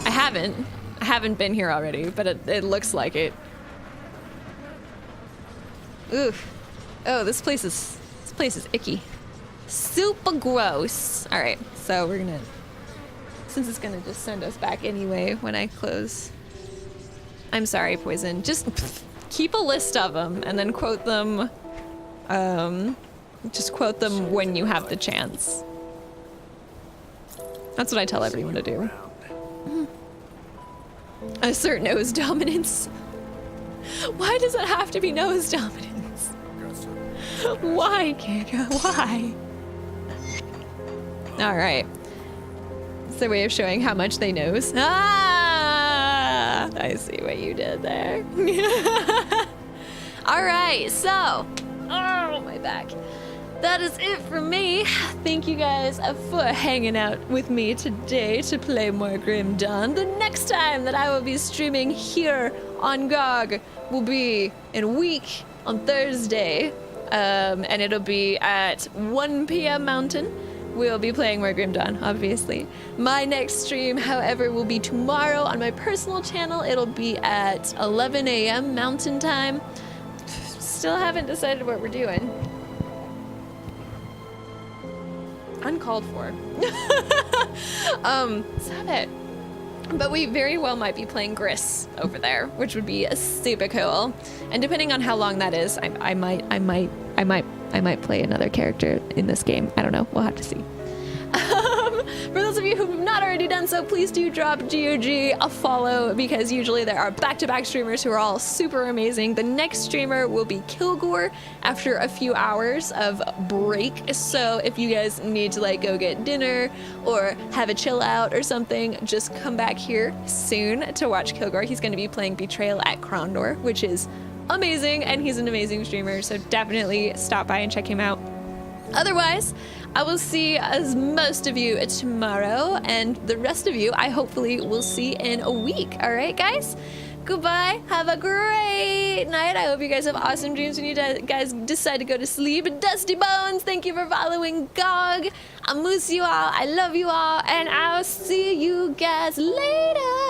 I haven't been here already, but it looks like it. Oof. Oh, this place is icky. Super gross. All right, so we're gonna, since it's gonna just send us back anyway when I close. I'm sorry, Poison. Just keep a list of them and then quote them. Just quote them when you have the chance. That's what I tell everyone to do. Assert nose dominance. Why does it have to be nose dominance? Why, Kika? Why? All right. It's their way of showing how much they knows. Ah! I see what you did there. All right, so. Oh, my back. That is it for from me. Thank you guys for hanging out with me today to play more Grim Dawn. The next time that I will be streaming here on GOG will be in a week on Thursday. And it'll be at 1 p.m. Mountain. We'll be playing more Grim Dawn, obviously. My next stream, however, will be tomorrow on my personal channel. It'll be at 11 a.m. Mountain Time. Still haven't decided what we're doing. Uncalled for. Stop it. But we very well might be playing Gris over there, which would be super cool. And depending on how long that is, I might play another character in this game. I don't know. We'll have to see. For those of you who have not already done so, please do drop GOG a follow, because usually there are back-to-back streamers who are all super amazing. The next streamer will be Kilgore after a few hours of break. So if you guys need to like go get dinner or have a chill out or something, just come back here soon to watch Kilgore. He's going to be playing Betrayal at Crondor, which is amazing, and he's an amazing streamer, so definitely stop by and check him out. Otherwise, I will see as most of you tomorrow, and the rest of you I hopefully will see in a week. All right, guys? Goodbye. Have a great night. I hope you guys have awesome dreams when you guys decide to go to sleep. Dusty Bones, thank you for following GOG. I'll moose you all. I love you all, and I'll see you guys later.